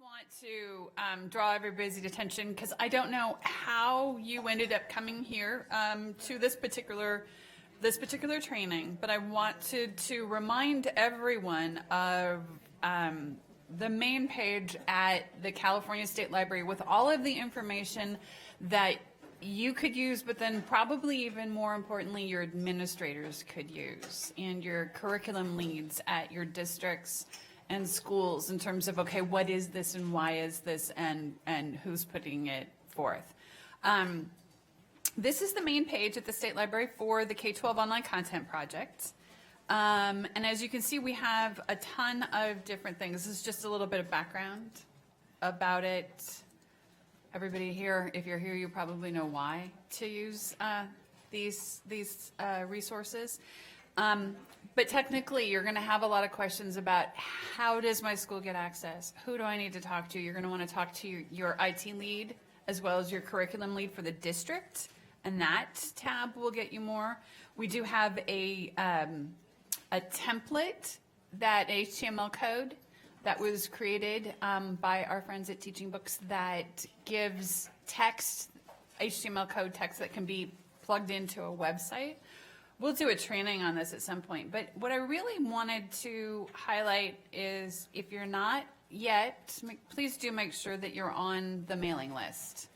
want to draw everybody's attention because I don't know how you ended up coming here to this particular training, but I wanted to remind everyone of the main page at the California State Library with all of the information that you could use, but then probably even more importantly, your administrators could use and your curriculum leads at your districts and schools in terms of, okay, what is this and why is this and who's putting it forth. This is the main page at the State Library for the K-12 Online Content Project. And as you can see, we have a ton of different things. This is just a little bit of background about it. Everybody here, if you're here, you probably know why to use these resources. But technically, you're going to have a lot of questions about how does my school get access? Who do I need to talk to? You're going to want to talk to your IT lead as well as your curriculum lead for the district, and that tab will get you more. We do have a template, that HTML code that was created by our friends at Teaching Books that gives text, HTML code text that can be plugged into a website. We'll do a training on this at some point, but what I really wanted to highlight is if you're not yet, please do make sure that you're on the mailing list.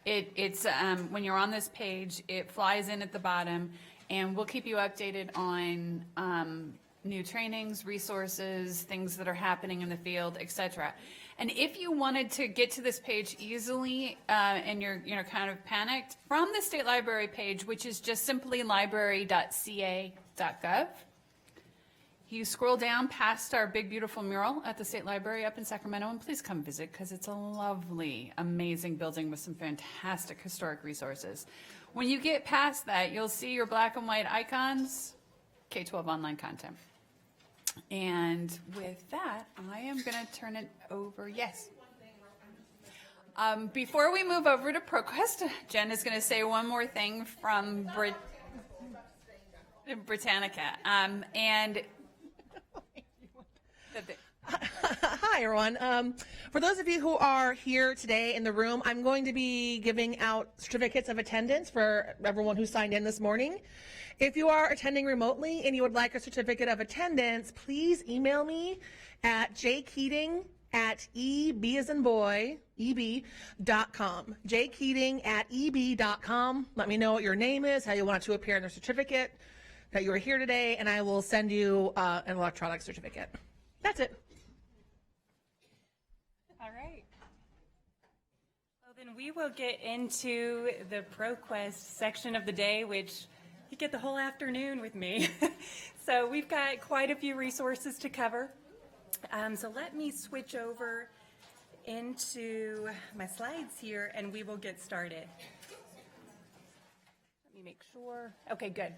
It's when you're on this page, it flies in at the bottom, and we'll keep you updated on new trainings, resources, things that are happening in the field, etc. And if you wanted to get to this page easily and you're kind of panicked, from the State Library page, which is just simply library.ca.gov, you scroll down past our big beautiful mural at the State Library up in Sacramento, and please come visit because it's a lovely, amazing building with some fantastic historic resources. When you get past that, you'll see your black and white icons, K-12 online content. And with that, I am going to turn it over. Yes. Before we move over to ProQuest, Jen is going to say one more thing from Britannica. Hi, everyone. For those of you who are here today in the room, I'm going to be giving out certificates of attendance for everyone who signed in this morning. If you are attending remotely and you would like a certificate of attendance, please email me at jkeating@eb.com. jkeating@eb.com. Let me know what your name is, how you want it to appear in the certificate, that you are here today, and I will send you an electronic certificate. That's it. All right. Well, then we will get into the ProQuest section of the day, which you get the whole afternoon with me. So we've got quite a few resources to cover. So let me switch over into my slides here and we will get started. Let me make sure. Okay, good.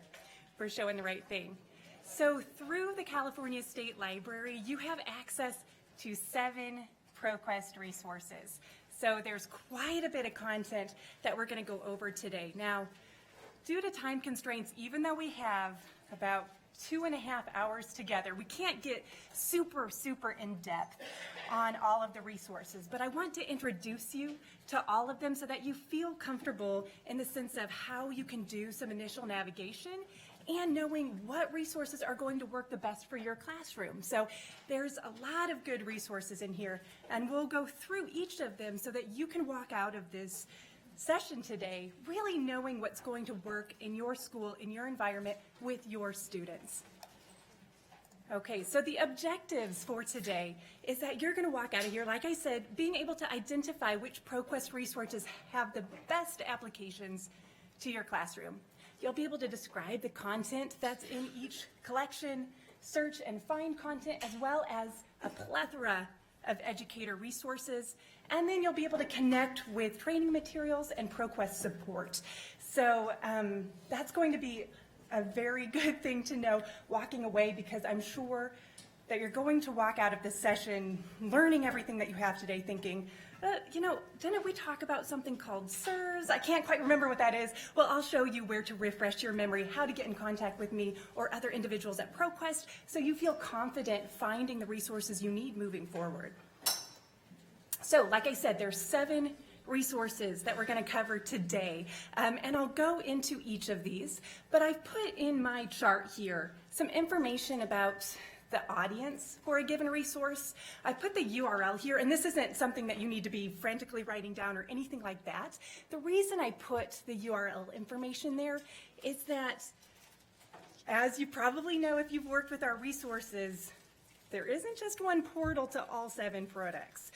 We're showing the right thing. So through the California State Library, you have access to 7 ProQuest resources. So there's quite a bit of content that we're going to go over today. Now, due to time constraints, even though we have about 2.5 hours together, we can't get super in depth on all of the resources, but I want to introduce you to all of them so that you feel comfortable in the sense of how you can do some initial navigation and knowing what resources are going to work the best for your classroom. So there's a lot of good resources in here, and we'll go through each of them so that you can walk out of this session today really knowing what's going to work in your school, in your environment, with your students. Okay, so the objectives for today is that you're going to walk out of here, like I said, being able to identify which ProQuest resources have the best applications to your classroom. You'll be able to describe the content that's in each collection, search and find content, as well as a plethora of educator resources, and then you'll be able to connect with training materials and ProQuest support. So that's going to be a very good thing to know walking away, because I'm sure that you're going to walk out of this session learning everything that you have today thinking, didn't we talk about something called SIRS? I can't quite remember what that is. Well, I'll show you where to refresh your memory, how to get in contact with me or other individuals at ProQuest so you feel confident finding the resources you need moving forward. So like I said, there's 7 resources that we're going to cover today, and I'll go into each of these, but I've put in my chart here some information about the audience for a given resource. I put the URL here, and this isn't something that you need to be frantically writing down or anything like that. The reason I put the URL information there is that, as you probably know if you've worked with our resources, there isn't just one portal to all 7 products.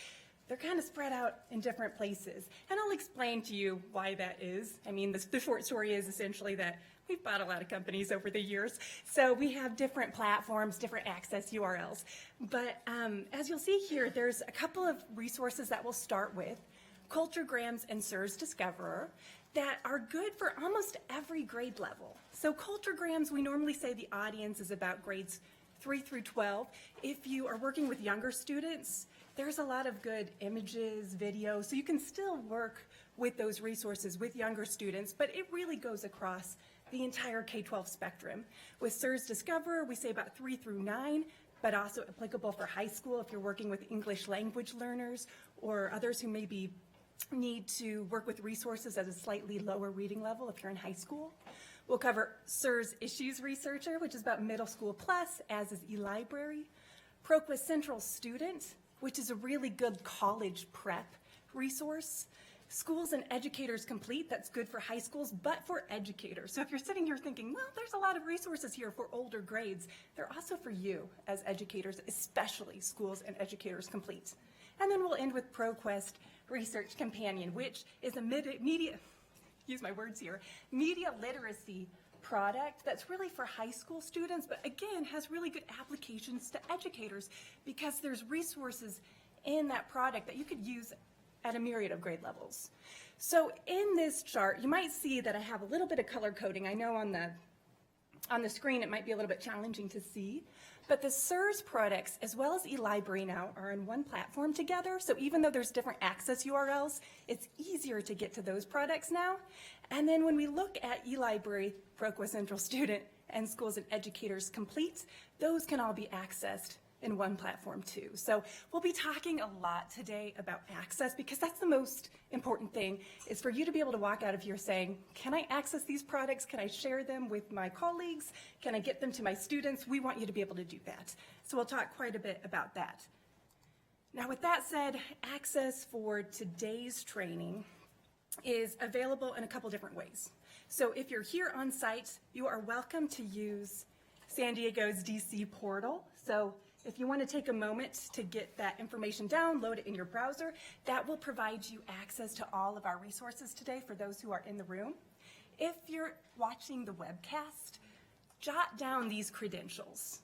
They're kind of spread out in different places. And I'll explain to you why that is. I mean, the short story is essentially that we've bought a lot of companies over the years. So we have different platforms, different access URLs. But as you'll see here, there's a couple of resources that we'll start with, Culturegrams and SIRS Discoverer, that are good for almost every grade level. So Culturegrams, we normally say the audience is about grades 3 through 12. If you are working with younger students, there's a lot of good images, videos, so you can still work with those resources with younger students, but it really goes across the entire K-12 spectrum. With SIRS Discoverer, we say about 3 through 9, but also applicable for high school if you're working with English language learners or others who maybe need to work with resources at a slightly lower reading level if you're in high school. We'll cover SIRS Issues Researcher, which is about middle school plus, as is eLibrary. ProQuest Central Student, which is a really good college prep resource. Schools and Educators Complete, that's good for high schools, but for educators. So if you're sitting here thinking, well, there's a lot of resources here for older grades, they're also for you as educators, especially Schools and Educators Complete. And then we'll end with ProQuest Research Companion, which is a media literacy product that's really for high school students, but again, has really good applications to educators because there's resources in that product that you could use at a myriad of grade levels. So in this chart, you might see that I have a little bit of color coding. I know on the screen it might be a little bit challenging to see, but the SIRS products as well as eLibrary now are on one platform together. So even though there's different access URLs, it's easier to get to those products now. And then when we look at eLibrary, ProQuest Central Student, and Schools and Educators Complete, those can all be accessed in one platform too. So we'll be talking a lot today about access because that's the most important thing, is for you to be able to walk out of here saying, can I access these products? Can I share them with my colleagues? Can I get them to my students? We want you to be able to do that. So we'll talk quite a bit about that. Now with that said, access for today's training is available in a couple different ways. So if you're here on site, you are welcome to use San Diego's DC portal. So if you want to take a moment to get that information down, load it in your browser, that will provide you access to all of our resources today for those who are in the room. If you're watching the webcast, jot down these credentials.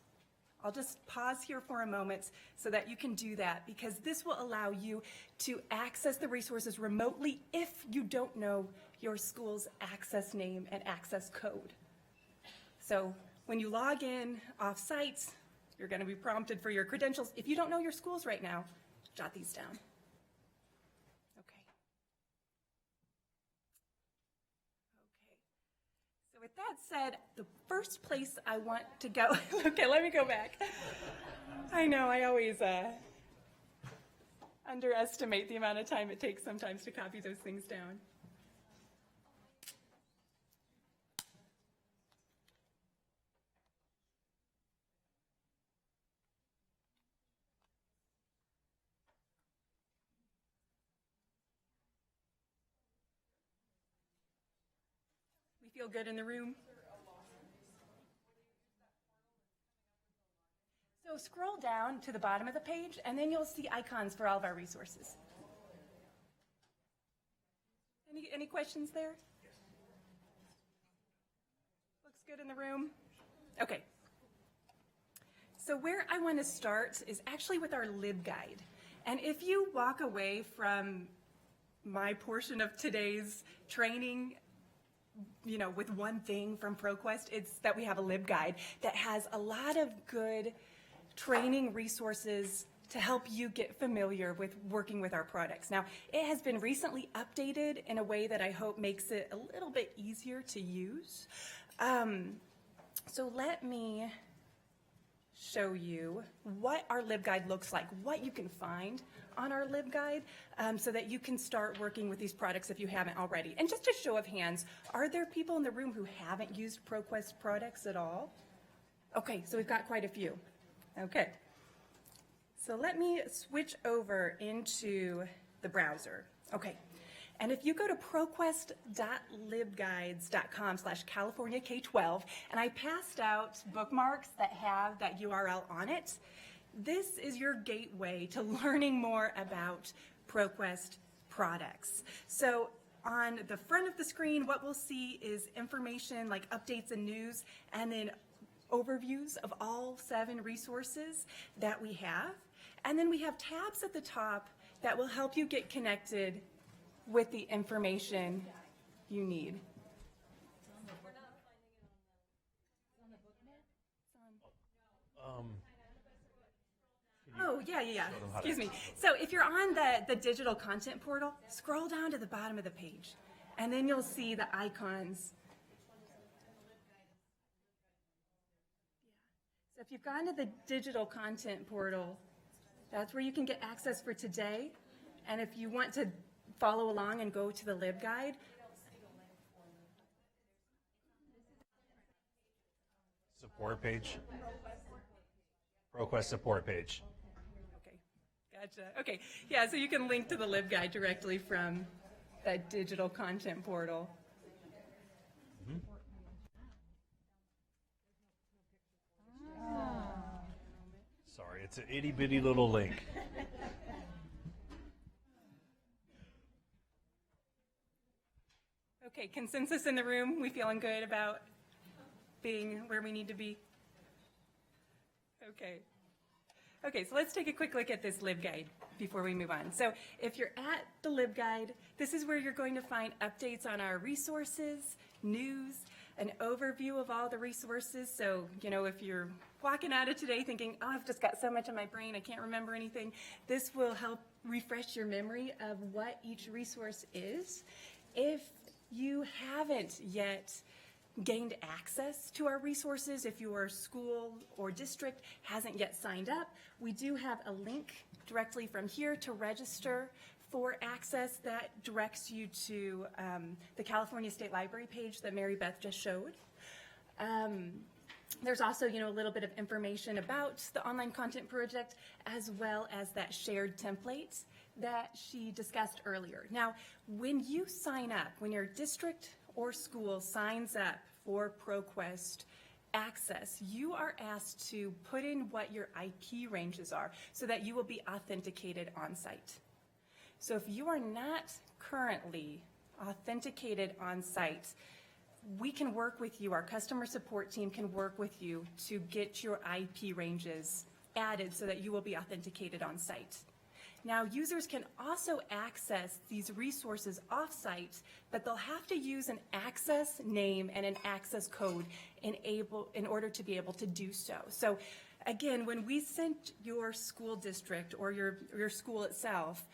I'll just pause here for a moment so that you can do that, because this will allow you to access the resources remotely if you don't know your school's access name and access code. So when you log in off-site, you're going to be prompted for your credentials. If you don't know your schools right now, jot these down. Okay. So with that said, the first place I want to go, okay, let me go back. I know, I always underestimate the amount of time it takes sometimes to copy those things down. We feel good in the room? So scroll down to the bottom of the page, and then you'll see icons for all of our resources. Any questions there? Looks good in the room? Okay. So where I want to start is actually with our LibGuide. And if you walk away from my portion of today's training, you know, with one thing from ProQuest, it's that we have a LibGuide that has a lot of good training resources to help you get familiar with working with our products. Now, it has been recently updated in a way that I hope makes it a little bit easier to use. So let me show you what our LibGuide looks like, what you can find on our LibGuide so that you can start working with these products if you haven't already. And just a show of hands, are there people in the room who haven't used ProQuest products at all? Okay, so we've got quite a few. Okay. So let me switch over into the browser. Okay. And if you go to proquest.libguides.com/California K-12, and I passed out bookmarks that have that URL on it, this is your gateway to learning more about ProQuest products. So on the front of the screen, what we'll see is information like updates and news, and then overviews of all 7 resources that we have. And then we have tabs at the top that will help you get connected with the information you need. Oh, yeah. Excuse me. So if you're on the digital content portal, scroll down to the bottom of the page, and then you'll see the icons. So if you've gone to the digital content portal, that's where you can get access for today. And if you want to follow along and go to the LibGuide, support page. ProQuest support page. okay, gotcha. Okay, yeah, so you can link to the LibGuide directly from that digital content portal. Sorry, it's an itty bitty little link. Okay, consensus in the room, we feeling good about being where we need to be? Okay. Okay, so let's take a quick look at this LibGuide before we move on. So if you're at the LibGuide, this is where you're going to find updates on our resources, news, an overview of all the resources. So, you know, if you're walking out of today thinking, oh, I've just got so much in my brain, I can't remember anything, this will help refresh your memory of what each resource is. If you haven't yet gained access to our resources, if your school or district hasn't yet signed up, we do have a link directly from here to register for access that directs you to the California State Library page that Mary Beth just showed. There's also, you know, a little bit of information about the online content project, as well as that shared template that she discussed earlier. Now, when you sign up, when your district or school signs up for ProQuest access, you are asked to put in what your IP ranges are so that you will be authenticated on site. So if you are not currently authenticated on site, we can work with you, our customer support team can work with you to get your IP ranges added so that you will be authenticated on site. Now, users can also access these resources off-site, but they'll have to use an access name and an access code in order to be able to do so. So again, when we sent your school district or your school itself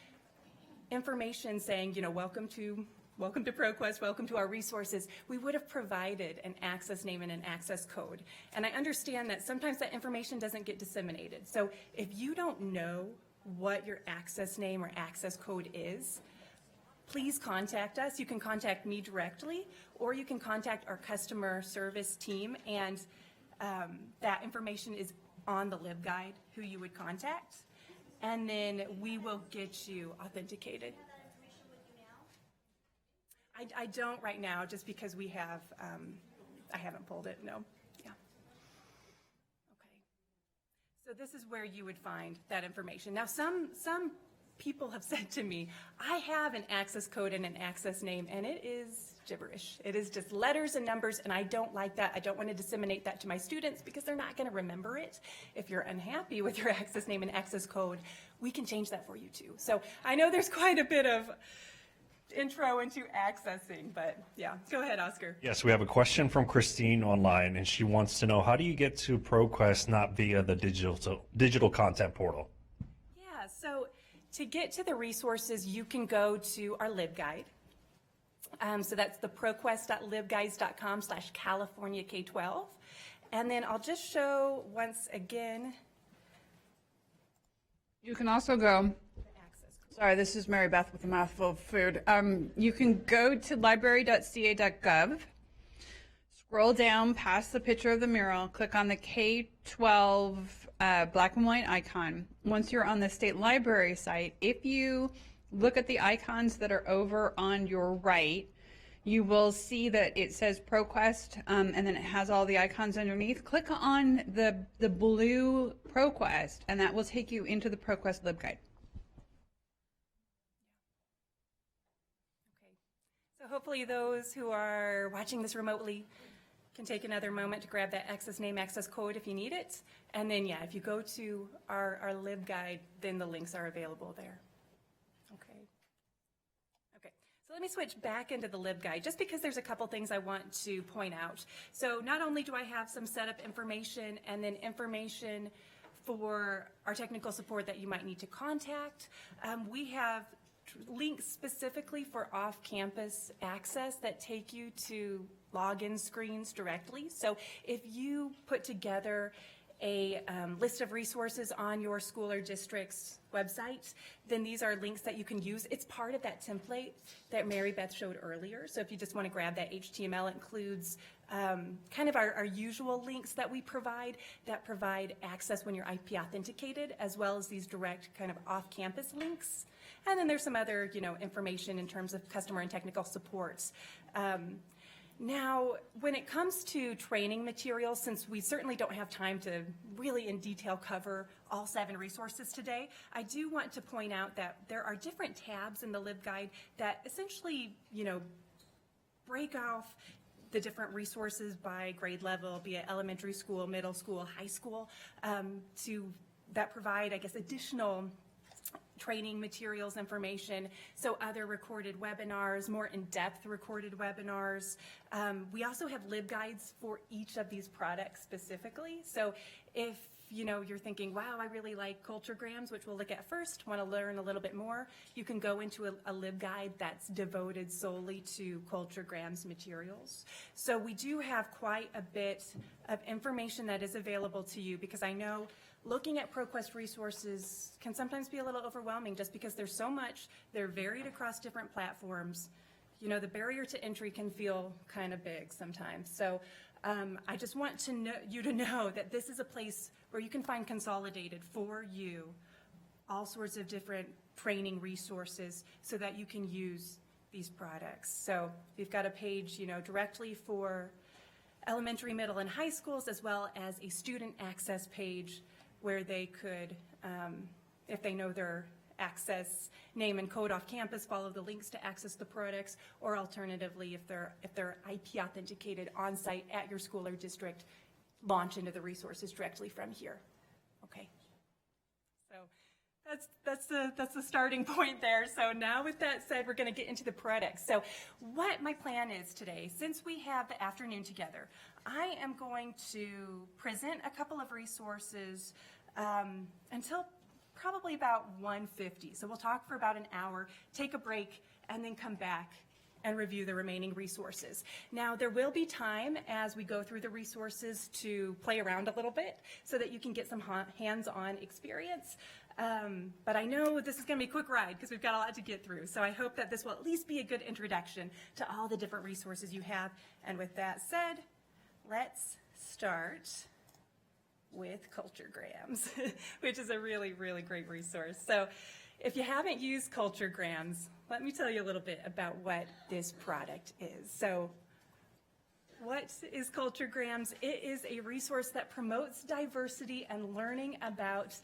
information saying, you know, welcome to ProQuest, welcome to our resources, we would have provided an access name and an access code. And I understand that sometimes that information doesn't get disseminated. So if you don't know what your access name or access code is, please contact us. You can contact me directly, or you can contact our customer service team, and that information is on the LibGuide, who you would contact, and then we will get you authenticated. I don't right now, just because we have, I haven't pulled it, no. Yeah. Okay. So this is where you would find that information. Now, some people have said to me, I have an access code and an access name, and it is gibberish. It is just letters and numbers, and I don't like that. I don't want to disseminate that to my students because they're not going to remember it. If you're unhappy with your access name and access code, we can change that for you too. So I know there's quite a bit of intro into accessing, but yeah, go ahead, Oscar. Yes, we have a question from Christine online, and she wants to know, how do you get to ProQuest not via the digital content portal? Yeah, so to get to the resources, you can go to our LibGuide. So that's the proquest.libguides.com/California K-12. And then I'll just show once again. You can also go Sorry, this is Mary Beth with a mouthful of food. You can go to library.ca.gov, scroll down past the picture of the mural, click on the K-12 black and white icon. Once you're on the state library site, if you look at the icons that are over on your right, you will see that it says ProQuest, and then it has all the icons underneath. Click on the blue ProQuest, and that will take you into the ProQuest LibGuide. So hopefully those who are watching this remotely can take another moment to grab that access name, access code if you need it. And then, yeah, if you go to our LibGuide, then the links are available there. Okay. Okay, so let me switch back into the LibGuide just because there's a couple things I want to point out. So not only do I have some setup information and then information for our technical support that you might need to contact, we have links specifically for off-campus access that take you to login screens directly. So if you put together a list of resources on your school or district's website, then these are links that you can use. It's part of that template that Mary Beth showed earlier. So if you just want to grab that HTML, it includes kind of our usual links that we provide that provide access when you're IP authenticated, as well as these direct kind of off-campus links. And then there's some other, information in terms of customer and technical supports. Now, when it comes to training materials, since we certainly don't have time to really in detail cover all 7 resources today, I do want to point out that there are different tabs in the LibGuide that essentially, break off the different resources by grade level, be it elementary school, middle school, high school, that provide, I guess, additional training materials information, so other recorded webinars, more in-depth recorded webinars. We also have LibGuides for each of these products specifically. So if you're thinking, wow, I really like culturegrams, which we'll look at first, want to learn a little bit more, you can go into a LibGuide that's devoted solely to culturegrams materials. So we do have quite a bit of information that is available to you, because I know looking at ProQuest resources can sometimes be a little overwhelming just because there's so much, they're varied across different platforms. The barrier to entry can feel kind of big sometimes. So I just want you to know that this is a place where you can find consolidated for you all sorts of different training resources so that you can use these products. So we've got a page, directly for elementary, middle, and high schools, as well as a student access page where they could, if they know their access name and code off campus, follow the links to access the products, or alternatively, if they're IP authenticated on site at your school or district, launch into the resources directly from here. Okay. So that's the starting point there. So now with that said, we're going to get into the products. So what my plan is today, since we have the afternoon together, I am going to present a couple of resources until probably about 1:50. So we'll talk for about an hour, take a break, and then come back and review the remaining resources. Now, there will be time as we go through the resources to play around a little bit so that you can get some hands-on experience. But I know this is going to be a quick ride because we've got a lot to get through. So I hope that this will at least be a good introduction to all the different resources you have. And with that said, let's start with Culturegrams, which is a really, really great resource. So if you haven't used Culturegrams, let me tell you a little bit about what this product is. So what is Culturegrams? It is a resource that promotes diversity and learning about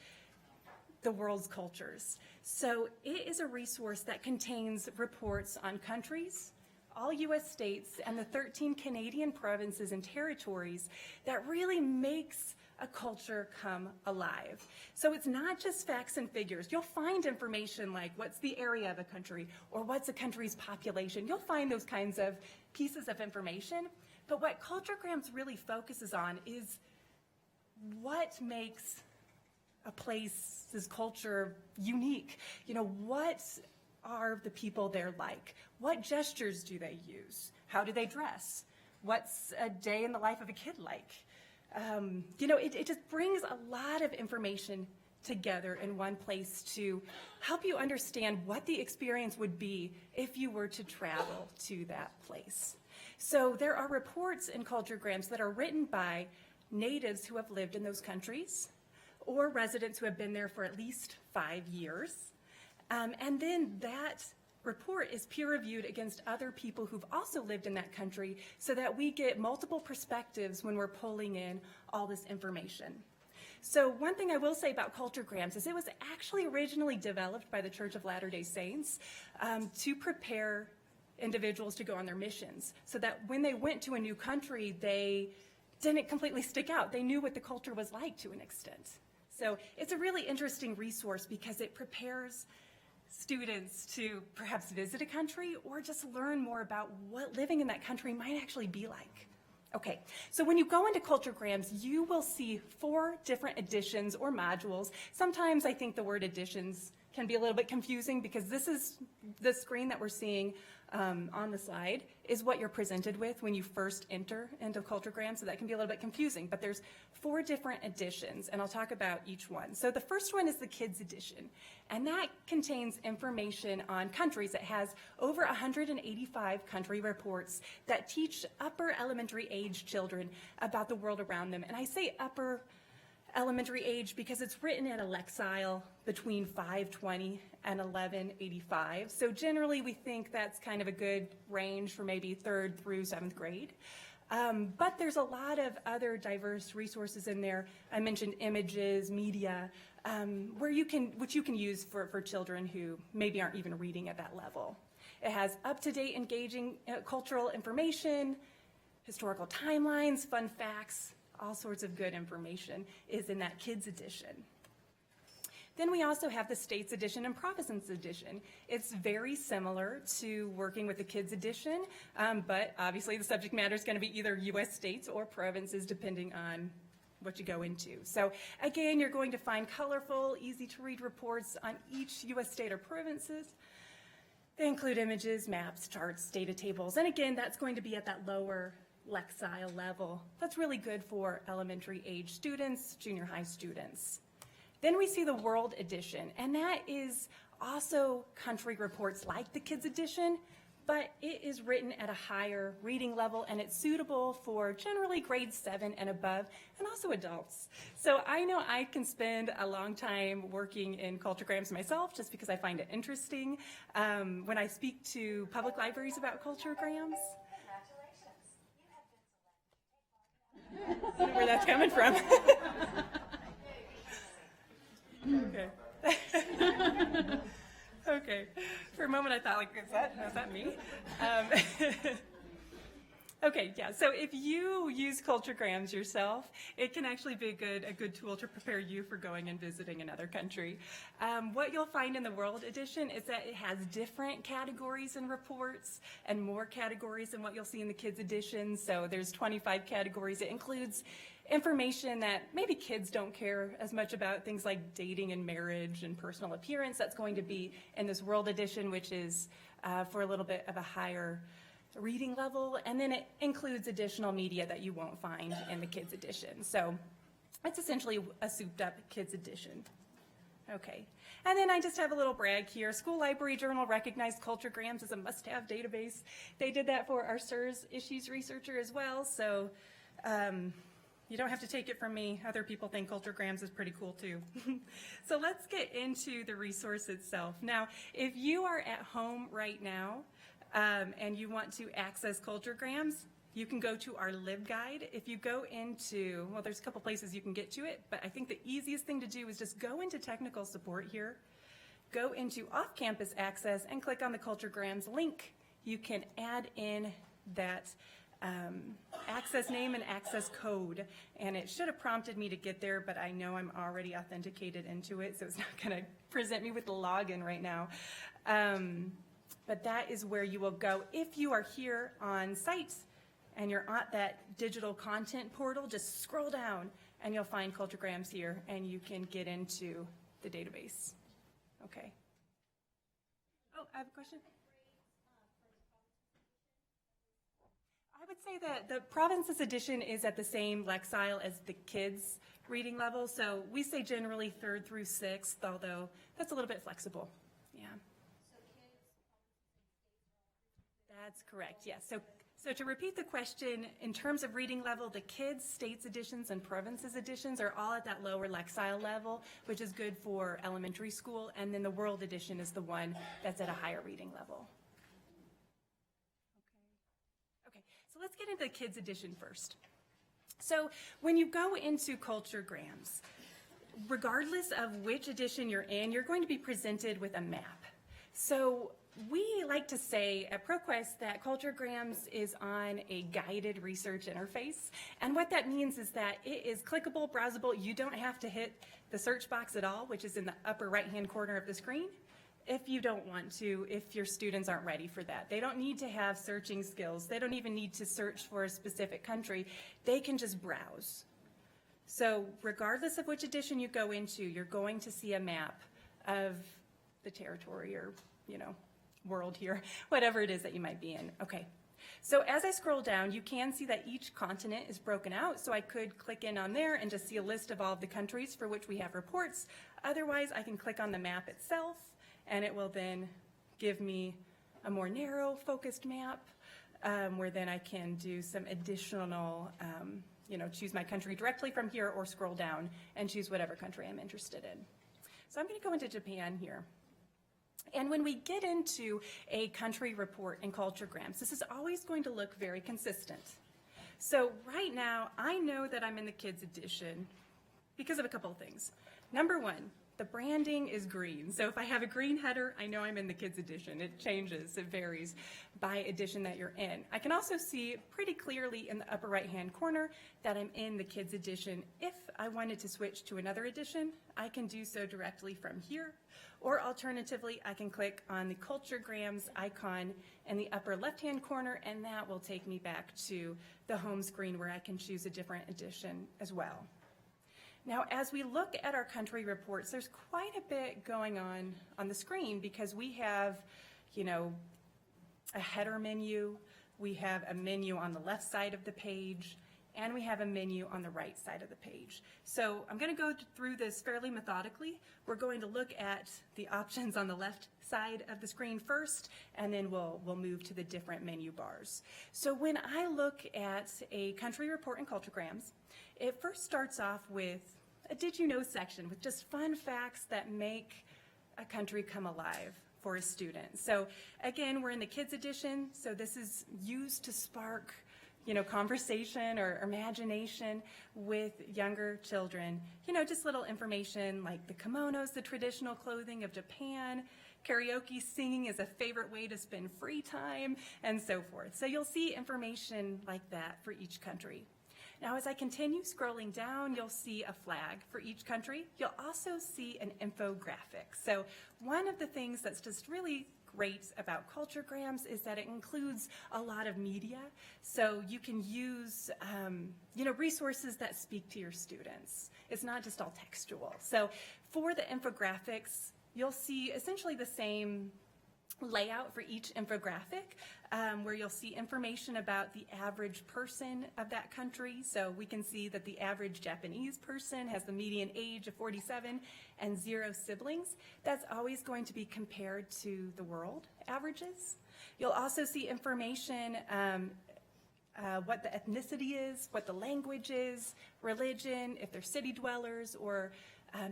the world's cultures. So it is a resource that contains reports on countries, all U.S. states, and the 13 Canadian provinces and territories that really makes a culture come alive. So it's not just facts and figures. You'll find information like what's the area of a country or what's a country's population. You'll find those kinds of pieces of information. But what Culturegrams really focuses on is what makes a place's culture unique. What are the people there like? What gestures do they use? How do they dress? What's a day in the life of a kid like? It just brings a lot of information together in one place to help you understand what the experience would be if you were to travel to that place. So there are reports and culturegrams that are written by natives who have lived in those countries or residents who have been there for at least 5 years. And then that report is peer-reviewed against other people who've also lived in that country so that we get multiple perspectives when we're pulling in all this information. So one thing I will say about culturegrams is it was actually originally developed by the Church of Latter-day Saints to prepare individuals to go on their missions so that when they went to a new country, they didn't completely stick out. They knew what the culture was like to an extent. So it's a really interesting resource because it prepares students to perhaps visit a country or just learn more about what living in that country might actually be like. Okay, so when you go into culturegrams, you will see 4 different editions or modules. Sometimes I think the word editions can be a little bit confusing because this is the screen that we're seeing on the slide is what you're presented with when you first enter into culturegrams, so that can be a little bit confusing, but there's 4 different editions, and I'll talk about each one. So the first one is the Kids Edition, and that contains information on countries. It has over 185 country reports that teach upper elementary age children about the world around them, and I say upper elementary age because it's written at a lexile between 520 and 1185. So generally we think that's kind of a good range for maybe 3rd through 7th grade. But there's a lot of other diverse resources in there. I mentioned images, media, which you can use for children who maybe aren't even reading at that level. It has up-to-date, engaging cultural information, historical timelines, fun facts, all sorts of good information is in that Kids Edition. Then we also have the States Edition and Provinces Edition. It's very similar to working with the Kids Edition, but obviously the subject matter is going to be either U.S. states or provinces depending on what you go into. So again, you're going to find colorful, easy to read reports on each U.S. state or provinces. They include images, maps, charts, data tables, and again, that's going to be at that lower lexile level. That's really good for elementary age students, junior high students. Then we see the World Edition, and that is also country reports like the Kids Edition, but it is written at a higher reading level, and it's suitable for generally grade 7 and above, and also adults. So I know I can spend a long time working in culturegrams myself just because I find it interesting. When I speak to public libraries about culturegrams, I don't know where that's coming from. Okay. Okay. For a moment I thought, like, is that me? Okay, yeah, so if you use culturegrams yourself, it can actually be a good tool to prepare you for going and visiting another country. What you'll find in the World Edition is that it has different categories and reports and more categories than what you'll see in the Kids Edition. So there's 25 categories. It includes information that maybe kids don't care as much about, things like dating and marriage and personal appearance. That's going to be in this World Edition, which is for a little bit of a higher reading level, and then it includes additional media that you won't find in the Kids Edition. So it's essentially a souped up Kids Edition. Okay, and then I just have a little brag here. School Library Journal recognized culturegrams as a must-have database. They did that for our SIRS issues researcher as well, so you don't have to take it from me. Other people think culturegrams is pretty cool too. So let's get into the resource itself. Now, if you are at home right now, and you want to access culturegrams, you can go to our LibGuide. If you go into, well, there's a couple places you can get to it, but I think the easiest thing to do is just go into technical support here, go into off-campus access, and click on the culturegrams link. You can add in that access name and access code, and it should have prompted me to get there, but I know I'm already authenticated into it, so it's not going to present me with the login right now. But that is where you will go. If you are here on site and you're at that digital content portal, just scroll down and you'll find culturegrams here and you can get into the database. Okay. Oh, I have a question. I would say that the provinces edition is at the same lexile as the kids' reading level. So we say generally 3rd through 6th, although that's a little bit flexible. Yeah. That's correct, yes. So to repeat the question, in terms of reading level, the kids, states editions, and provinces editions are all at that lower lexile level, which is good for elementary school, and then the world edition is the one that's at a higher reading level. Okay, so let's get into the kids edition first. So when you go into culturegrams, regardless of which edition you're in, you're going to be presented with a map. So we like to say at ProQuest that culturegrams is on a guided research interface. And what that means is that it is clickable, browsable. You don't have to hit the search box at all, which is in the upper right-hand corner of the screen, if you don't want to, if your students aren't ready for that. They don't need to have searching skills. They don't even need to search for a specific country. They can just browse. So regardless of which edition you go into, you're going to see a map of the territory or, world here, whatever it is that you might be in. Okay, so as I scroll down, you can see that each continent is broken out, so I could click in on there and just see a list of all of the countries for which we have reports. Otherwise, I can click on the map itself, and it will then give me a more narrow, focused map, where then I can do some additional, choose my country directly from here or scroll down and choose whatever country I'm interested in. So I'm going to go into Japan here. And when we get into a country report in culturegrams, this is always going to look very consistent. So right now, I know that I'm in the kids edition because of a couple of things. Number one, the branding is green. So if I have a green header, I know I'm in the kids edition. It changes, it varies by edition that you're in. I can also see pretty clearly in the upper right-hand corner that I'm in the kids edition. If I wanted to switch to another edition, I can do so directly from here. Or alternatively, I can click on the culturegrams icon in the upper left-hand corner, and that will take me back to the home screen where I can choose a different edition as well. Now, as we look at our country reports, there's quite a bit going on the screen because we have, a header menu, we have a menu on the left side of the page, and we have a menu on the right side of the page. So I'm going to go through this fairly methodically. We're going to look at the options on the left side of the screen first, and then we'll move to the different menu bars. So when I look at a country report in culturegrams, it first starts off with a Did You Know section with just fun facts that make a country come alive for a student. So again, we're in the kids edition, so this is used to spark conversation or imagination with younger children. Just little information like the kimonos, the traditional clothing of Japan, karaoke singing is a favorite way to spend free time, and so forth. So you'll see information like that for each country. Now, as I continue scrolling down, you'll see a flag for each country. You'll also see an infographic. So one of the things that's just really great about culturegrams is that it includes a lot of media. So you can use, resources that speak to your students. It's not just all textual. So for the infographics, you'll see essentially the same layout for each infographic, where you'll see information about the average person of that country. So we can see that the average Japanese person has the median age of 47 and 0 siblings. That's always going to be compared to the world averages. You'll also see information what the ethnicity is, what the language is, religion, if they're city dwellers or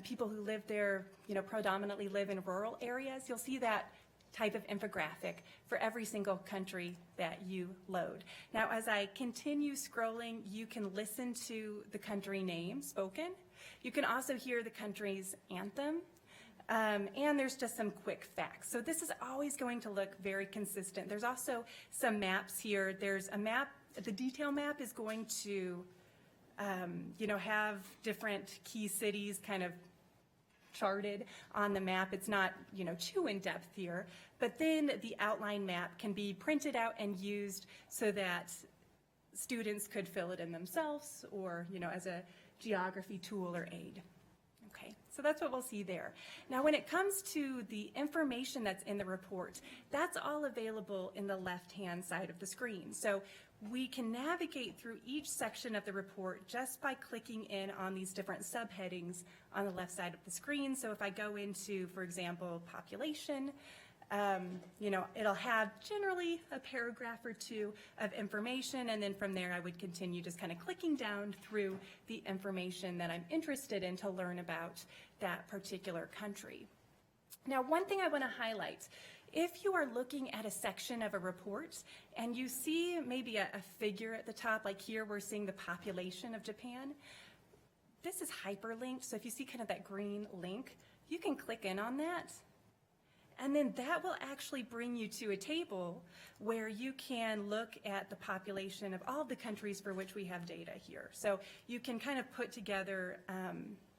people who live there, predominantly live in rural areas. You'll see that type of infographic for every single country that you load. Now, as I continue scrolling, you can listen to the country name spoken. You can also hear the country's anthem, and there's just some quick facts. So this is always going to look very consistent. There's also some maps here. There's a map, the detail map is going to, have different key cities kind of charted on the map. It's not, too in-depth here, but then the outline map can be printed out and used so that students could fill it in themselves or, as a geography tool or aid. Okay, So that's what we'll see there. Now, when it comes to the information that's in the report, that's all available in the left-hand side of the screen. So we can navigate through each section of the report just by clicking in on these different subheadings on the left side of the screen. So if I go into, for example, population, it'll have generally a paragraph or two of information, and then from there I would continue just kind of clicking down through the information that I'm interested in to learn about that particular country. Now, one thing I want to highlight, if you are looking at a section of a report and you see maybe a figure at the top, like here we're seeing the population of Japan, this is hyperlinked, so if you see kind of that green link, you can click in on that. And then that will actually bring you to a table where you can look at the population of all the countries for which we have data here. So you can kind of put together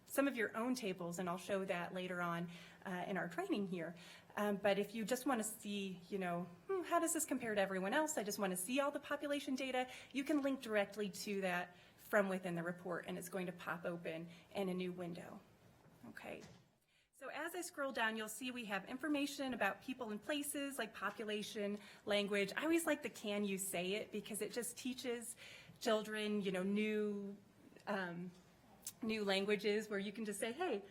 some of your own tables, and I'll show that later on in our training here. But if you just want to see, how does this compare to everyone else? I just want to see all the population data. You can link directly to that from within the report, and it's going to pop open in a new window. Okay. So as I scroll down, you'll see we have information about people and places like population, language. I always like the can you say it because it just teaches children, new languages where you can just say, hey,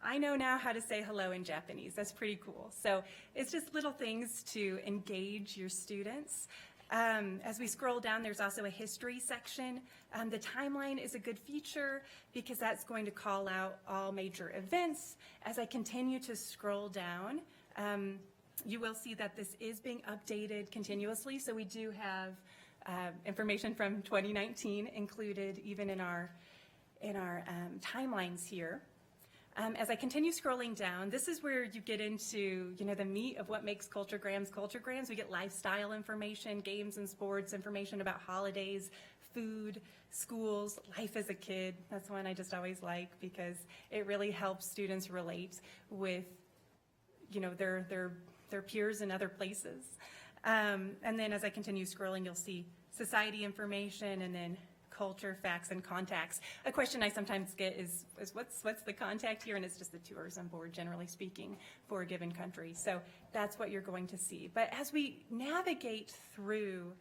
I know now how to say hello in Japanese. That's pretty cool. So it's just little things to engage your students. As we scroll down, there's also a history section. The timeline is a good feature because that's going to call out all major events. As I continue to scroll down, you will see that this is being updated continuously. So we do have information from 2019 included even in our timelines here. As I continue scrolling down, this is where you get into, the meat of what makes culturegrams culturegrams. We get lifestyle information, games and sports, information about holidays, food, schools, life as a kid. That's one I just always like because it really helps students relate with, their peers in other places. And then as I continue scrolling, you'll see society information and then culture, facts, and contacts. A question I sometimes get is what's the contact here? And it's just the tourism board, generally speaking, for a given country. So that's what you're going to see. But as we navigate through,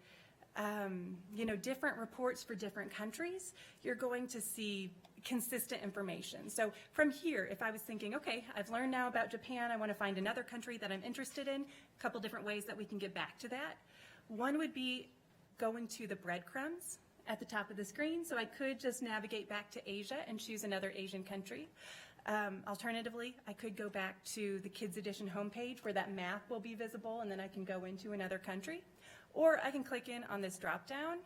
different reports for different countries, you're going to see consistent information. So from here, if I was thinking, okay, I've learned now about Japan, I want to find another country that I'm interested in, a couple different ways that we can get back to that. One would be going to the breadcrumbs at the top of the screen. So I could just navigate back to Asia and choose another Asian country. Alternatively, I could go back to the Kids Edition homepage where that map will be visible and then I can go into another country. Or I can click in on this drop down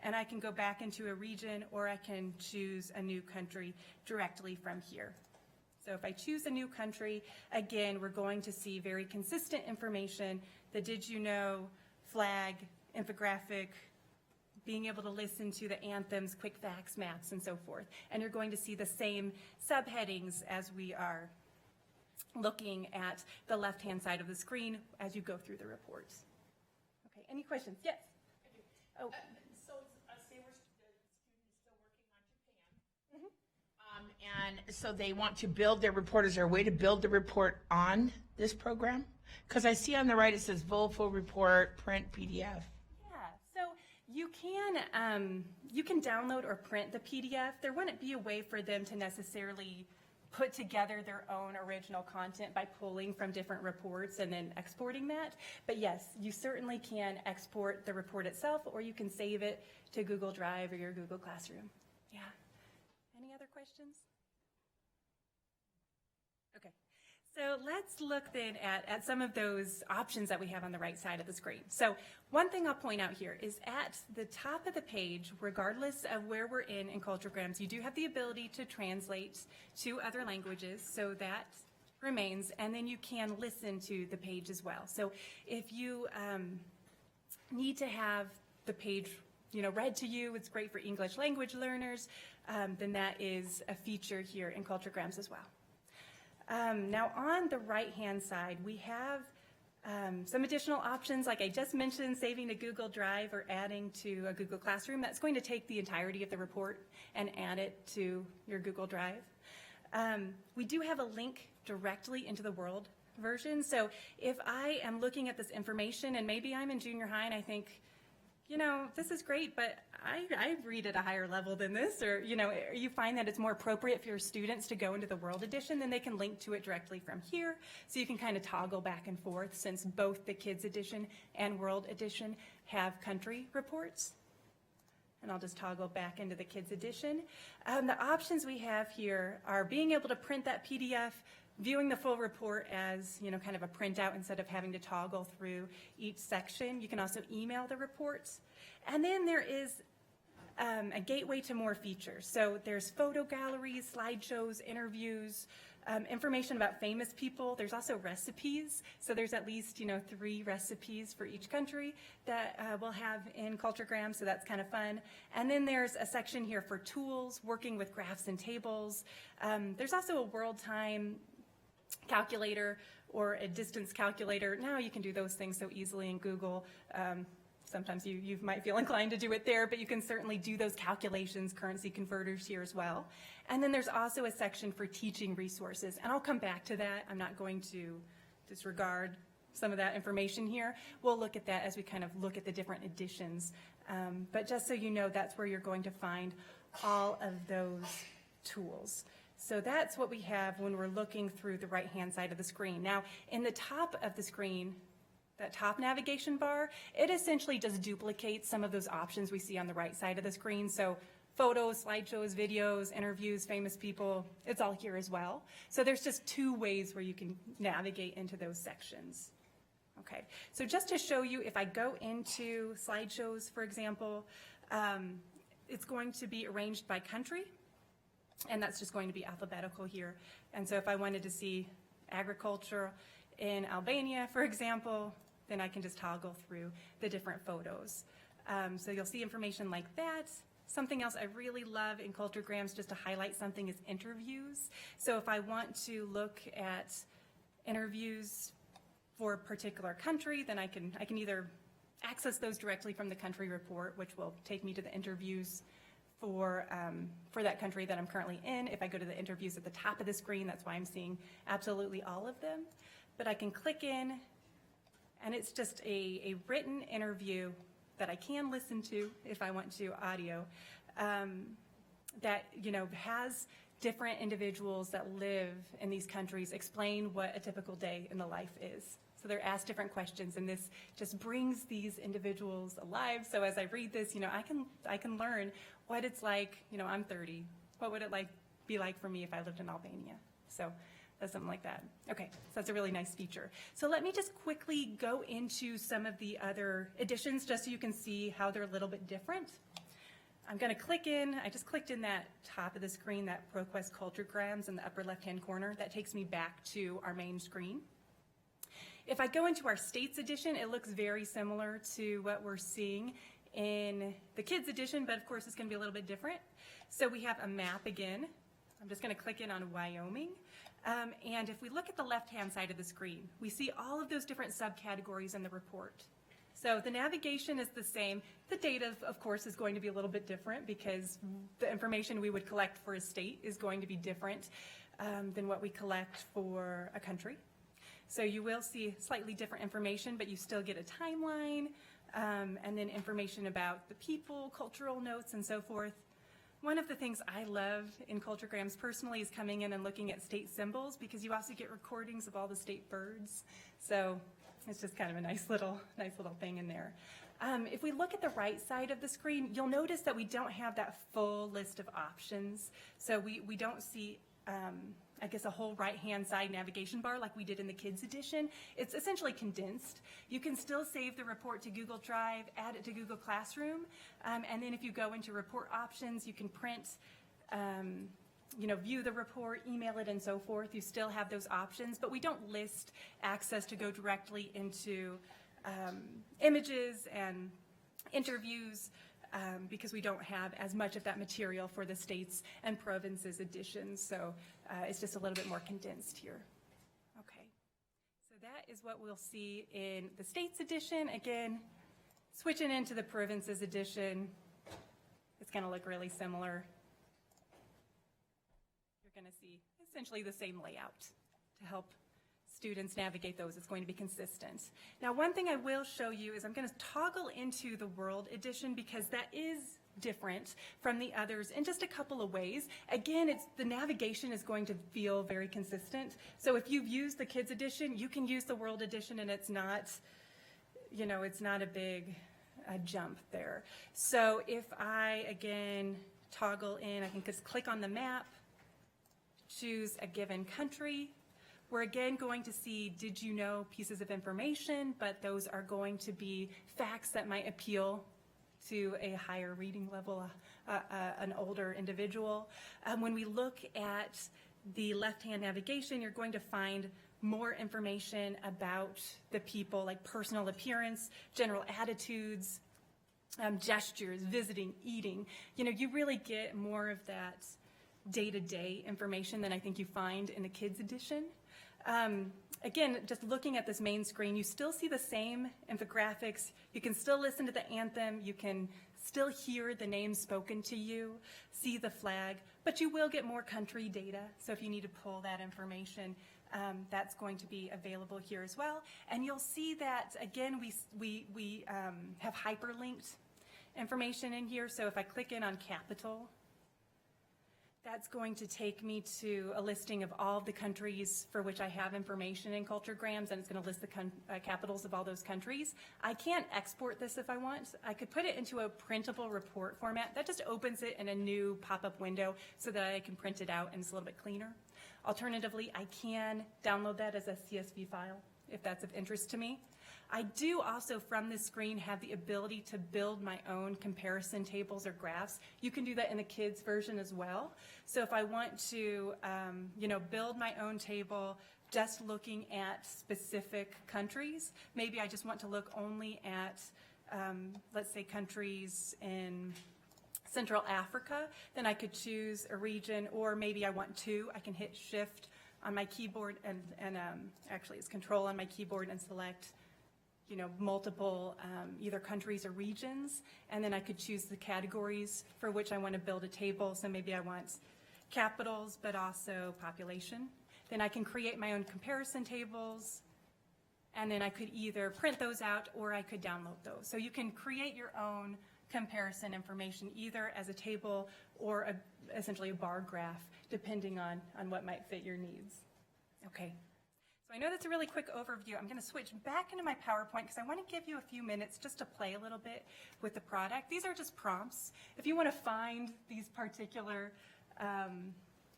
and I can go back into a region or I can choose a new country directly from here. So if I choose a new country, again, we're going to see very consistent information, the did you know, flag, infographic, being able to listen to the anthems, quick facts, maps, and so forth. And you're going to see the same subheadings as we are looking at the left-hand side of the screen as you go through the reports. Okay, any questions? Yes? Oh. So say the student is still working on Japan, and so they want to build their report. Is there a way to build the report on this program? Because I see on the right it says full report, print, PDF. You can download or print the PDF. There wouldn't be a way for them to necessarily put together their own original content by pulling from different reports and then exporting that. But yes, you certainly can export the report itself, or you can save it to Google Drive or your Google Classroom. Yeah. Any other questions? Okay. So let's look then at some of those options that we have on the right side of the screen. So one thing I'll point out here is at the top of the page, regardless of where we're in culturegrams, you do have the ability to translate to other languages, so that remains, and then you can listen to the page as well. So if you need to have the page read to you, it's great for English language learners, then that is a feature here in culturegrams as well. Now on the right-hand side, we have some additional options, like I just mentioned, saving to Google Drive or adding to a Google Classroom. That's going to take the entirety of the report and add it to your Google Drive. We do have a link directly into the World version. So if I am looking at this information and maybe I'm in junior high and I think, you know, this is great, but I read at a higher level than this, or, you know, you find that it's more appropriate for your students to go into the World Edition, then they can link to it directly from here. So you can kind of toggle back and forth, since both the Kids Edition and World Edition have country reports. And I'll just toggle back into the Kids Edition. The options we have here are being able to print that PDF, viewing the full report as, you know, kind of a printout instead of having to toggle through each section. You can also email the reports. And then there is a gateway to more features. So there's photo galleries, slideshows, interviews, information about famous people. There's also recipes. So there's at least, you know, 3 recipes for each country that we'll have in Culturegram, so that's kind of fun. And then there's a section here for tools, working with graphs and tables. There's also a world time calculator or a distance calculator. Now you can do those things so easily in Google. Sometimes you might feel inclined to do it there, but you can certainly do those calculations, currency converters here as well. And then there's also a section for teaching resources, and I'll come back to that. I'm not going to disregard some of that information here. We'll look at that as we kind of look at the different editions. But just so you know, that's where you're going to find all of those tools. So that's what we have when we're looking through the right-hand side of the screen. Now, in the top of the screen, that top navigation bar, it essentially just duplicates some of those options we see on the right side of the screen. So photos, slideshows, videos, interviews, famous people, it's all here as well. So there's just 2 ways where you can navigate into those sections. Okay, so just to show you, if I go into slideshows, for example, it's going to be arranged by country, and that's just going to be alphabetical here. And so if I wanted to see agriculture in Albania, for example, then I can just toggle through the different photos. So you'll see information like that. Something else I really love in Culturegrams, just to highlight something, is interviews. So if I want to look at interviews for a particular country, then I can either access those directly from the country report, which will take me to the interviews for that country that I'm currently in. If I go to the interviews at the top of the screen, that's why I'm seeing absolutely all of them. But I can click in, and it's just a written interview that I can listen to if I want to, audio, that, you know, has different individuals that live in these countries explain what a typical day in the life is. So they're asked different questions, and this just brings these individuals alive. So as I read this, you know, I can learn what it's like. You know, I'm 30. What would it be like for me if I lived in Albania? So that's something like that. Okay, so that's a really nice feature. So let me just quickly go into some of the other editions just so you can see how they're a little bit different. I'm going to click in. I just clicked in that top of the screen, that ProQuest Culturegrams in the upper left-hand corner. That takes me back to our main screen. If I go into our States edition, it looks very similar to what we're seeing in the Kids edition, but of course it's going to be a little bit different. So we have a map again. I'm just going to click in on Wyoming. And if we look at the left-hand side of the screen, we see all of those different subcategories in the report. So the navigation is the same. The data, of course, is going to be a little bit different because the information we would collect for a state is going to be different than what we collect for a country. So you will see slightly different information, but you still get a timeline and then information about the people, cultural notes, and so forth. One of the things I love in Culturegrams personally is coming in and looking at state symbols, because you also get recordings of all the state birds. So it's just kind of a nice little thing in there. If we look at the right side of the screen, you'll notice that we don't have that full list of options. So we don't see, I guess, a whole right-hand side navigation bar like we did in the Kids edition. It's essentially condensed. You can still save the report to Google Drive, add it to Google Classroom, and then if you go into report options, you can print, you know, view the report, email it, and so forth. You still have those options, but we don't list access to go directly into images and interviews because we don't have as much of that material for the states and provinces editions. So it's just a little bit more condensed here. Okay, so that is what we'll see in the states edition. Again, switching into the provinces edition, it's going to look really similar. You're going to see essentially the same layout to help students navigate those. It's going to be consistent. Now, one thing I will show you is I'm going to toggle into the World Edition because that is different from the others in just a couple of ways. Again, the navigation is going to feel very consistent. So if you've used the Kids Edition, you can use the World Edition, and it's not, it's not a big jump there. So if I, again, toggle in, I can just click on the map, choose a given country. We're again going to see did you know pieces of information, but those are going to be facts that might appeal to a higher reading level, an older individual. When we look at the left-hand navigation, you're going to find more information about the people, like personal appearance, general attitudes, gestures, visiting, eating. You really get more of that day-to-day information than I think you find in the Kids Edition. Again, just looking at this main screen, you still see the same infographics. You can still listen to the anthem. You can still hear the names spoken to you, see the flag, but you will get more country data. So if you need to pull that information, that's going to be available here as well. And you'll see that, again, we have hyperlinked information in here. So if I click in on capital, that's going to take me to a listing of all of the countries for which I have information in Culturegrams, and it's going to list the capitals of all those countries. I can't export this if I want. I could put it into a printable report format. That just opens it in a new pop-up window so that I can print it out and it's a little bit cleaner. Alternatively, I can download that as a CSV file if that's of interest to me. I do also, from this screen, have the ability to build my own comparison tables or graphs. You can do that in the kids version as well. So if I want to, build my own table just looking at specific countries, maybe I just want to look only at, let's say, countries in Central Africa, then I could choose a region, or maybe I want two. I can hit Shift on my keyboard and actually it's Control on my keyboard and select multiple either countries or regions, and then I could choose the categories for which I want to build a table. So maybe I want capitals, but also population. Then I can create my own comparison tables, and then I could either print those out or I could download those. So you can create your own comparison information either as a table or essentially a bar graph, depending on what might fit your needs. Okay. So I know that's a really quick overview. I'm going to switch back into my PowerPoint because I want to give you a few minutes just to play a little bit with the product. These are just prompts. If you want to find these particular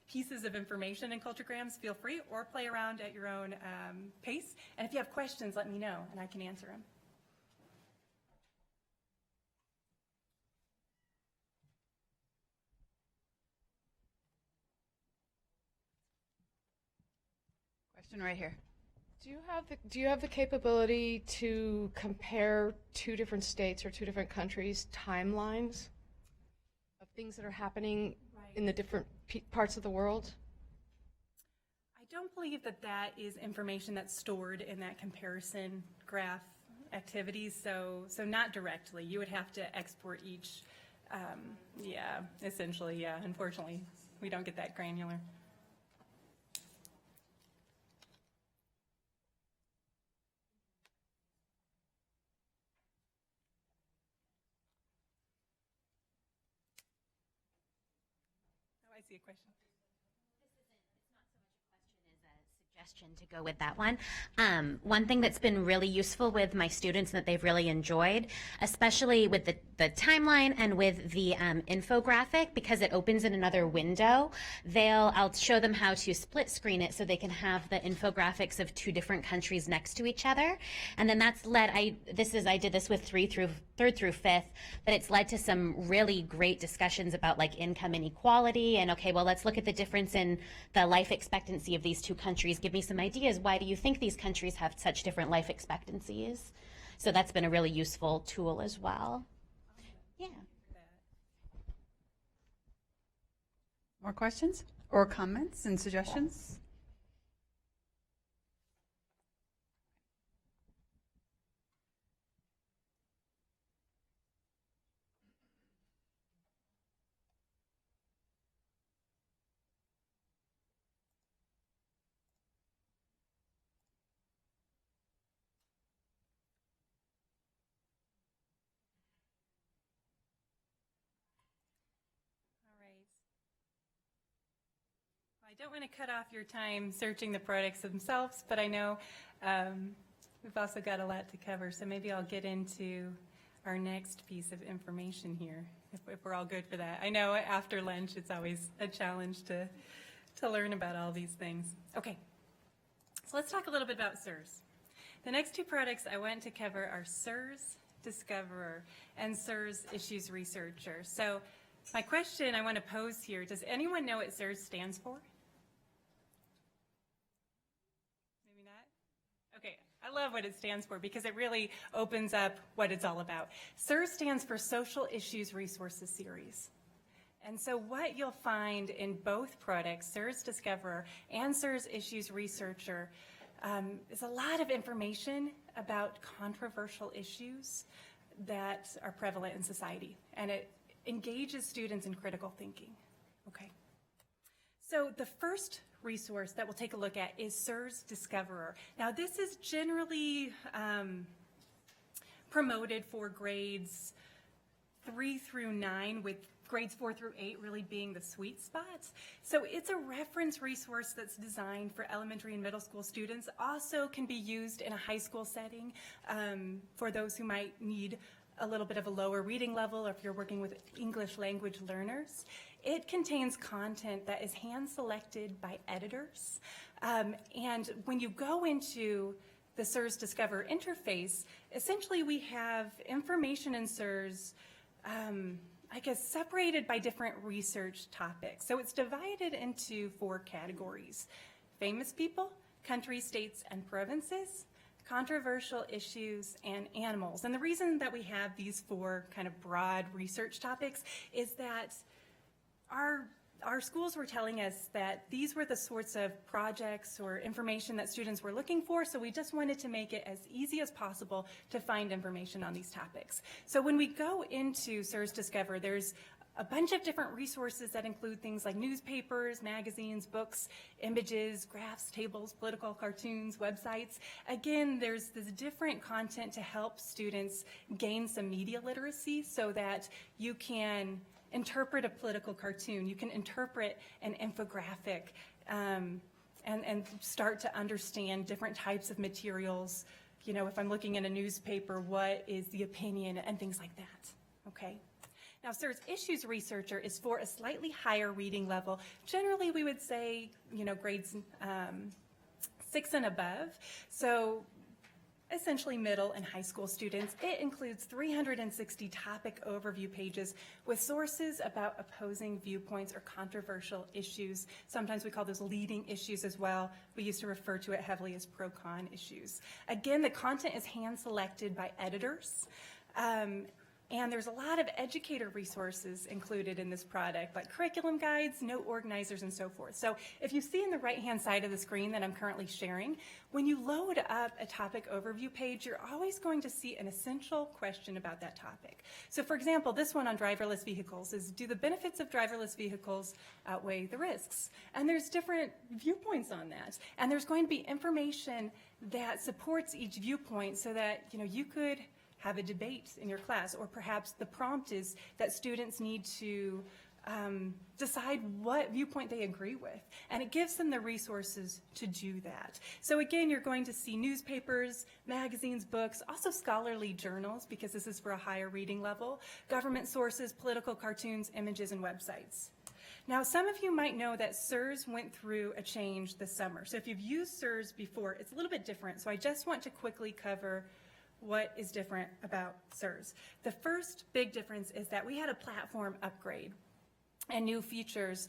pieces of information in Culturegrams, feel free, or play around at your own pace. And if you have questions, let me know and I can answer them. Question right here. Do you have the capability to compare two different states or two different countries' timelines of things that are happening in the different parts of the world? I don't believe that is information that's stored in that comparison graph activity, so not directly. You would have to export each, essentially, unfortunately, we don't get that granular. I see a question. Suggestion to go with that one. One thing that's been really useful with my students that they've really enjoyed, especially with the timeline and with the infographic, because it opens in another window, I'll show them how to split screen it so they can have the infographics of two different countries next to each other. And then that's led, I did this with third through fifth, but it's led to some really great discussions about like income inequality and okay, well, let's look at the difference in the life expectancy of these two countries. Give me some ideas. Why do you think these countries have such different life expectancies? So that's been a really useful tool as well. Yeah. More questions or comments and suggestions? don't want to cut off your time searching the products themselves, but I know we've also got a lot to cover, so maybe I'll get into our next piece of information here, if we're all good for that. I know after lunch it's always a challenge to learn about all these things. Okay, so let's talk a little bit about SIRS. The next two products I want to cover are SIRS Discoverer and SIRS Issues Researcher. So my question I want to pose here, does anyone know what SIRS stands for? Maybe not? Okay, I love what it stands for because it really opens up what it's all about. SIRS stands for Social Issues Resources Series. And so what you'll find in both products, SIRS Discoverer and SIRS Issues Researcher, is a lot of information about controversial issues that are prevalent in society. And it engages students in critical thinking. Okay. So the first resource that we'll take a look at is SIRS Discoverer. Now this is generally promoted for grades 3 through 9, with grades 4 through 8 really being the sweet spots. So it's a reference resource that's designed for elementary and middle school students. Also can be used in a high school setting for those who might need a little bit of a lower reading level, or if you're working with English language learners. It contains content that is hand-selected by editors. And when you go into the SIRS Discover interface, essentially we have information in SIRS I guess separated by different research topics. So it's divided into 4 categories: famous people, countries, states, and provinces, controversial issues, and animals. And the reason that we have these 4 kind of broad research topics is that our schools were telling us that these were the sorts of projects or information that students were looking for, so we just wanted to make it as easy as possible to find information on these topics. So when we go into SIRS Discover, there's a bunch of different resources that include things like newspapers, magazines, books, images, graphs, tables, political cartoons, websites. Again, there's this different content to help students gain some media literacy so that you can interpret a political cartoon, you can interpret an infographic, and start to understand different types of materials. You know, if I'm looking in a newspaper, what is the opinion, and things like that, okay? Now, SIRS Issues Researcher is for a slightly higher reading level. Generally, we would say, you know, grades 6 and above. So essentially middle and high school students. It includes 360 topic overview pages with sources about opposing viewpoints or controversial issues. Sometimes we call those leading issues as well. We used to refer to it heavily as pro-con issues. Again, the content is hand-selected by editors. And there's a lot of educator resources included in this product, like curriculum guides, note organizers, and so forth. So if you see in the right-hand side of the screen that I'm currently sharing, when you load up a topic overview page, you're always going to see an essential question about that topic. So for example, this one on driverless vehicles is, do the benefits of driverless vehicles outweigh the risks? And there's different viewpoints on that. And there's going to be information that supports each viewpoint so that, you know, you could have a debate in your class, or perhaps the prompt is that students need to decide what viewpoint they agree with, and it gives them the resources to do that. So again, you're going to see newspapers, magazines, books, also scholarly journals, because this is for a higher reading level, government sources, political cartoons, images, and websites. Now, some of you might know that SIRS went through a change this summer. So if you've used SIRS before, it's a little bit different. So I just want to quickly cover what is different about SIRS. The first big difference is that we had a platform upgrade, and new features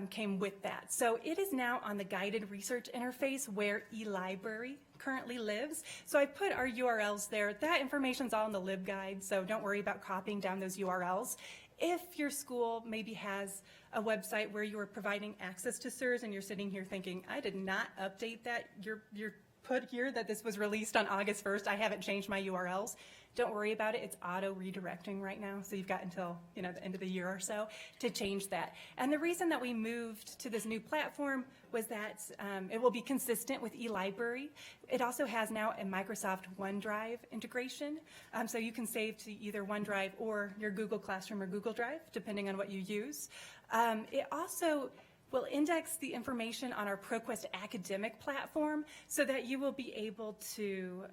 came with that. So it is now on the guided research interface where eLibrary currently lives. So I put our URLs there. That information's all in the LibGuide, so don't worry about copying down those URLs. If your school maybe has a website where you are providing access to SIRS and you're sitting here thinking, I did not update that, you're put here that this was released on August 1st. I haven't changed my URLs. Don't worry about it. It's auto redirecting right now. So you've got until, you know, the end of the year or so to change that. And the reason that we moved to this new platform was that it will be consistent with eLibrary. It also has now a Microsoft OneDrive integration. So you can save to either OneDrive or your Google Classroom or Google Drive, depending on what you use. It also We'll index the information on our ProQuest academic platform so that you will be able to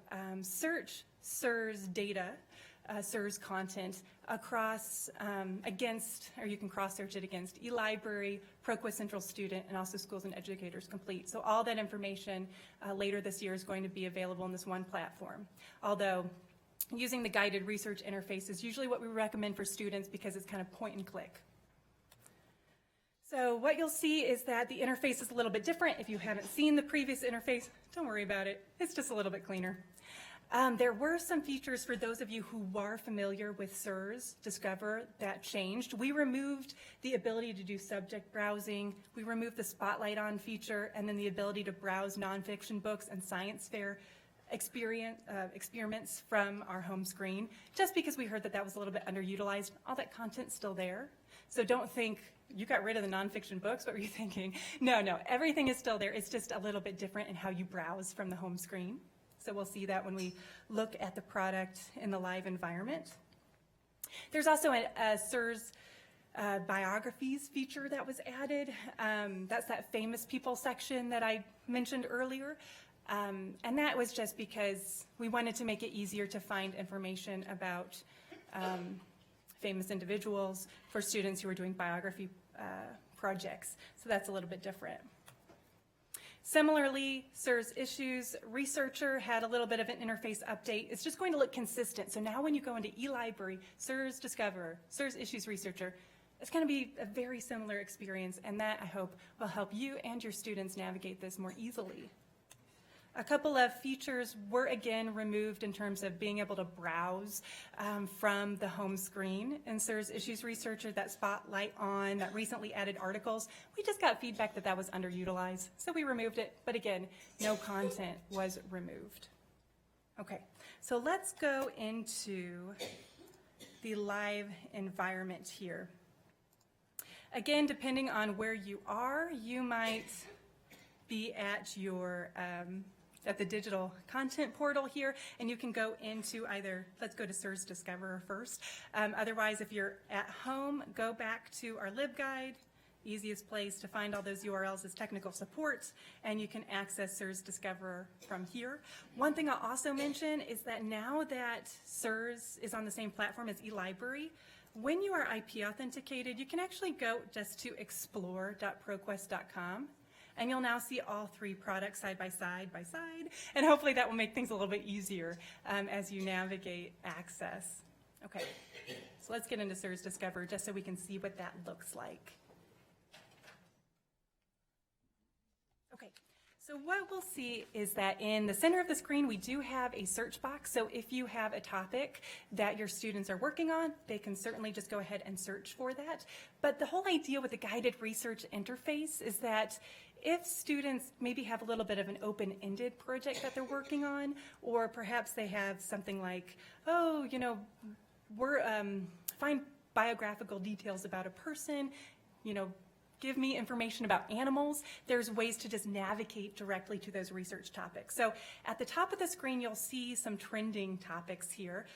search SIRS data, SIRS content across or you can cross-search it against eLibrary, ProQuest Central Student, and also Schools and Educators Complete. So all that information later this year is going to be available in this one platform. Although using the guided research interface is usually what we recommend for students because it's kind of point and click. So what you'll see is that the interface is a little bit different. If you haven't seen the previous interface, don't worry about it. It's just a little bit cleaner. There were some features for those of you who are familiar with SIRS Discover that changed. We removed the ability to do subject browsing. We removed the Spotlight On feature, and then the ability to browse nonfiction books and science fair experiments from our home screen, just because we heard that that was a little bit underutilized. All that content's still there. So don't think you got rid of the nonfiction books. What were you thinking? No, everything is still there. It's just a little bit different in how you browse from the home screen. So we'll see that when we look at the product in the live environment. There's also a SIRS biographies feature that was added. That's that famous people section that I mentioned earlier. And that was just because we wanted to make it easier to find information about famous individuals for students who are doing biography projects. So that's a little bit different. Similarly, SIRS Issues Researcher had a little bit of an interface update. It's just going to look consistent. So now when you go into eLibrary, SIRS Discover, SIRS Issues Researcher, it's going to be a very similar experience, and that, I hope, will help you and your students navigate this more easily. A couple of features were again removed in terms of being able to browse from the home screen in SIRS Issues Researcher, that Spotlight On, that recently added articles. We just got feedback that that was underutilized, so we removed it, but again, no content was removed. Okay, so let's go into the live environment here. Again, depending on where you are, you might be at your at the digital content portal here, and you can go into either, let's go to SIRS Discover first. Otherwise, if you're at home, go back to our LibGuide. Easiest place to find all those URLs is technical support, and you can access SIRS Discover from here. One thing I'll also mention is that now that SIRS is on the same platform as eLibrary, when you are IP authenticated, you can actually go just to explore.proquest.com. And you'll now see all three products side by side, and hopefully that will make things a little bit easier as you navigate access. Okay, so let's get into SIRS Discover just so we can see what that looks like. Okay, so what we'll see is that in the center of the screen we do have a search box, so if you have a topic that your students are working on, they can certainly just go ahead and search for that. But the whole idea with the guided research interface is that if students maybe have a little bit of an open-ended project that they're working on, or perhaps they have something like, oh, you know, find biographical details about a person, you know, give me information about animals, there's ways to just navigate directly to those research topics. So at the top of the screen, you'll see some trending topics here.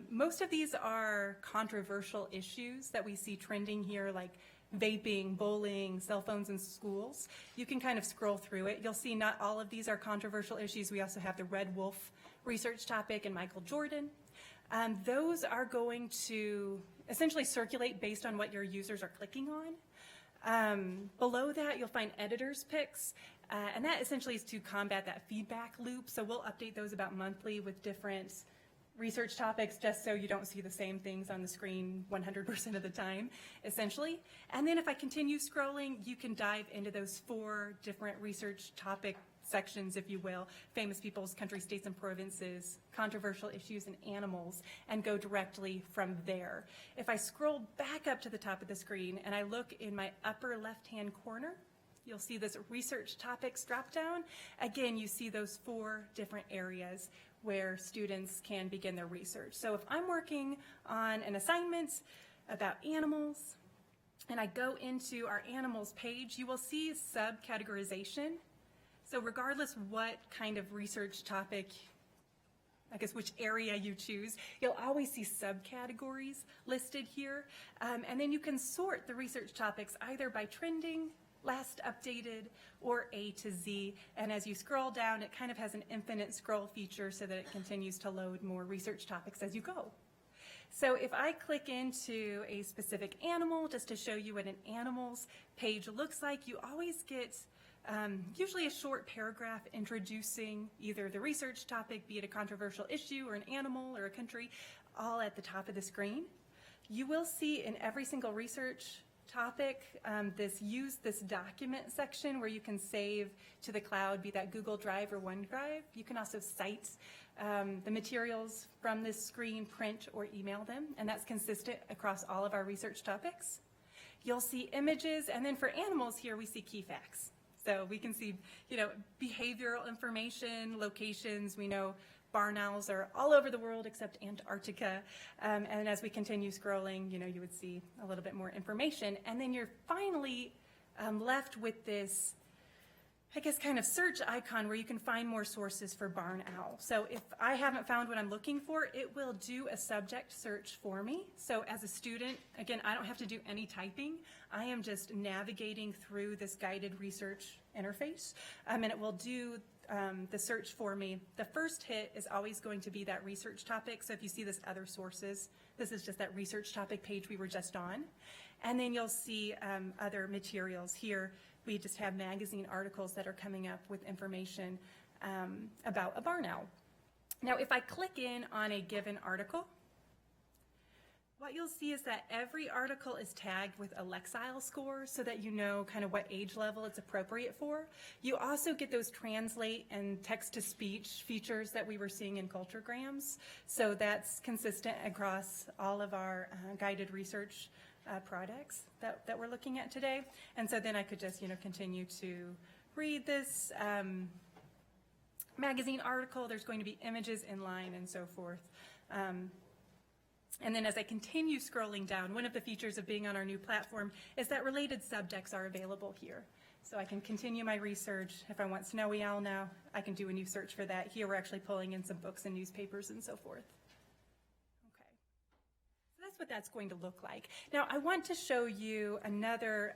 Most of these are controversial issues that we see trending here, like vaping, bowling, cell phones in schools. You can kind of scroll through it. You'll see not all of these are controversial issues. We also have the Red Wolf research topic and Michael Jordan. Those are going to essentially circulate based on what your users are clicking on. Below that, you'll find editors' picks, and that essentially is to combat that feedback loop. So we'll update those about monthly with different research topics, just so you don't see the same things on the screen 100% of the time, essentially. And then if I continue scrolling, you can dive into those 4 different research topic sections, if you will: famous peoples, countries, states, and provinces, controversial issues, and animals, and go directly from there. If I scroll back up to the top of the screen and I look in my upper left-hand corner, you'll see this research topics drop-down. Again, you see those 4 different areas where students can begin their research. So if I'm working on an assignment about animals and I go into our animals page, you will see subcategorization. So regardless what kind of research topic, I guess which area you choose, you'll always see subcategories listed here. And then you can sort the research topics either by trending, last updated, or A to Z. And as you scroll down, it kind of has an infinite scroll feature so that it continues to load more research topics as you go. So if I click into a specific animal, just to show you what an animals page looks like, you always get usually a short paragraph introducing either the research topic, be it a controversial issue or an animal or a country, all at the top of the screen. You will see in every single research topic use this document section where you can save to the cloud, be that Google Drive or OneDrive. You can also cite the materials from this screen, print or email them, and that's consistent across all of our research topics. You'll see images, and then for animals here we see key facts. So we can see, behavioral information, locations. We know barn owls are all over the world except Antarctica. And as we continue scrolling, you would see a little bit more information. And then you're finally left with this, kind of search icon where you can find more sources for barn owl. So if I haven't found what I'm looking for, it will do a subject search for me. So as a student, again, I don't have to do any typing. I am just navigating through this guided research interface, and it will do the search for me. The first hit is always going to be that research topic. So if you see this other sources, this is just that research topic page we were just on. And then you'll see other materials here. We just have magazine articles that are coming up with information about a barn owl. Now, if I click in on a given article, what you'll see is that every article is tagged with a Lexile score so that you know kind of what age level it's appropriate for. You also get those translate and text-to-speech features that we were seeing in Culturegrams. So that's consistent across all of our guided research products that we're looking at today. And so then I could just, continue to read this magazine article. There's going to be images in line and so forth. And then as I continue scrolling down, one of the features of being on our new platform is that related subjects are available here. So I can continue my research. If I want snowy owl now, I can do a new search for that. Here we're actually pulling in some books and newspapers and so forth. Okay, so that's what that's going to look like. Now I want to show you another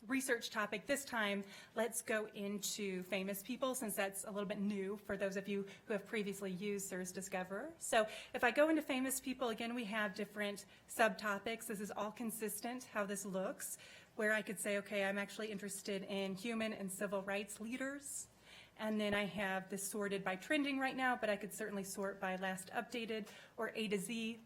research topic. This time, let's go into famous people, since that's a little bit new for those of you who have previously used SIRS Discoverer. So if I go into famous people, again, we have different subtopics. This is all consistent, how this looks, where I could say, okay, I'm actually interested in human and civil rights leaders. And then I have this sorted by trending right now, but I could certainly sort by last updated or A to Z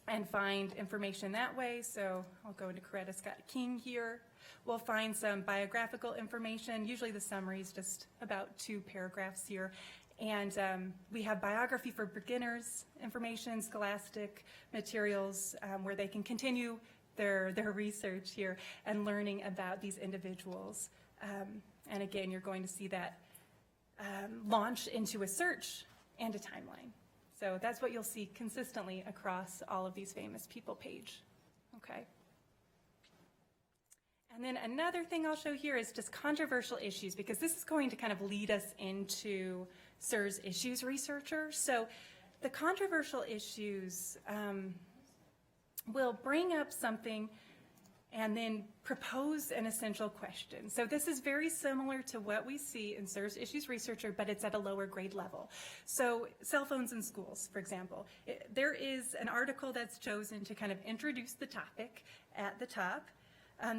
and find information that way. So I'll go into Coretta Scott King here. We'll find some biographical information. Usually the summary is just about 2 paragraphs here. And we have biography for beginners information, scholastic materials where they can continue their research here and learning about these individuals. And again, you're going to see that launch into a search and a timeline. So that's what you'll see consistently across all of these famous people page. Okay. And then another thing I'll show here is just controversial issues, because this is going to kind of lead us into SIRS Issues Researcher. So the controversial issues will bring up something and then propose an essential question. So this is very similar to what we see in SIRS Issues Researcher, but it's at a lower grade level. So cell phones in schools, for example. There is an article that's chosen to kind of introduce the topic at the top.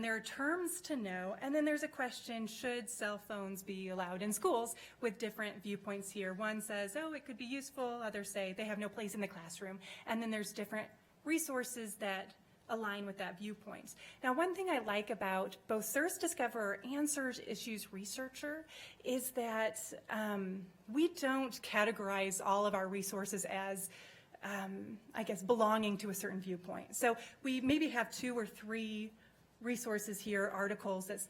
There are terms to know, and then there's a question, should cell phones be allowed in schools, with different viewpoints here. One says, oh, it could be useful. Others say they have no place in the classroom. And then there's different resources that align with that viewpoint. Now, one thing I like about both SIRS Discoverer and SIRS Issues Researcher is that we don't categorize all of our resources as, belonging to a certain viewpoint. So we maybe have 2 or 3 resources here, articles that,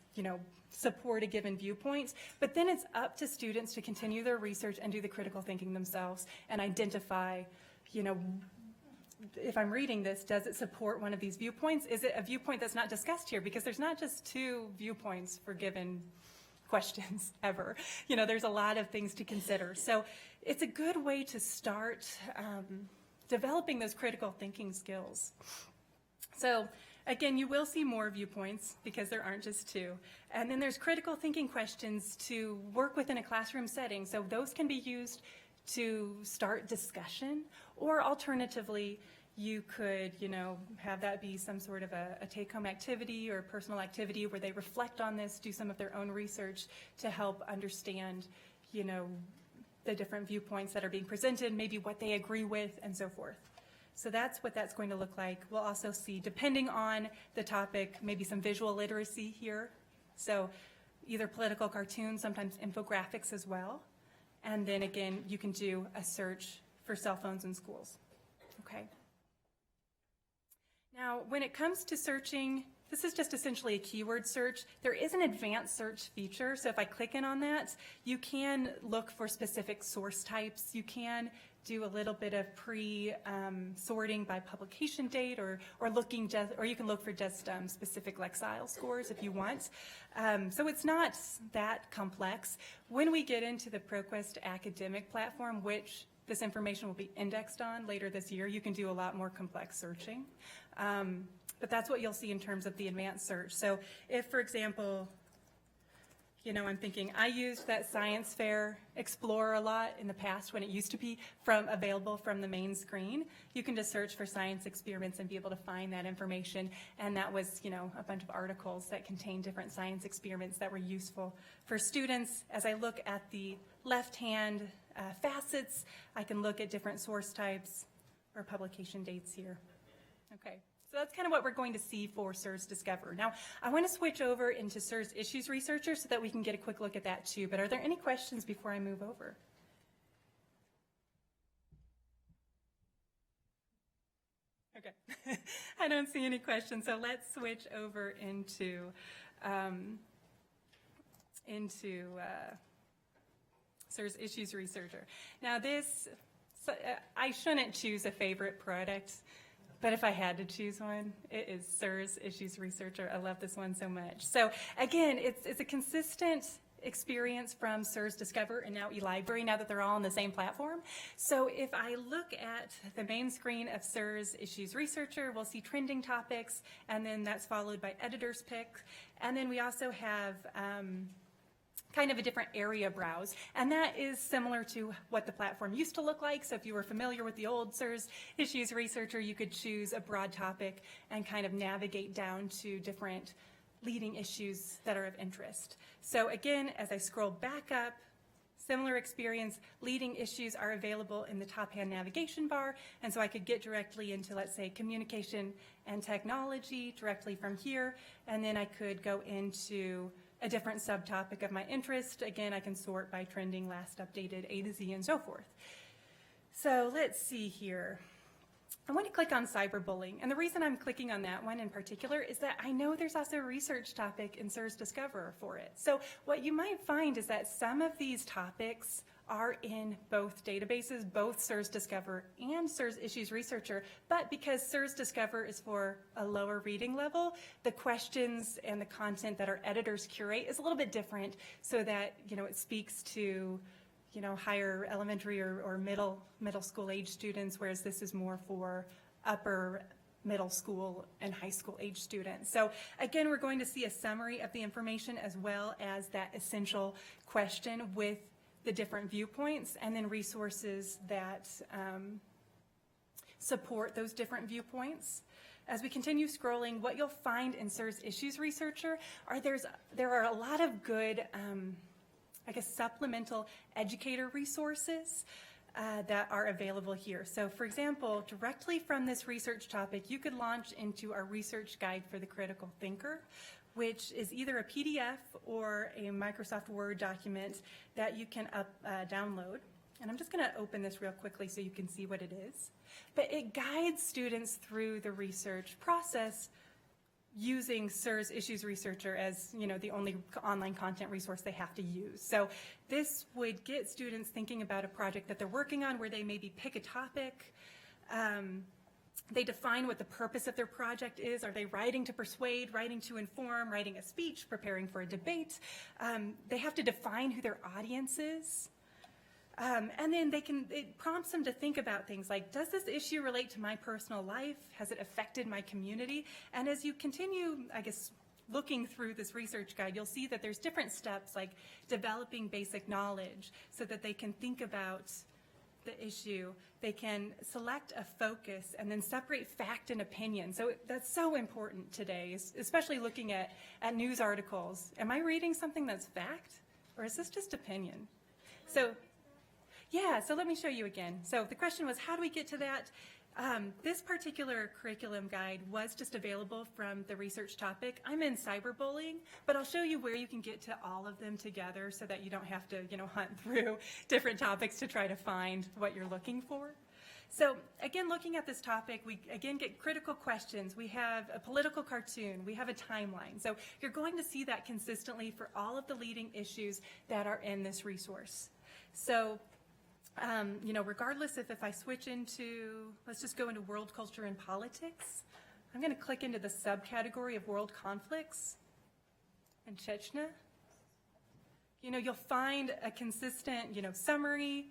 support a given viewpoint, but then it's up to students to continue their research and do the critical thinking themselves and identify, if I'm reading this, does it support one of these viewpoints? Is it a viewpoint that's not discussed here? Because there's not just 2 viewpoints for given questions ever. There's a lot of things to consider. So it's a good way to start developing those critical thinking skills. So Again, you will see more viewpoints because there aren't just two. And then there's critical thinking questions to work within a classroom setting. So those can be used to start discussion, or alternatively, you could, have that be some sort of a take-home activity or personal activity where they reflect on this, do some of their own research to help understand, the different viewpoints that are being presented, maybe what they agree with, and so forth. So that's what that's going to look like. We'll also see, depending on the topic, maybe some visual literacy here. So either political cartoons, sometimes infographics as well. And then again, you can do a search for cell phones in schools. Okay. Now, when it comes to searching, this is just essentially a keyword search. There is an advanced search feature, so if I click in on that, you can look for specific source types. You can do a little bit of sorting by publication date, or you can look for just specific Lexile scores if you want. So it's not that complex. When we get into the ProQuest academic platform, which this information will be indexed on later this year, you can do a lot more complex searching. But that's what you'll see in terms of the advanced search. So if, for example, I'm thinking, I used that Science Fair Explorer a lot in the past when it used to be available from the main screen. You can just search for science experiments and be able to find that information. And that was, a bunch of articles that contain different science experiments that were useful for students. As I look at the left-hand facets, I can look at different source types or publication dates here. Okay. So that's kind of what we're going to see for SIRS Discover. Now, I want to switch over into SIRS Issues Researcher so that we can get a quick look at that too. But are there any questions before I move over? Okay. I don't see any questions. So let's switch over into SIRS Issues Researcher. Now I shouldn't choose a favorite product. But if I had to choose one, it is SIRS Issues Researcher. I love this one so much. So again, it's a consistent experience from SIRS Discover and now eLibrary, now that they're all on the same platform. So if I look at the main screen of SIRS Issues Researcher, we'll see trending topics, and then that's followed by editor's pick. And then we also have kind of a different area browse, and that is similar to what the platform used to look like. So if you were familiar with the old SIRS Issues Researcher, you could choose a broad topic and kind of navigate down to different leading issues that are of interest. So again, as I scroll back up, similar experience, leading issues are available in the top-hand navigation bar, and so I could get directly into, let's say, communication and technology directly from here, and then I could go into a different subtopic of my interest. Again, I can sort by trending, last updated, A to Z, and so forth. So let's see here. I want to click on cyberbullying, and the reason I'm clicking on that one in particular is that I know there's also a research topic in SIRS Discover for it. So what you might find is that some of these topics are in both databases, both SIRS Discover and SIRS Issues Researcher, but because SIRS Discover is for a lower reading level, the questions and the content that our editors curate is a little bit different, so that it speaks to higher elementary or middle school age students, whereas this is more for upper middle school and high school age students. So again, we're going to see a summary of the information as well as that essential question with the different viewpoints, and then resources that support those different viewpoints. As we continue scrolling, what you'll find in SIRS Issues Researcher there are a lot of good supplemental educator resources that are available here. So for example, directly from this research topic, you could launch into our research guide for the critical thinker, which is either a PDF or a Microsoft Word document that you can download. And I'm just going to open this real quickly so you can see what it is. But it guides students through the research process using SIRS Issues Researcher as the only online content resource they have to use. So this would get students thinking about a project that they're working on, where they maybe pick a topic. They define what the purpose of their project is. Are they writing to persuade, writing to inform, writing a speech, preparing for a debate? They have to define who their audience is. And then it prompts them to think about things like, does this issue relate to my personal life? Has it affected my community? And as you continue, I guess, looking through this research guide, you'll see that there's different steps like developing basic knowledge so that they can think about the issue. They can select a focus and then separate fact and opinion. So that's so important today, especially looking at news articles. Am I reading something that's fact, or is this just opinion? So yeah, so let me show you again. So the question was, how do we get to that? This particular curriculum guide was just available from the research topic. I'm in cyberbullying, but I'll show you where you can get to all of them together so that you don't have to, hunt through different topics to try to find what you're looking for. So again, looking at this topic, we again get critical questions. We have a political cartoon. We have a timeline. So you're going to see that consistently for all of the leading issues that are in this resource. So regardless if I switch into, let's just go into world culture and politics. I'm going to click into the subcategory of world conflicts and Chechnya. You'll find a consistent, summary,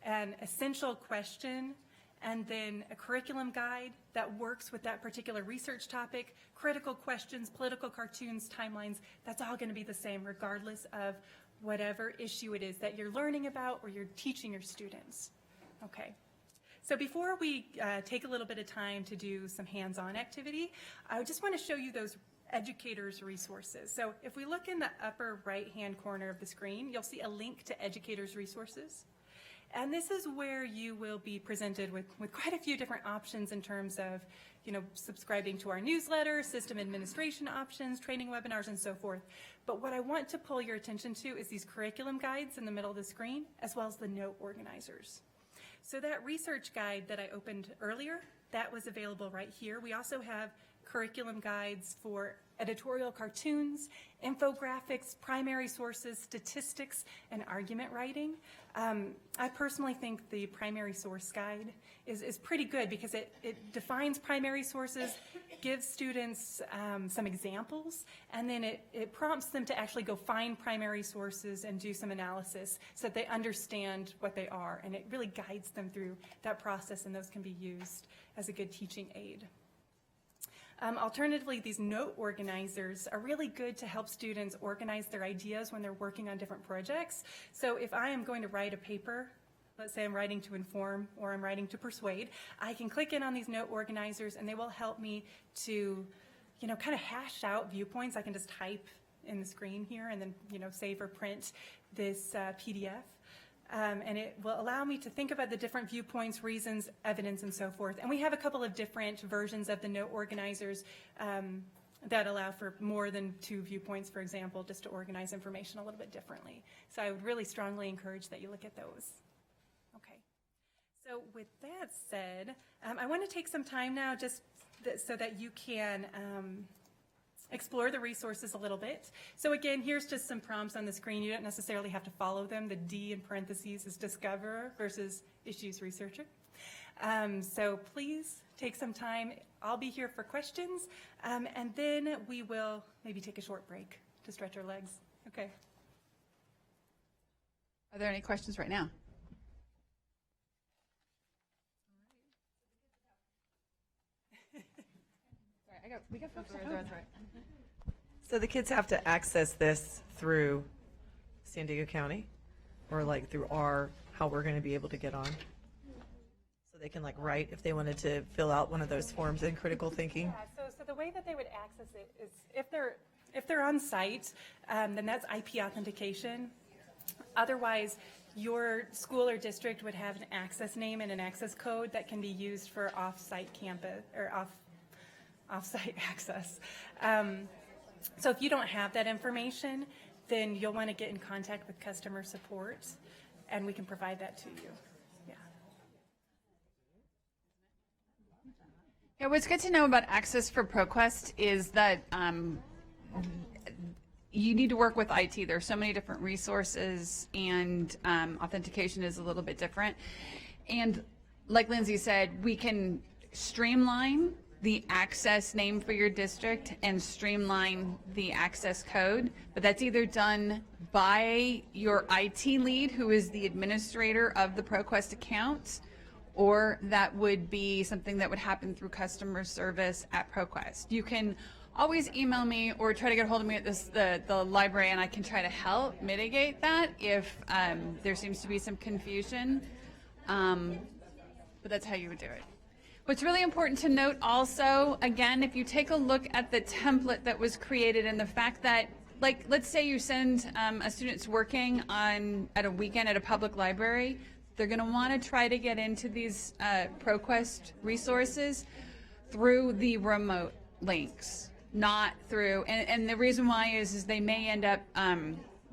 an essential question, and then a curriculum guide that works with that particular research topic, critical questions, political cartoons, timelines. That's all going to be the same regardless of whatever issue it is that you're learning about or you're teaching your students. Okay, so before we take a little bit of time to do some hands-on activity, I just want to show you those educators' resources. So if we look in the upper right-hand corner of the screen, you'll see a link to educators' resources. And this is where you will be presented with quite a few different options in terms of, subscribing to our newsletter, system administration options, training webinars, and so forth. But what I want to pull your attention to is these curriculum guides in the middle of the screen, as well as the note organizers. So that research guide that I opened earlier, that was available right here. We also have curriculum guides for editorial cartoons, infographics, primary sources, statistics, and argument writing. I personally think the primary source guide is pretty good because it defines primary sources, gives students some examples, and then it prompts them to actually go find primary sources and do some analysis so that they understand what they are, and it really guides them through that process, and those can be used as a good teaching aid. Alternatively, these note organizers are really good to help students organize their ideas when they're working on different projects. So if I am going to write a paper, let's say I'm writing to inform or I'm writing to persuade, I can click in on these note organizers and they will help me to, kind of hash out viewpoints. I can just type in the screen here and then, save or print this PDF. And it will allow me to think about the different viewpoints, reasons, evidence, and so forth. And we have a couple of different versions of the note organizers that allow for more than 2 viewpoints, for example, just to organize information a little bit differently. So I would really strongly encourage that you look at those. Okay. So with that said, I want to take some time now just so that you can explore the resources a little bit. So again, here's just some prompts on the screen. You don't necessarily have to follow them. The D in parentheses is discoverer versus issues researcher. So please take some time. I'll be here for questions, and then we will maybe take a short break to stretch our legs. Okay. Are there any questions right now? We got folks at home. So the kids have to access this through San Diego County, or like through how we're going to be able to get on. So they can write if they wanted to fill out one of those forms in critical thinking. Yeah, so the way that they would access it is if they're on site, then that's IP authentication. Otherwise, your school or district would have an access name and an access code that can be used for off-site campus or off-site access. So if you don't have that information, then you'll want to get in contact with customer support, and we can provide that to you. Yeah, what's good to know about access for ProQuest is that you need to work with IT. There's so many different resources, and authentication is a little bit different. And like Lindsay said, we can streamline the access name for your district and streamline the access code. But that's either done by your IT lead, who is the administrator of the ProQuest account, or that would be something that would happen through customer service at ProQuest. You can always email me or try to get a hold of me at the library, and I can try to help mitigate that if there seems to be some confusion. But that's how you would do it. What's really important to note also, again, if you take a look at the template that was created and the fact that, like, let's say you send a student's working at a weekend at a public library, they're going to want to try to get into these ProQuest resources through the remote links, not through, and the reason why is they may end up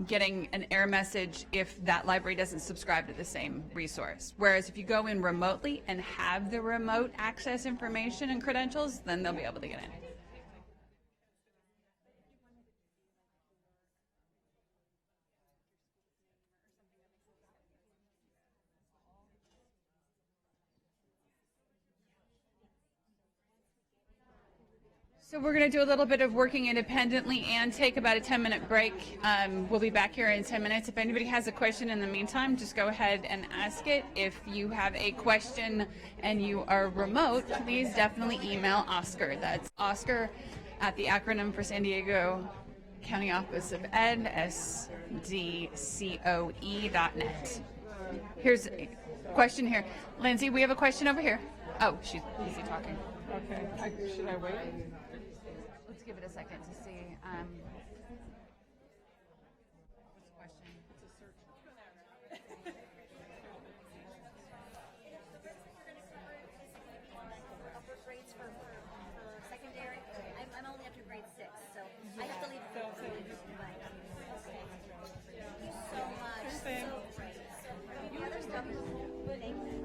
getting an error message if that library doesn't subscribe to the same resource. Whereas if you go in remotely and have the remote access information and credentials, then they'll be able to get in. So we're going to do a little bit of working independently and take about a 10-minute break. We'll be back here in 10 minutes. If anybody has a question in the meantime, just go ahead and ask it. If you have a question and you are remote, please definitely email Oscar. That's Oscar at the acronym for San Diego County Office of Ed, SDCOE.net. Here's a question here. Lindsay, we have a question over here. Oh, she's busy talking. Okay. Should I wait? Let's give it a second to see. What's the question? Upper grades for secondary. I'm only up to grade 6, so I have to leave. Thank you so much. So great. The other stuff is thank you.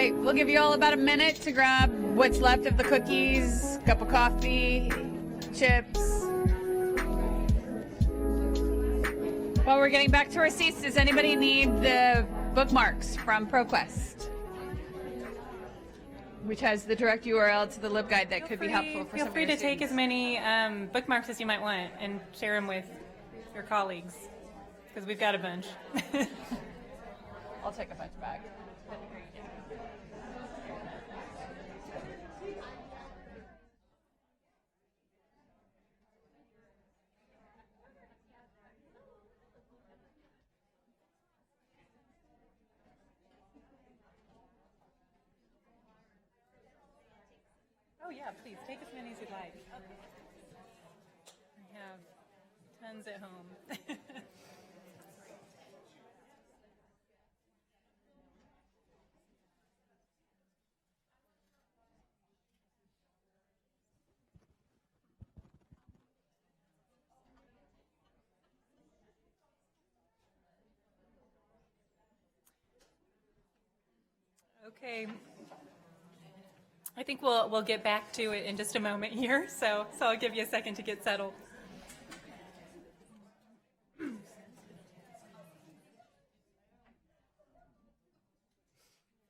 right, we'll give you all about a minute to grab what's left of the cookies, cup of coffee, chips. While we're getting back to our seats, does anybody need the bookmarks from ProQuest? Which has the direct URL to the LibGuide that could be helpful for some Feel free of your to take as students. many bookmarks as you might want and share them with your colleagues, because we've got a bunch. I'll take a bunch back. Oh yeah, please, take as many as you'd like. I have tons at home. Okay. I think we'll get back to it in just a moment here, so I'll give you a second to get settled.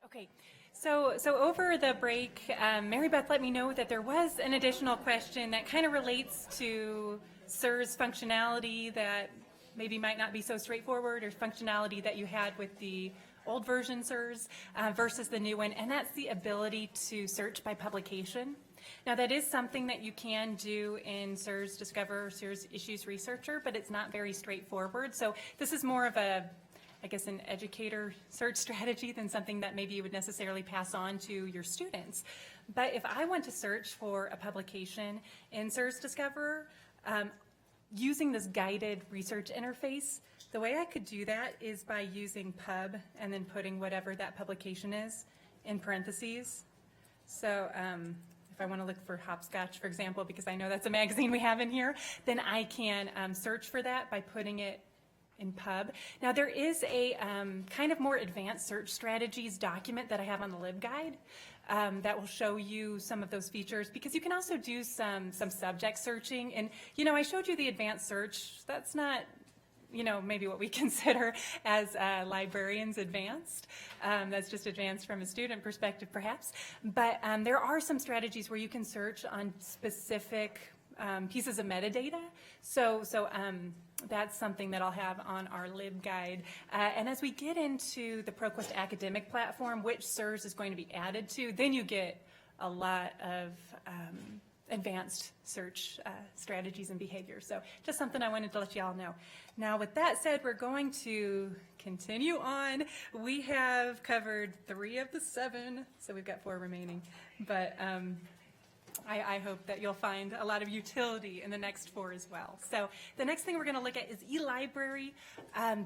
Okay, so over the break, Mary Beth let me know that there was an additional question that kind of relates to SIRS functionality that maybe might not be so straightforward, or functionality that you had with the old version SIRS versus the new one, and that's the ability to search by publication. Now that is something that you can do in SIRS Discover or SIRS Issues Researcher, but it's not very straightforward. So this is more of a, I guess, an educator search strategy than something that maybe you would necessarily pass on to your students. But if I want to search for a publication in SIRS Discover, using this guided research interface, the way I could do that is by using pub and then putting whatever that publication is in parentheses. So if I want to look for Hopscotch, for example, because I know that's a magazine we have in here, then I can search for that by putting it in pub. Now there is a kind of more advanced search strategies document that I have on the LibGuide that will show you some of those features, because you can also do some subject searching. And, you know, I showed you the advanced search. That's not, you know, maybe what we consider as librarians advanced. That's just advanced from a student perspective, perhaps. But there are some strategies where you can search on specific pieces of metadata. So that's something that I'll have on our LibGuide. And as we get into the ProQuest academic platform, which SIRS is going to be added to, then you get a lot of advanced search strategies and behaviors. So just something I wanted to let you all know. Now with that said, we're going to continue on. We have covered 3 of the 7, so we've got 4 remaining. But I hope that you'll find a lot of utility in the next 4 as well. So the next thing we're going to look at is eLibrary.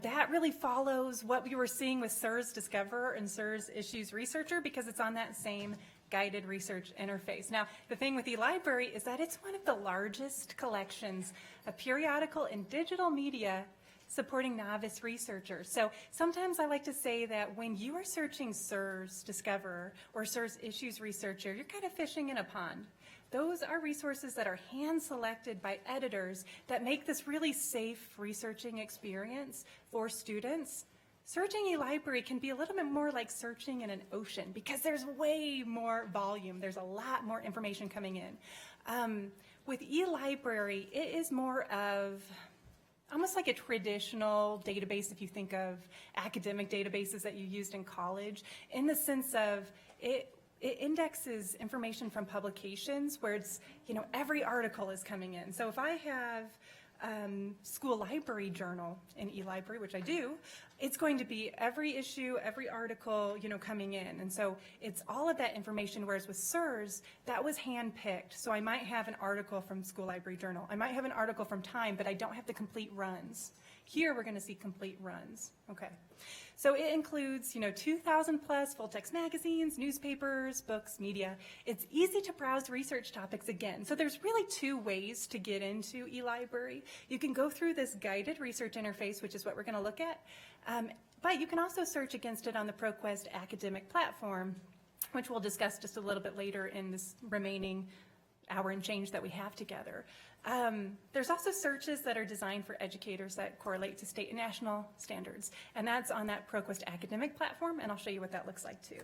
That really follows what we were seeing with SIRS Discover and SIRS Issues Researcher, because it's on that same guided research interface. Now, the thing with eLibrary is that it's one of the largest collections of periodical and digital media supporting novice researchers. So sometimes I like to say that when you are searching SIRS Discover or SIRS Issues Researcher, you're kind of fishing in a pond. Those are resources that are hand-selected by editors that make this really safe researching experience for students. Searching eLibrary can be a little bit more like searching in an ocean, because there's way more volume. There's a lot more information coming in. With eLibrary, it is more of almost like a traditional database, if you think of academic databases that you used in college, in the sense of it indexes information from publications where it's, you know, every article is coming in. So if I have school library journal in eLibrary, which I do, it's going to be every issue, every article, you know, coming in. And so it's all of that information, whereas with SIRS, that was hand-picked. So I might have an article from School Library Journal. I might have an article from Time, but I don't have the complete runs. Here, we're going to see complete runs. Okay. So it includes, you know, 2,000 plus full-text magazines, newspapers, books, media. It's easy to browse research topics again. So there's really 2 ways to get into eLibrary. You can go through this guided research interface, which is what we're going to look at, but you can also search against it on the ProQuest academic platform. which we'll discuss just a little bit later in this remaining hour and change that we have together. There's also searches that are designed for educators that correlate to state and national standards, and that's on that ProQuest academic platform, and I'll show you what that looks like too.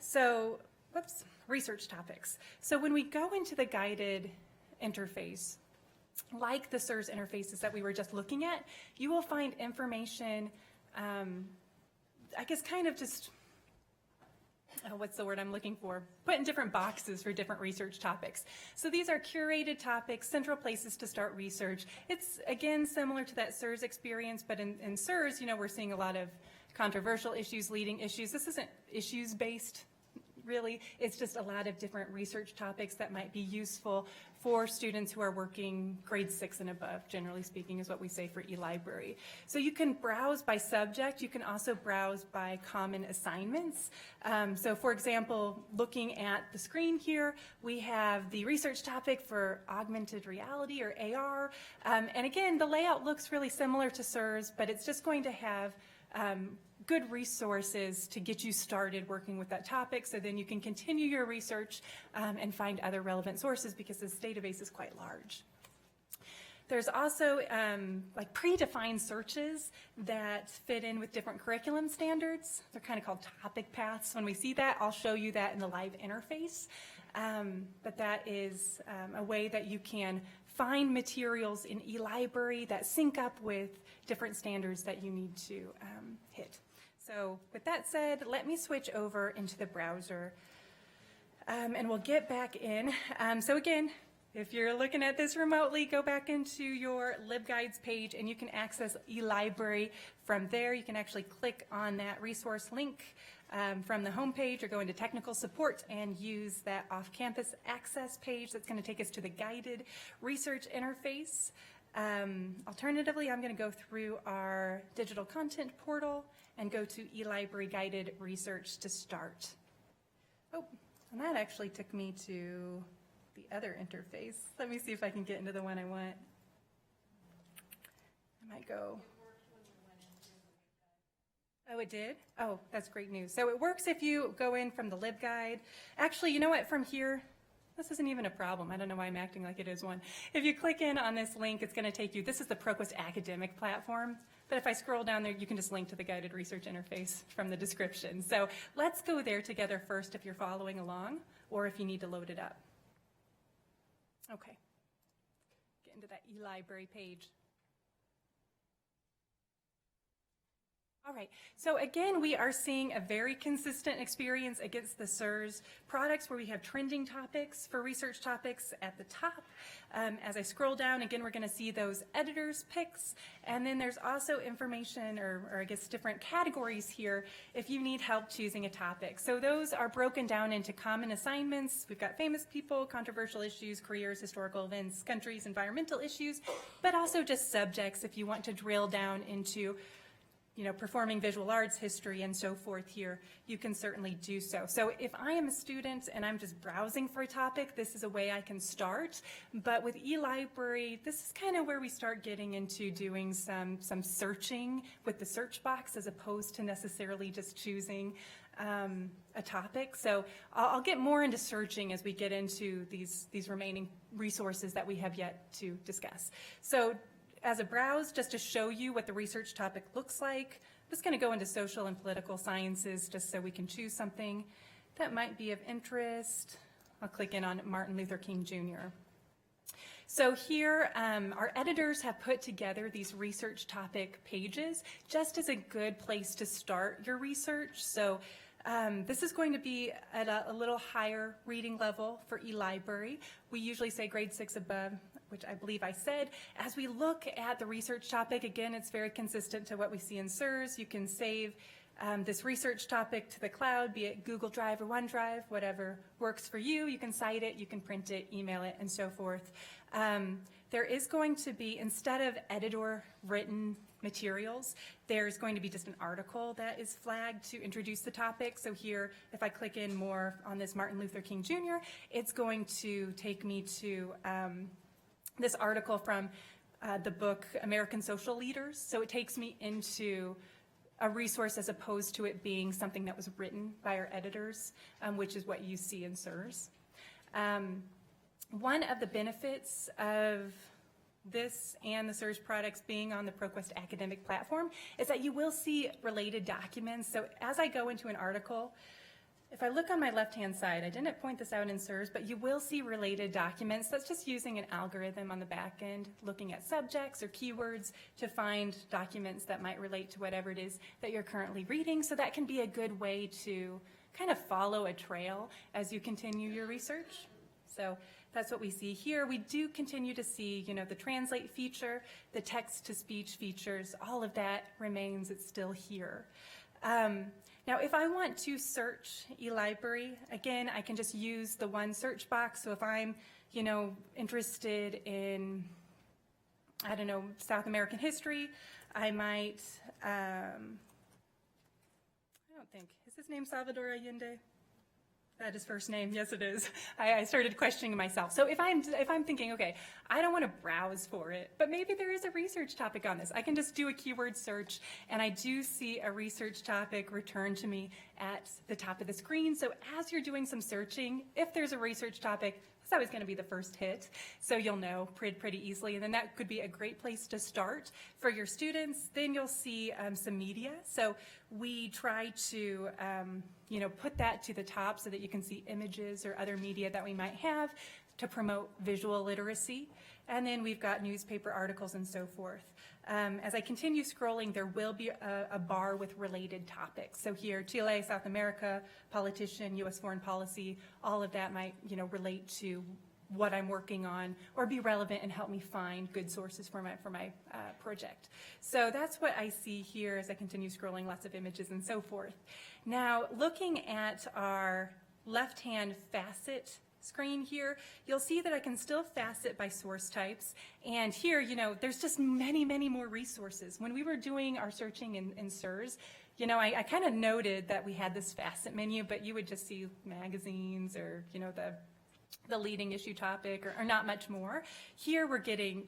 So, research topics. So when we go into the guided interface, like the SIRS interfaces that we were just looking at, you will find information, I guess kind of just, what's the word I'm looking for? Put in different boxes for different research topics. So these are curated topics, central places to start research. It's, again, similar to that SIRS experience, but in SIRS, you know, we're seeing a lot of controversial issues, leading issues. This isn't issues-based, really. It's just a lot of different research topics that might be useful for students who are working grade 6 and above, generally speaking, is what we say for eLibrary. So you can browse by subject. You can also browse by common assignments. So for example, looking at the screen here, we have the research topic for augmented reality or AR. And again, the layout looks really similar to SIRS, but it's just going to have good resources to get you started working with that topic, so then you can continue your research and find other relevant sources, because this database is quite large. There's also like predefined searches that fit in with different curriculum standards. They're kind of called topic paths. When we see that, I'll show you that in the live interface. But that is a way that you can find materials in eLibrary that sync up with different standards that you need to hit. So with that said, let me switch over into the browser and we'll get back in. So again, if you're looking at this remotely, go back into your LibGuides page and you can access eLibrary from there. You can actually click on that resource link from the home page or go into technical support and use that off-campus access page that's going to take us to the guided research interface. Alternatively, I'm going to go through our digital content portal and go to eLibrary Guided Research to start. Oh, and that actually took me to the other interface. Let me see if I can get into the one I want. I might go. Oh, it did? Oh, that's great news. So it works if you go in from the LibGuide. Actually, you know what? From here, this isn't even a problem. I don't know why I'm acting like it is one. If you click in on this link, it's going to take you, this is the ProQuest academic platform. But if I scroll down there, you can just link to the guided research interface from the description. So let's go there together first if you're following along or if you need to load it up. Okay. Get into that eLibrary page. All right, so again, we are seeing a very consistent experience against the SIRS products where we have trending topics for research topics at the top. As I scroll down, again, we're going to see those editors picks, and then there's also information or I guess different categories here if you need help choosing a topic. So those are broken down into common assignments. We've got famous people, controversial issues, careers, historical events, countries, environmental issues, but also just subjects if you want to drill down into performing visual arts, history, and so forth here, you can certainly do so. So if I am a student and I'm just browsing for a topic, this is a way I can start. But with eLibrary, this is kind of where we start getting into doing some searching with the search box as opposed to necessarily just choosing a topic. So I'll get more into searching as we get into these remaining resources that we have yet to discuss. So as a browse, just to show you what the research topic looks like, I'm just going to go into social and political sciences just so we can choose something that might be of interest. I'll click in on Martin Luther King Jr. So here, our editors have put together these research topic pages just as a good place to start your research. So this is going to be at a little higher reading level for eLibrary. We usually say grade 6 above, which I believe I said. As we look at the research topic, again, it's very consistent to what we see in SIRS. You can save this research topic to the cloud, be it Google Drive or OneDrive, whatever works for you. You can cite it, you can print it, email it, and so forth. There is going to be, instead of editor-written materials, there's going to be just an article that is flagged to introduce the topic. So here, if I click in more on this Martin Luther King Jr., it's going to take me to this article from the book American Social Leaders. So it takes me into a resource as opposed to it being something that was written by our editors, which is what you see in SIRS. One of the benefits of this and the SIRS products being on the ProQuest academic platform is that you will see related documents. So as I go into an article, if I look on my left-hand side, I didn't point this out in SIRS, but you will see related documents. That's just using an algorithm on the back end, looking at subjects or keywords to find documents that might relate to whatever it is that you're currently reading. So that can be a good way to kind of follow a trail as you continue your research. So that's what we see here. We do continue to see, the translate feature, the text-to-speech features, all of that remains, it's still here. Now, if I want to search eLibrary, again, I can just use the one search box. So if I'm, interested in, I don't know, South American history, I might, I don't think, is his name Salvador Allende? That is first name, yes it is. I started questioning myself. So if I'm thinking, okay, I don't want to browse for it, but maybe there is a research topic on this. I can just do a keyword search, and I do see a research topic return to me at the top of the screen. So as you're doing some searching, if there's a research topic, that's always going to be the first hit, so you'll know pretty easily, and then that could be a great place to start for your students. Then you'll see some media. So we try to put that to the top so that you can see images or other media that we might have to promote visual literacy. And then we've got newspaper articles and so forth. As I continue scrolling, there will be a bar with related topics. So here, Chile, South America, politician, U.S. foreign policy, all of that might, relate to what I'm working on or be relevant and help me find good sources for my project. So that's what I see here as I continue scrolling, lots of images and so forth. Now, looking at our left-hand facet screen here, you'll see that I can still facet by source types. And here, there's just many more resources. When we were doing our searching in SIRS, I kind of noted that we had this facet menu, but you would just see magazines or, the leading issue topic or not much more. Here we're getting,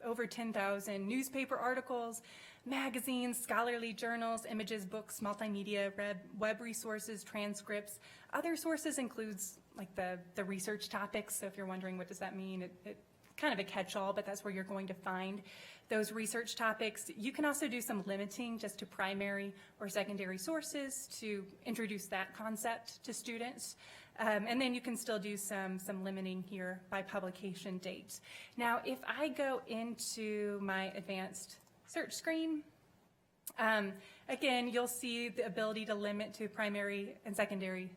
over 10,000 newspaper articles, magazines, scholarly journals, images, books, multimedia, web resources, transcripts. Other sources includes like the research topics. So if you're wondering what does that mean, it kind of a catch-all, but that's where you're going to find those research topics. You can also do some limiting just to primary or secondary sources to introduce that concept to students. And then you can still do some limiting here by publication date. Now, if I go into my advanced search screen, again, you'll see the ability to limit to primary and secondary,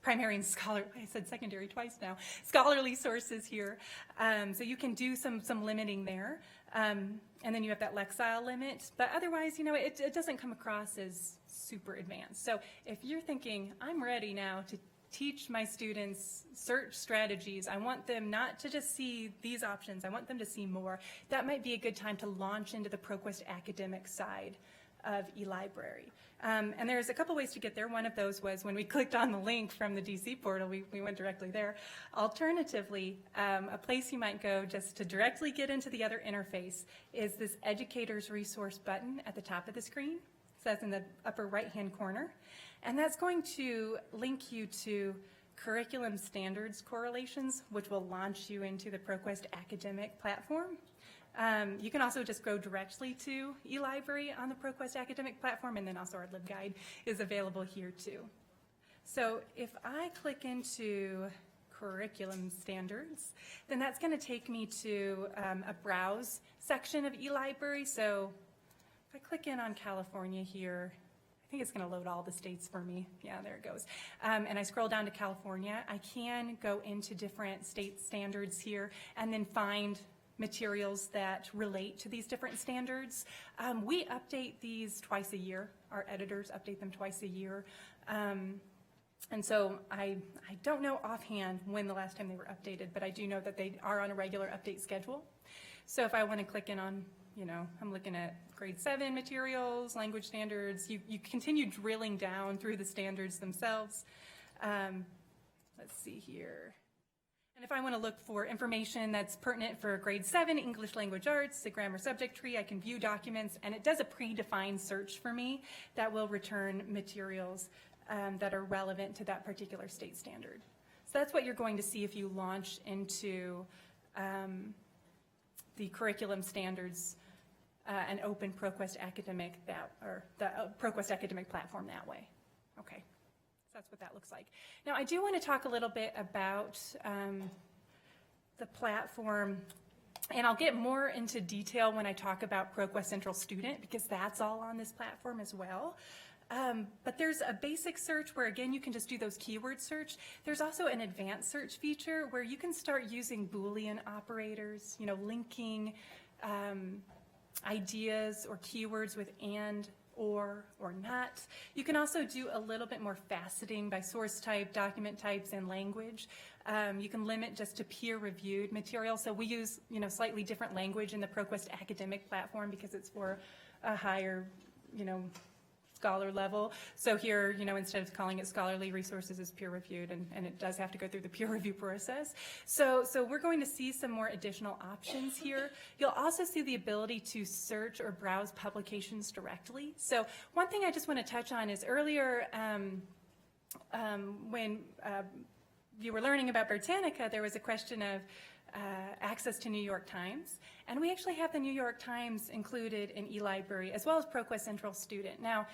primary and I said secondary twice now, scholarly sources here. So you can do some limiting there. And then you have that Lexile limit, but otherwise, it doesn't come across as super advanced. So if you're thinking, I'm ready now to teach my students search strategies, I want them not to just see these options, I want them to see more, that might be a good time to launch into the ProQuest academic side of eLibrary. And there's a couple ways to get there. One of those was when we clicked on the link from the DC portal, we went directly there. Alternatively, a place you might go just to directly get into the other interface is this Educator's Resource button at the top of the screen. So that's in the upper right-hand corner. And that's going to link you to curriculum standards correlations, which will launch you into the ProQuest academic platform. You can also just go directly to eLibrary on the ProQuest academic platform, and then also our LibGuide is available here too. So if I click into curriculum standards, then that's going to take me to a browse section of eLibrary. So if I click in on California here, I think it's going to load all the states for me. Yeah, there it goes. And I scroll down to California. I can go into different state standards here and then find materials that relate to these different standards. We update these twice a year. Our editors update them twice a year. And so I don't know offhand when the last time they were updated, but I do know that they are on a regular update schedule. So if I want to click in on, I'm looking at grade 7 materials, language standards, you continue drilling down through the standards themselves. Let's see here. And if I want to look for information that's pertinent for grade 7 English language arts, the grammar subject tree, I can view documents, and it does a predefined search for me that will return materials that are relevant to that particular state standard. So that's what you're going to see if you launch into the curriculum standards and open ProQuest Academic the ProQuest Academic platform that way. Okay. That's what that looks like. Now, I do want to talk a little bit about the platform, and I'll get more into detail when I talk about ProQuest Central Student, because that's all on this platform as well. But there's a basic search where, again, you can just do those keyword search. There's also an advanced search feature where you can start using Boolean operators, you know, linking ideas or keywords with and, or not. You can also do a little bit more faceting by source type, document types, and language. You can limit just to peer-reviewed material. So we use, you know, slightly different language in the ProQuest Academic platform because it's for a higher, you know, scholar level. So here, you know, instead of calling it scholarly resources, it's peer-reviewed, and it does have to go through the peer review process. So we're going to see some more additional options here. You'll also see the ability to search or browse publications directly. So one thing I just want to touch on is earlier when you were learning about Britannica, there was a question of access to New York Times, and we actually have the New York Times included in eLibrary as well as ProQuest Central Student. Now,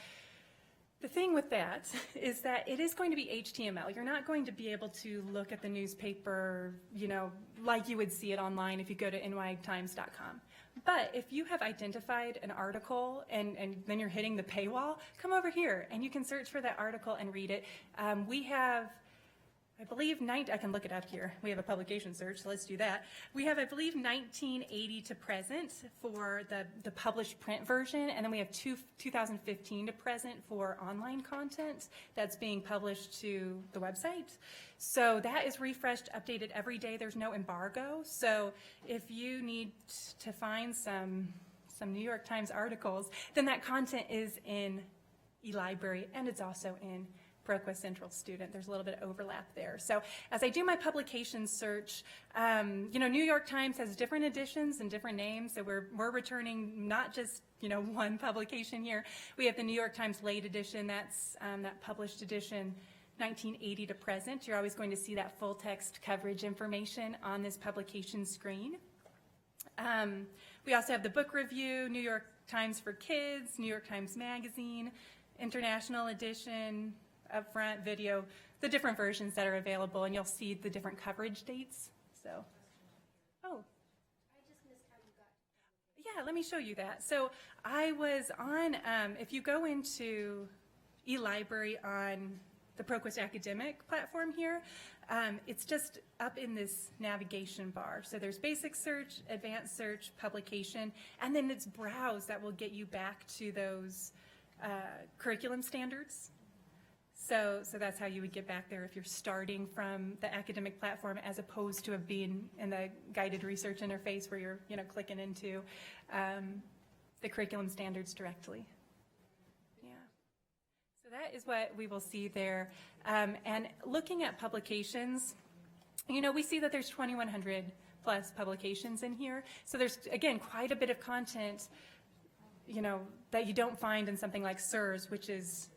the thing with that is that it is going to be HTML. You're not going to be able to look at the newspaper, you know, like you would see it online if you go to nytimes.com. But if you have identified an article and then you're hitting the paywall, come over here and you can search for that article and read it. We have, I believe, I can look it up here. We have a publication search, so let's do that. We have, I believe, 1980 to present for the published print version, and then we have 2015 to present for online content that's being published to the website. So that is refreshed, updated every day. There's no embargo. So if you need to find some New York Times articles, then that content is in eLibrary, and it's also in ProQuest Central Student. There's a little bit of overlap there. So as I do my publication search, you know, New York Times has different editions and different names. So we're returning not just, you know, one publication here. We have the New York Times late edition. That's that published edition, 1980 to present. You're always going to see that full text coverage information on this publication screen. We also have the book review, New York Times for Kids, New York Times Magazine, International Edition, upfront video, the different versions that are available, and you'll see the different coverage dates. So, oh. I just missed how you got. Yeah, let me show you that. So I was on, if you go into eLibrary on the ProQuest Academic platform here, it's just up in this navigation bar. So there's basic search, advanced search, publication, and then it's browse that will get you back to those curriculum standards. So that's how you would get back there if you're starting from the academic platform, as opposed to being in the guided research interface where you're, you know, clicking into the curriculum standards directly. Yeah. So that is what we will see there. And looking at publications, you know, we see that there's 2,100 plus publications in here. So there's, again, quite a bit of content, you know, that you don't find in something like SIRS, which is,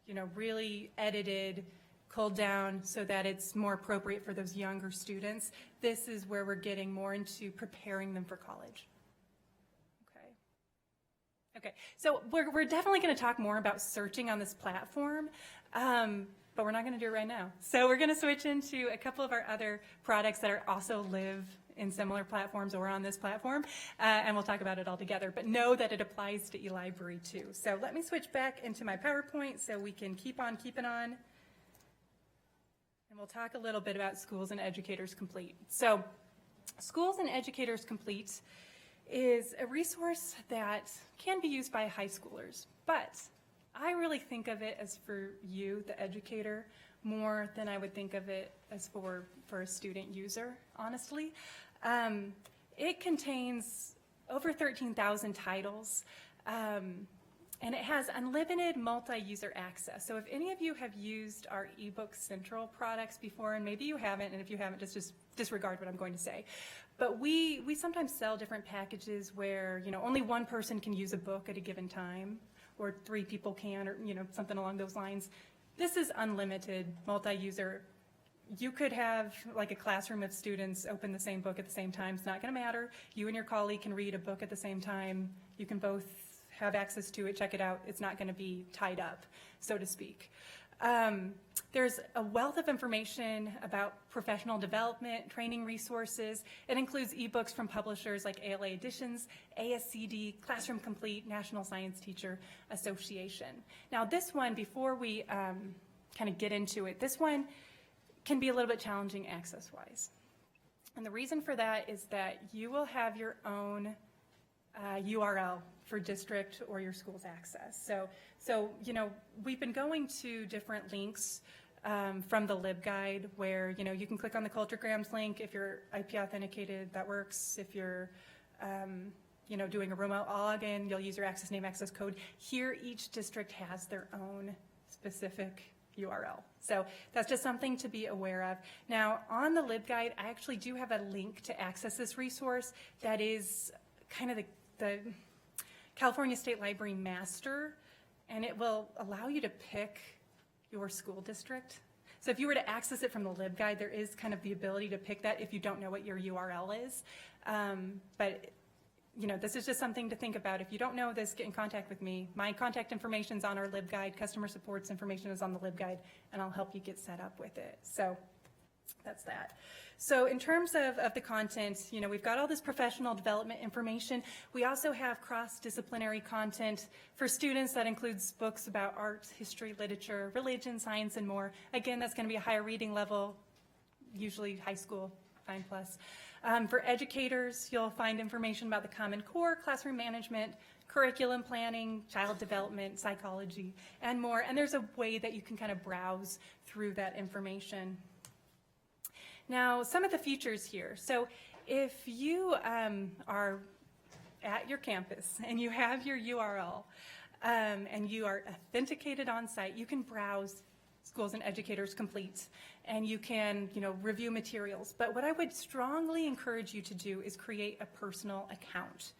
you know, really edited, culled down so that it's more appropriate for those younger students. This is where we're getting more into preparing them for college. Okay, so we're definitely going to talk more about searching on this platform, but we're not going to do it right now. So we're going to switch into a couple of our other products that are also live in similar platforms or on this platform, and we'll talk about it all together, but know that it applies to eLibrary too. So let me switch back into my PowerPoint so we can keep on keeping on, and we'll talk a little bit about Schools and Educators Complete. So Schools and Educators Complete is a resource that can be used by high schoolers, but I really think of it as for you, the educator, more than I would think of it as for a student user, honestly. It contains over 13,000 titles. And it has unlimited multi-user access. So if any of you have used our eBook Central products before, and maybe you haven't, and if you haven't, just disregard what I'm going to say. But we sometimes sell different packages where, only one person can use a book at a given time, or 3 people can, or, something along those lines. This is unlimited multi-user. You could have like a classroom of students open the same book at the same time. It's not going to matter. You and your colleague can read a book at the same time. You can both have access to it, check it out. It's not going to be tied up, so to speak. There's a wealth of information about professional development, training resources. It includes ebooks from publishers like ALA Editions, ASCD, Classroom Complete, National Science Teacher Association. Now this one, before we kind of get into it, this one can be a little bit challenging access-wise. And the reason for that is that you will have your own URL for district or your school's access. So we've been going to different links from the LibGuide where, you can click on the Culturegrams link. If you're IP authenticated, that works. If you're, doing a remote login, you'll use your access name, access code. Here, each district has their own specific URL. So that's just something to be aware of. Now, on the LibGuide, I actually do have a link to access this resource that is kind of the California State Library Master, and it will allow you to pick your school district. So if you were to access it from the LibGuide, there is kind of the ability to pick that if you don't know what your URL is. But this is just something to think about. If you don't know this, get in contact with me. My contact information is on our LibGuide. Customer support's information is on the LibGuide, and I'll help you get set up with it. So that's that. So in terms of the content, we've got all this professional development information. We also have cross-disciplinary content for students that includes books about art, history, literature, religion, science, and more. Again, that's going to be a higher reading level, usually high school, 9+. For educators, you'll find information about the Common Core, classroom management, curriculum planning, child development, psychology, and more. And there's a way that you can kind of browse through that information. Now, some of the features here. So if you are at your campus and you have your URL and you are authenticated on site, you can browse Schools and Educators Complete, and you can, review materials. But what I would strongly encourage you to do is create a personal account.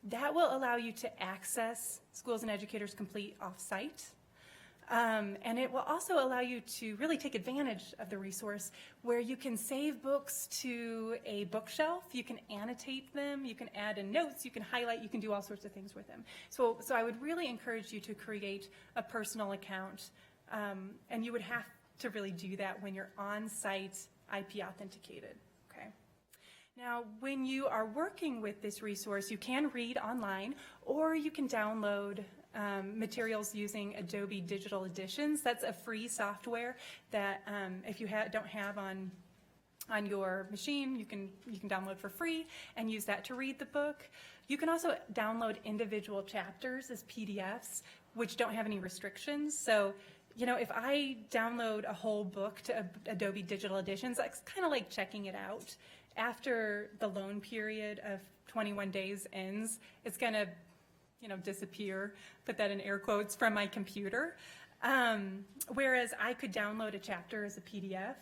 That will allow you to access Schools and Educators Complete off-site. And it will also allow you to really take advantage of the resource where you can save books to a bookshelf, you can annotate them, you can add in notes, you can highlight, you can do all sorts of things with them. So I would really encourage you to create a personal account, and you would have to really do that when you're on-site IP authenticated. Okay. Now, when you are working with this resource, you can read online or you can download materials using Adobe Digital Editions. That's a free software that if you don't have on your machine, you can download for free and use that to read the book. You can also download individual chapters as PDFs, which don't have any restrictions. So, if I download a whole book to Adobe Digital Editions, that's kind of like checking it out. After the loan period of 21 days ends, it's going to disappear, put that in air quotes, from my computer. Whereas I could download a chapter as a PDF,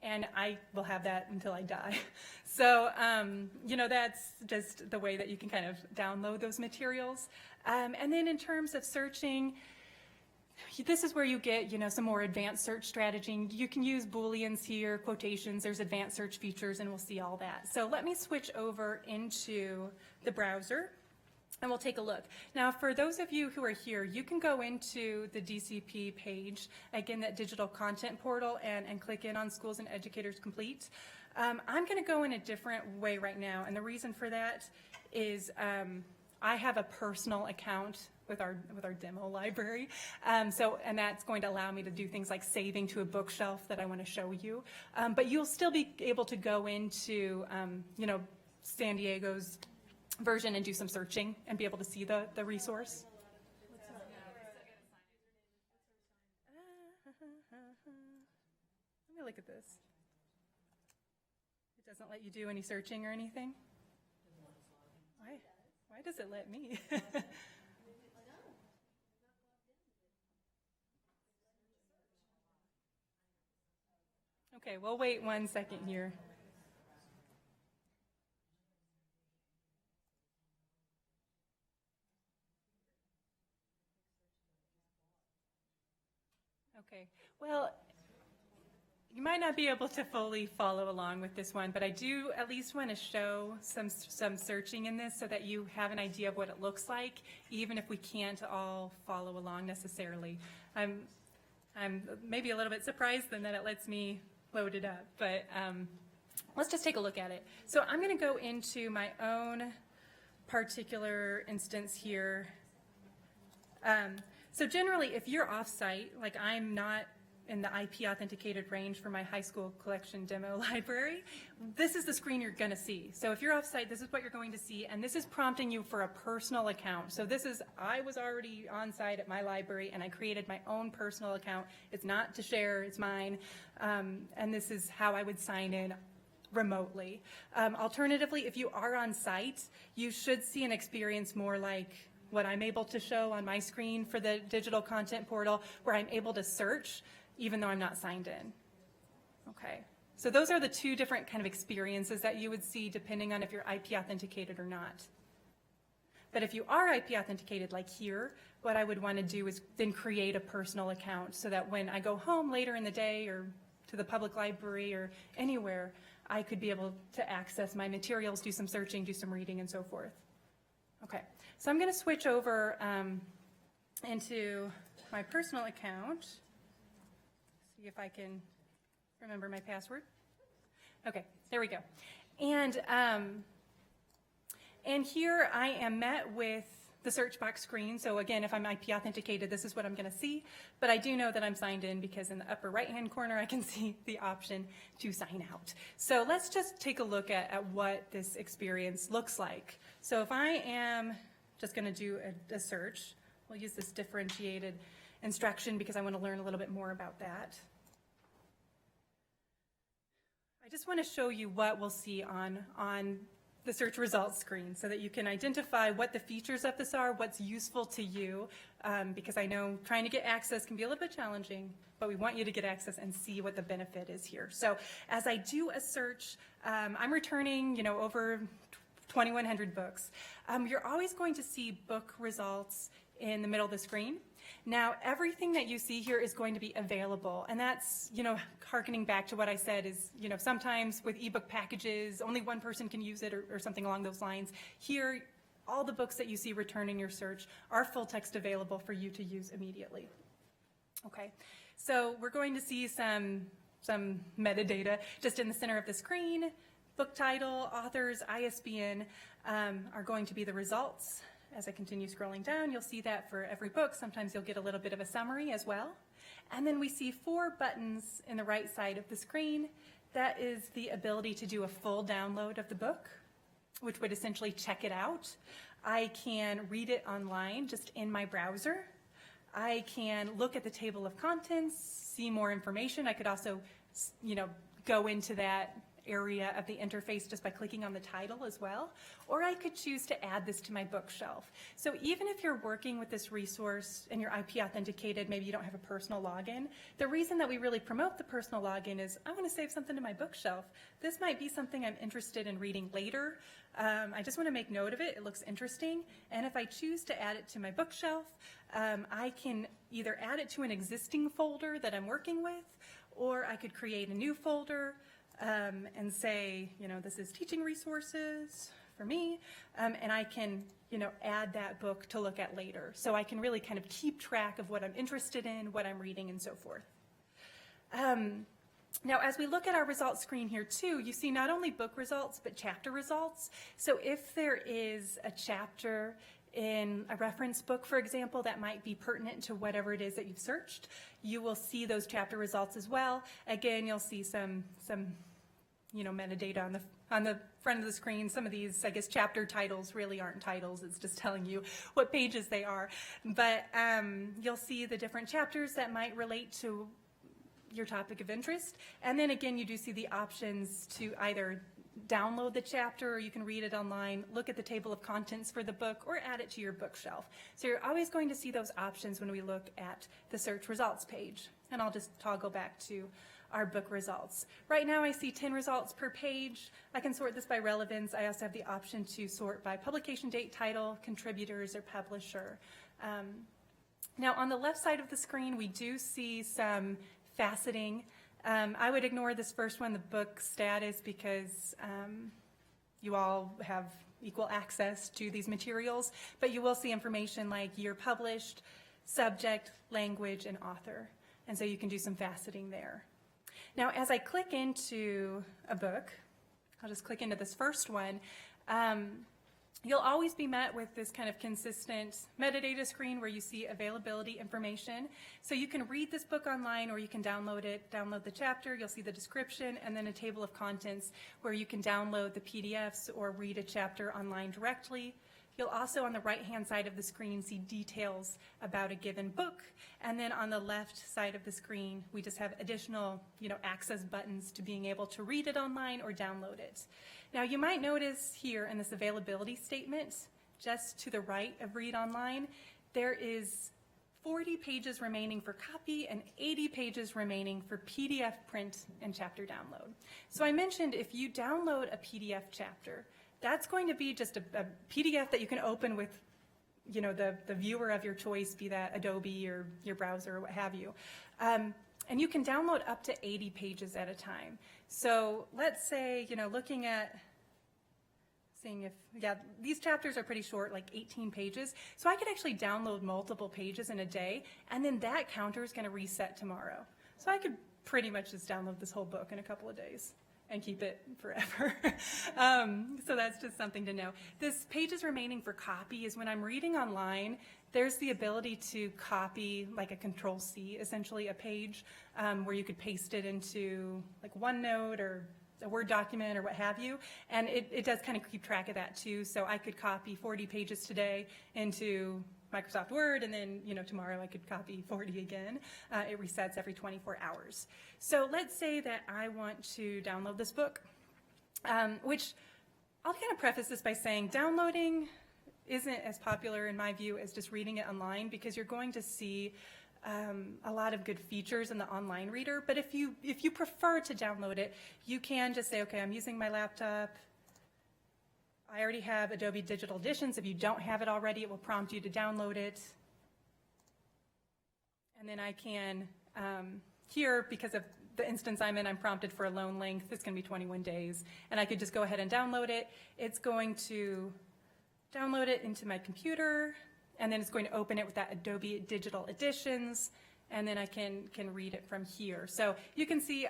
and I will have that until I die. So, that's just the way that you can kind of download those materials. And then in terms of searching, this is where you get, some more advanced search strategy. You can use Booleans here, quotations, there's advanced search features, and we'll see all that. So let me switch over into the browser, and we'll take a look. Now, for those of you who are here, you can go into the DCP page, again, that digital content portal, and click in on Schools and Educators Complete. I'm going to go in a different way right now, and the reason for that is I have a personal account with our demo library, and that's going to allow me to do things like saving to a bookshelf that I want to show you. But you'll still be able to go into San Diego's version and do some searching and be able to see the resource. Let me look at this. It doesn't let you do any searching or anything? Why does it let me? Okay, we'll wait 1 second here. Okay, well, you might not be able to fully follow along with this one, but I do at least want to show some searching in this so that you have an idea of what it looks like, even if we can't all follow along necessarily. I'm maybe a little bit surprised then that it lets me load it up, but let's just take a look at it. So I'm going to go into my own particular instance here. So generally, if you're off-site, like I'm not in the IP authenticated range for my high school collection demo library, this is the screen you're going to see. So if you're off-site, this is what you're going to see, and this is prompting you for a personal account. So this is, I was already on-site at my library, and I created my own personal account. It's not to share, it's mine, and this is how I would sign in remotely. Alternatively, if you are on-site, you should see an experience more like what I'm able to show on my screen for the digital content portal, where I'm able to search even though I'm not signed in. Okay, so those are the two different kind of experiences that you would see depending on if you're IP authenticated or not. But if you are IP authenticated, like here, what I would want to do is then create a personal account so that when I go home later in the day or to the public library or anywhere, I could be able to access my materials, do some searching, do some reading, and so forth. Okay, so I'm going to switch over into my personal account. See if I can remember my password. Okay, there we go. And here I am met with the search box screen. So again, if I'm IP authenticated, this is what I'm going to see. But I do know that I'm signed in because in the upper right-hand corner, I can see the option to sign out. So let's just take a look at what this experience looks like. So if I am just going to do a search, we'll use this differentiated instruction because I want to learn a little bit more about that. I just want to show you what we'll see on the search results screen so that you can identify what the features of this are, what's useful to you, because I know trying to get access can be a little bit challenging, but we want you to get access and see what the benefit is here. So as I do a search, I'm returning, over 2,100 books. You're always going to see book results in the middle of the screen. Now, everything that you see here is going to be available, and that's, hearkening back to what I said is, sometimes with ebook packages, only one person can use it or something along those lines. Here, all the books that you see returning your search are full text available for you to use immediately. Okay, so we're going to see some metadata just in the center of the screen. Book title, authors, ISBN are going to be the results. As I continue scrolling down, you'll see that for every book. Sometimes you'll get a little bit of a summary as well. And then we see 4 buttons in the right side of the screen. That is the ability to do a full download of the book, which would essentially check it out. I can read it online just in my browser. I can look at the table of contents, see more information. I could also, go into that area of the interface just by clicking on the title as well, or I could choose to add this to my bookshelf. So even if you're working with this resource and you're IP authenticated, maybe you don't have a personal login, the reason that we really promote the personal login is I want to save something to my bookshelf. This might be something I'm interested in reading later. I just want to make note of it. It looks interesting. And if I choose to add it to my bookshelf, I can either add it to an existing folder that I'm working with, or I could create a new folder and say, this is teaching resources for me, and I can, add that book to look at later. So I can really kind of keep track of what I'm interested in, what I'm reading, and so forth. Now, as we look at our results screen here too, you see not only book results, but chapter results. So if there is a chapter in a reference book, for example, that might be pertinent to whatever it is that you've searched, you will see those chapter results as well. Again, you'll see some metadata on the front of the screen. Some of these, I guess, chapter titles really aren't titles. It's just telling you what pages they are. But you'll see the different chapters that might relate to your topic of interest. And then again, you do see the options to either download the chapter, or you can read it online, look at the table of contents for the book, or add it to your bookshelf. So you're always going to see those options when we look at the search results page. And I'll just toggle back to our book results. Right now I see 10 results per page. I can sort this by relevance. I also have the option to sort by publication date, title, contributors, or publisher. Now on the left side of the screen, we do see some faceting. I would ignore this first one, the book status, because you all have equal access to these materials, but you will see information like year published, subject, language, and author. And so you can do some faceting there. Now, as I click into a book, I'll just click into this first one, you'll always be met with this kind of consistent metadata screen where you see availability information. So you can read this book online, or you can download it, download the chapter, you'll see the description, and then a table of contents where you can download the PDFs or read a chapter online directly. You'll also, on the right-hand side of the screen, see details about a given book. And then on the left side of the screen, we just have additional, access buttons to being able to read it online or download it. Now, you might notice here in this availability statement, just to the right of Read Online, there is 40 pages remaining for copy and 80 pages remaining for PDF print and chapter download. So I mentioned if you download a PDF chapter, that's going to be just a PDF that you can open with, the viewer of your choice, be that Adobe or your browser or what have you. And you can download up to 80 pages at a time. So let's say, looking at seeing if, these chapters are pretty short, like 18 pages. So I could actually download multiple pages in a day, and then that counter is going to reset tomorrow. So I could pretty much just download this whole book in a couple of days and keep it forever. So that's just something to know. This pages remaining for copy is when I'm reading online, there's the ability to copy, like a Control-C, essentially a page, where you could paste it into like OneNote or a Word document or what have you. And it does kind of keep track of that too. So I could copy 40 pages today into Microsoft Word, and then tomorrow I could copy 40 again. It resets every 24 hours. So let's say that I want to download this book, which I'll kind of preface this by saying downloading isn't as popular in my view as just reading it online, because you're going to see a lot of good features in the online reader. But if you prefer to download it, you can just say, okay, I'm using my laptop. I already have Adobe Digital Editions. If you don't have it already, it will prompt you to download it. And then I can, here, because of the instance I'm in, I'm prompted for a loan length. It's going to be 21 days. And I could just go ahead and download it. It's going to download it into my computer, and then it's going to open it with that Adobe Digital Editions, and then I can read it from here. So you can see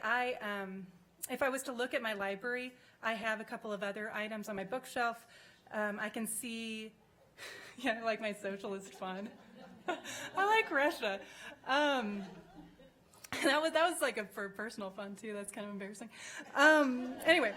if I was to look at my library, I have a couple of other items on my bookshelf. I can see, I like my socialist fun. I like Russia. That was like for personal fun too. That's kind of embarrassing. Anyway,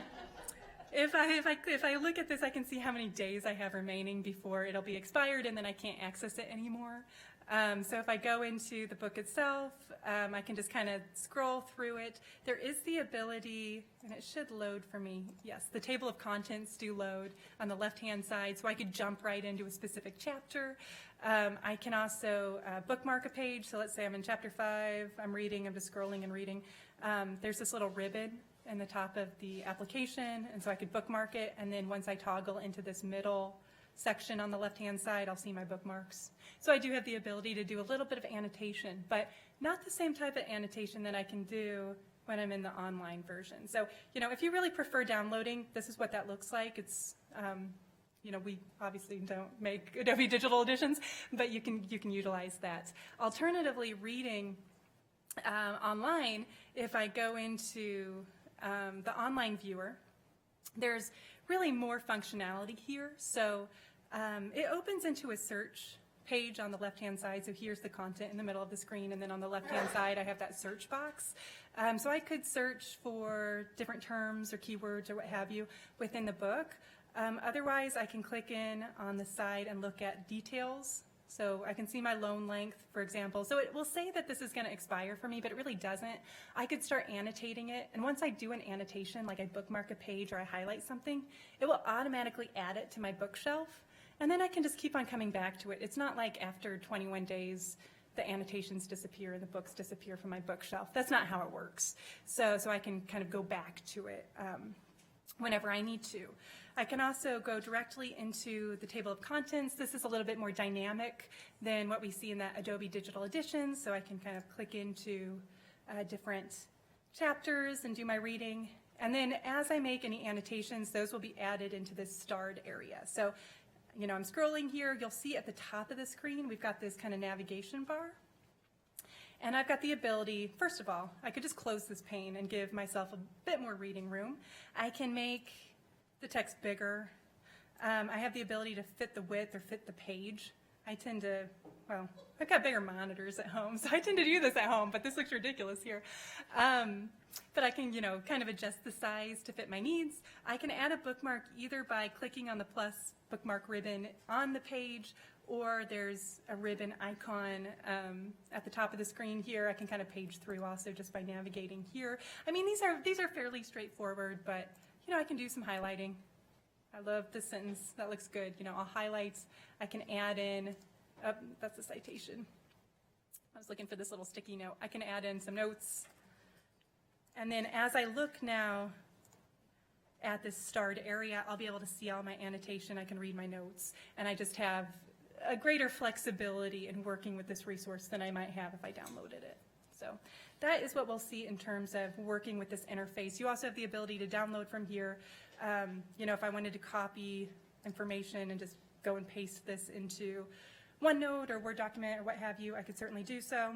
if I look at this, I can see how many days I have remaining before it'll be expired, and then I can't access it anymore. So if I go into the book itself, I can just kind of scroll through it. There is the ability, and it should load for me. Yes, the table of contents do load on the left-hand side, so I could jump right into a specific chapter. I can also bookmark a page. So let's say I'm in chapter 5, I'm reading, I'm just scrolling and reading. There's this little ribbon in the top of the application, and so I could bookmark it, and then once I toggle into this middle section on the left-hand side, I'll see my bookmarks. So I do have the ability to do a little bit of annotation, but not the same type of annotation that I can do when I'm in the online version. So, if you really prefer downloading, this is what that looks like. It's, we obviously don't make Adobe Digital Editions, but you can utilize that. Alternatively, reading online, if I go into the online viewer, there's really more functionality here. So it opens into a search page on the left-hand side. So here's the content in the middle of the screen, and then on the left-hand side, I have that search box. So I could search for different terms or keywords or what have you within the book. Otherwise, I can click in on the side and look at details. So I can see my loan length, for example. So it will say that this is going to expire for me, but it really doesn't. I could start annotating it, and once I do an annotation, like I bookmark a page or I highlight something, it will automatically add it to my bookshelf, and then I can just keep on coming back to it. It's not like after 21 days the annotations disappear and the books disappear from my bookshelf. That's not how it works. So I can kind of go back to it whenever I need to. I can also go directly into the table of contents. This is a little bit more dynamic than what we see in that Adobe Digital Edition, so I can kind of click into different chapters and do my reading. And then as I make any annotations, those will be added into this starred area. So, you know, I'm scrolling here. You'll see at the top of the screen, we've got this kind of navigation bar. And I've got the ability, first of all, I could just close this pane and give myself a bit more reading room. I can make the text bigger. I have the ability to fit the width or fit the page. I tend to, well, I've got bigger monitors at home, so I tend to do this at home, but this looks ridiculous here. But I can, you know, kind of adjust the size to fit my needs. I can add a bookmark either by clicking on the plus bookmark ribbon on the page, or there's a ribbon icon at the top of the screen here. I can kind of page through also just by navigating here. I mean, these are fairly straightforward, but you know, I can do some highlighting. I love this sentence. That looks good. You know, I'll highlight. I can add in, that's a citation. I was looking for this little sticky note. I can add in some notes. And then as I look now at this starred area, I'll be able to see all my annotation. I can read my notes. And I just have a greater flexibility in working with this resource than I might have if I downloaded it. So that is what we'll see in terms of working with this interface. You also have the ability to download from here. You know, if I wanted to copy information and just go and paste this into OneNote or Word document or what have you, I could certainly do so.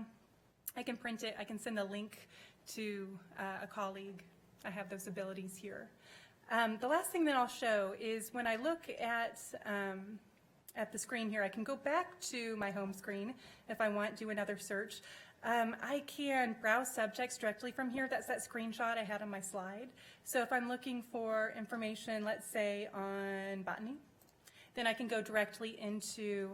I can print it. I can send a link to a colleague. I have those abilities here. The last thing that I'll show is when I look at the screen here, I can go back to my home screen if I want to do another search. I can browse subjects directly from here. That's that screenshot I had on my slide. So if I'm looking for information, let's say on botany, then I can go directly into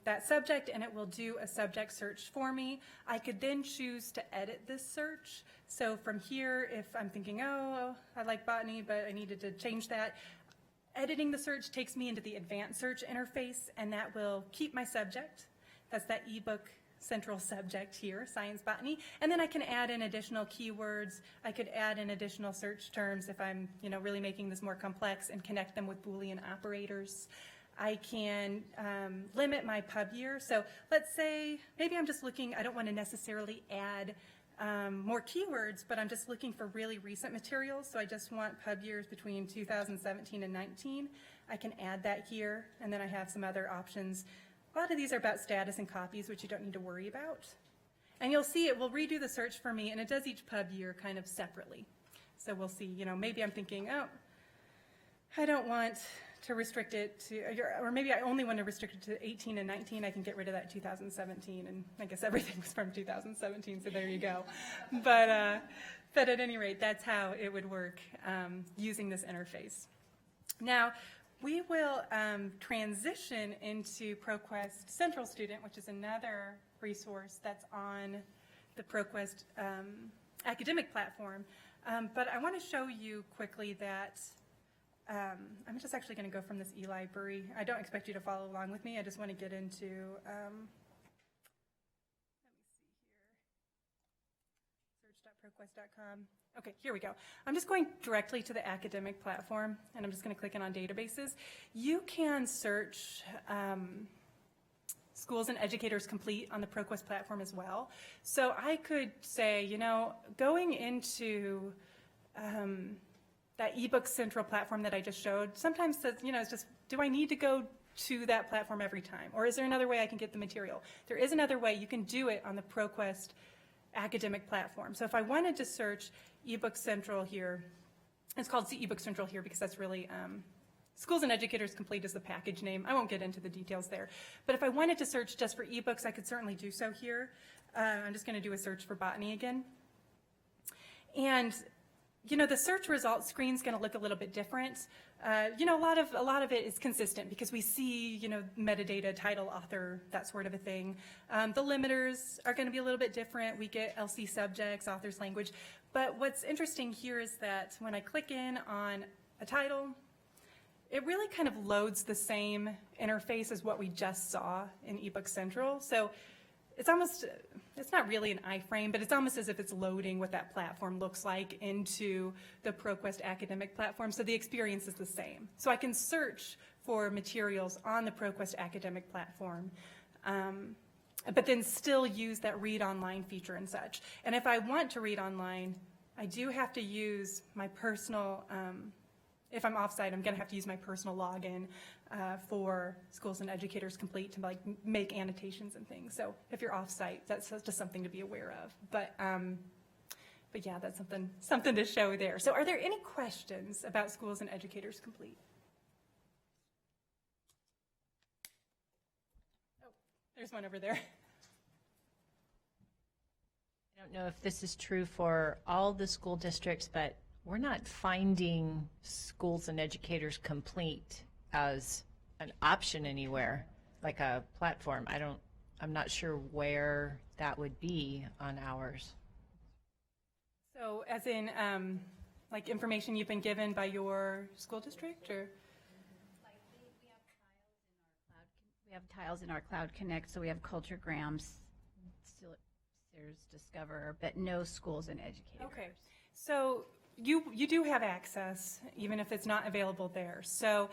that subject and it will do a subject search for me. I could then choose to edit this search. So from here, if I'm thinking, oh, I like botany, but I needed to change that, editing the search takes me into the advanced search interface, and that will keep my subject. That's that ebook central subject here, science botany. And then I can add in additional keywords. I could add in additional search terms if I'm, you know, really making this more complex and connect them with Boolean operators. I can limit my pub year. So let's say maybe I'm just looking, I don't want to necessarily add more keywords, but I'm just looking for really recent materials. So I just want pub years between 2017 and 19. I can add that here, and then I have some other options. A lot of these are about status and copies, which you don't need to worry about. And you'll see it will redo the search for me, and it does each pub year kind of separately. So we'll see, you know, maybe I'm thinking, oh, I don't want to restrict it to, or maybe I only want to restrict it to 18 and 19. I can get rid of that 2017, and I guess everything was from 2017, so there you go. But at any rate, that's how it would work using this interface. Now, we will transition into ProQuest Central Student, which is another resource that's on the ProQuest academic platform. But I want to show you quickly that I'm just actually going to go from this e-library. I don't expect you to follow along with me. I just want to get into, let me see here, search.proquest.com. Okay, here we go. I'm just going directly to the academic platform, and I'm just going to click in on databases. You can search schools and educators complete on the ProQuest platform as well. So I could say, you know, going into that ebook central platform that I just showed, sometimes, you know, it's just, do I need to go to that platform every time? Or is there another way I can get the material? There is another way. You can do it on the ProQuest academic platform. So if I wanted to search ebook central here, it's called ebook central here because that's really schools and educators complete is the package name. I won't get into the details there. But if I wanted to search just for ebooks, I could certainly do so here. I'm just going to do a search for botany again. And you know, the search results screen is going to look a little bit different. You know, a lot of it is consistent because we see, you know, metadata, title, author, that sort of a thing. The limiters are going to be a little bit different. We get LC subjects, author's language. But what's interesting here is that when I click in on a title, it really kind of loads the same interface as what we just saw in eBook Central. So it's not really an iframe, but it's almost as if it's loading what that platform looks like into the ProQuest academic platform, so the experience is the same. So I can search for materials on the ProQuest academic platform, but then still use that read online feature and such. And if I want to read online, I do have to use my personal, if I'm offsite, I'm going to have to use my personal login for Schools and Educators Complete to like make annotations and things. So if you're offsite, that's just something to be aware of. But yeah, that's something to show there. So are there any questions about Schools and Educators Complete? Oh, there's one over there. I don't know if this is true for all the school districts, but we're not finding Schools and Educators Complete as an option anywhere, like a platform. I'm not sure where that would be on ours. So as in, like information you've been given by your school district, or? We have tiles in our Cloud Connect, so we have culturegrams, still there's Discover, but no Schools and Educators. Okay, so you do have access, even if it's not available there. So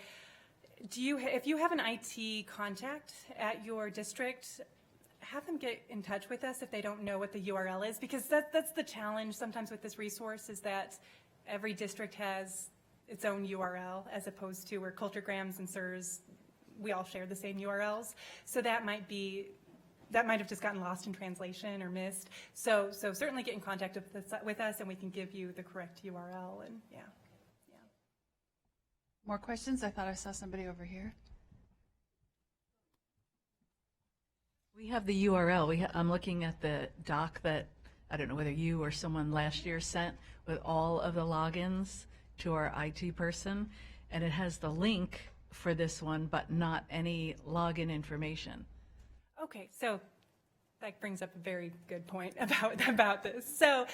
if you have an IT contact at your district, have them get in touch with us if they don't know what the URL is, because that's the challenge sometimes with this resource, is that every district has its own URL, as opposed to where culturegrams and SIRS, we all share the same URLs. So that might have just gotten lost in translation or missed. So certainly get in contact with us, and we can give you the correct URL. And yeah. More questions? I thought I saw somebody over here. We have the URL. I'm looking at the doc that, I don't know whether you or someone last year sent, with all of the logins to our IT person, and it has the link for this one, but not any login information. Okay, so that brings up a very good point about this. So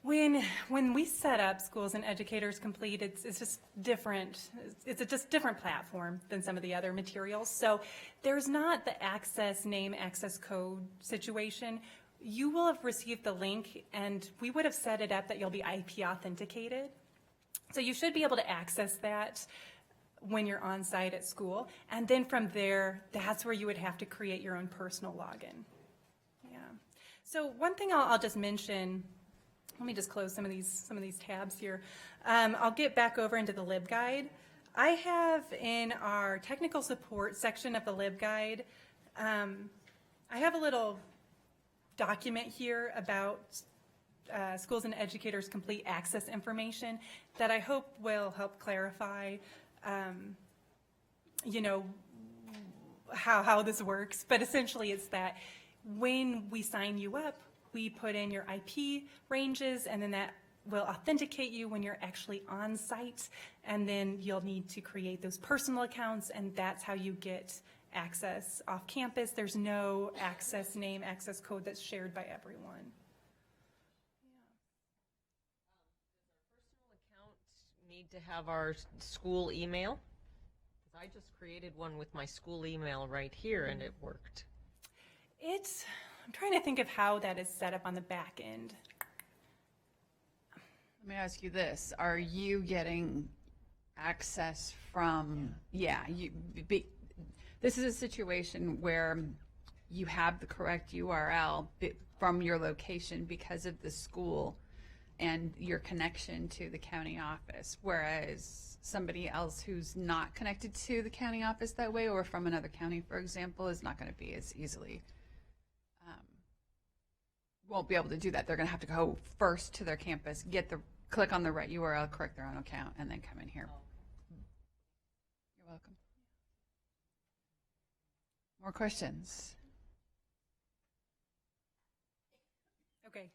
when we set up Schools and Educators Complete, it's just different. It's a just different platform than some of the other materials. So there's not the access name, access code situation. You will have received the link, and we would have set it up that you'll be IP authenticated. So you should be able to access that when you're on site at school. And then from there, that's where you would have to create your own personal login. Yeah. So one thing I'll just mention, let me just close some of these tabs here. I'll get back over into the LibGuide. I have in our technical support section of the LibGuide, I have a little document here about Schools and Educators Complete access information that I hope will help clarify how this works. But essentially it's that when we sign you up, we put in your IP ranges, and then that will authenticate you when you're actually on site, and then you'll need to create those personal accounts, and that's how you get access off campus. There's no access name, access code that's shared by everyone. Need to have our school email? Because I just created one with my school email right here, and it worked. I'm trying to think of how that is set up on the back end. Let me ask you this. Are you getting access from, this is a situation where you have the correct URL from your location because of the school and your connection to the county office, whereas somebody else who's not connected to the county office that way, or from another county, for example, is not going to be as easily, won't be able to do that. They're going to have to go first to their campus, click on the right URL, correct their own account, and then come in here. You're welcome. More questions? Okay.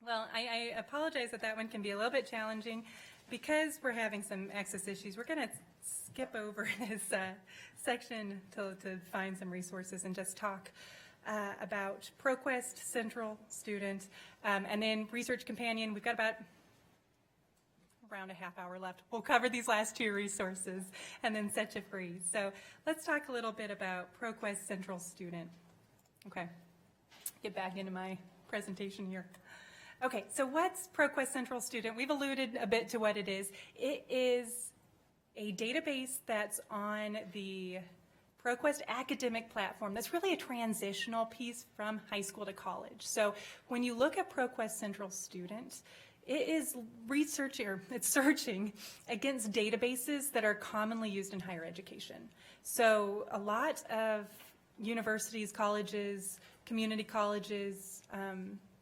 Well, I apologize that one can be a little bit challenging. Because we're having some access issues, we're going to skip over this section to find some resources and just talk about ProQuest Central Student, and then Research Companion. We've got about around a half hour left. We'll cover these last two resources and then set you free. So let's talk a little bit about ProQuest Central Student. Okay. get back into my presentation here. Okay, so what's ProQuest Central Student? We've alluded a bit to what it is. It is a database that's on the ProQuest academic platform that's really a transitional piece from high school to college. So when you look at ProQuest Central Student, it is it's searching against databases that are commonly used in higher education. So a lot of universities, colleges, community colleges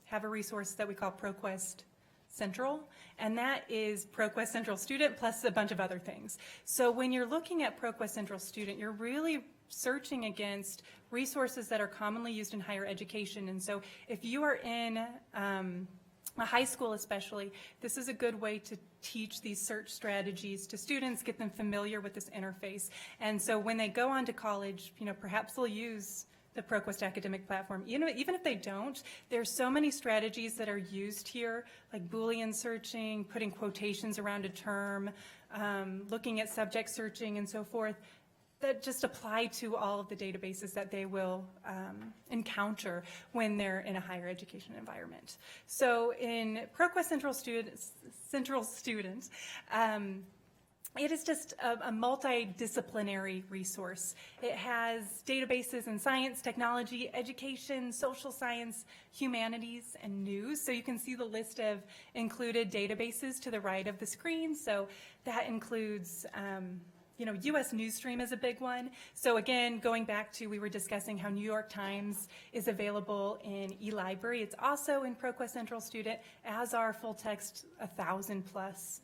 have a resource that we call ProQuest Central, and that is ProQuest Central Student plus a bunch of other things. So when you're looking at ProQuest Central Student, you're really searching against resources that are commonly used in higher education. And so if you are in a high school especially, this is a good way to teach these search strategies to students, get them familiar with this interface. And so when they go on to college, perhaps they'll use the ProQuest academic platform. Even if they don't, there's so many strategies that are used here, like Boolean searching, putting quotations around a term, looking at subject searching and so forth, that just apply to all of the databases that they will encounter when they're in a higher education environment. So in ProQuest Central Student, it is just a multidisciplinary resource. It has databases in science, technology, education, social science, humanities, and news. So you can see the list of included databases to the right of the screen. So that includes U.S. Newsstream is a big one. So again, going back to, we were discussing how New York Times is available in eLibrary. It's also in ProQuest Central Student, as are full text 1,000+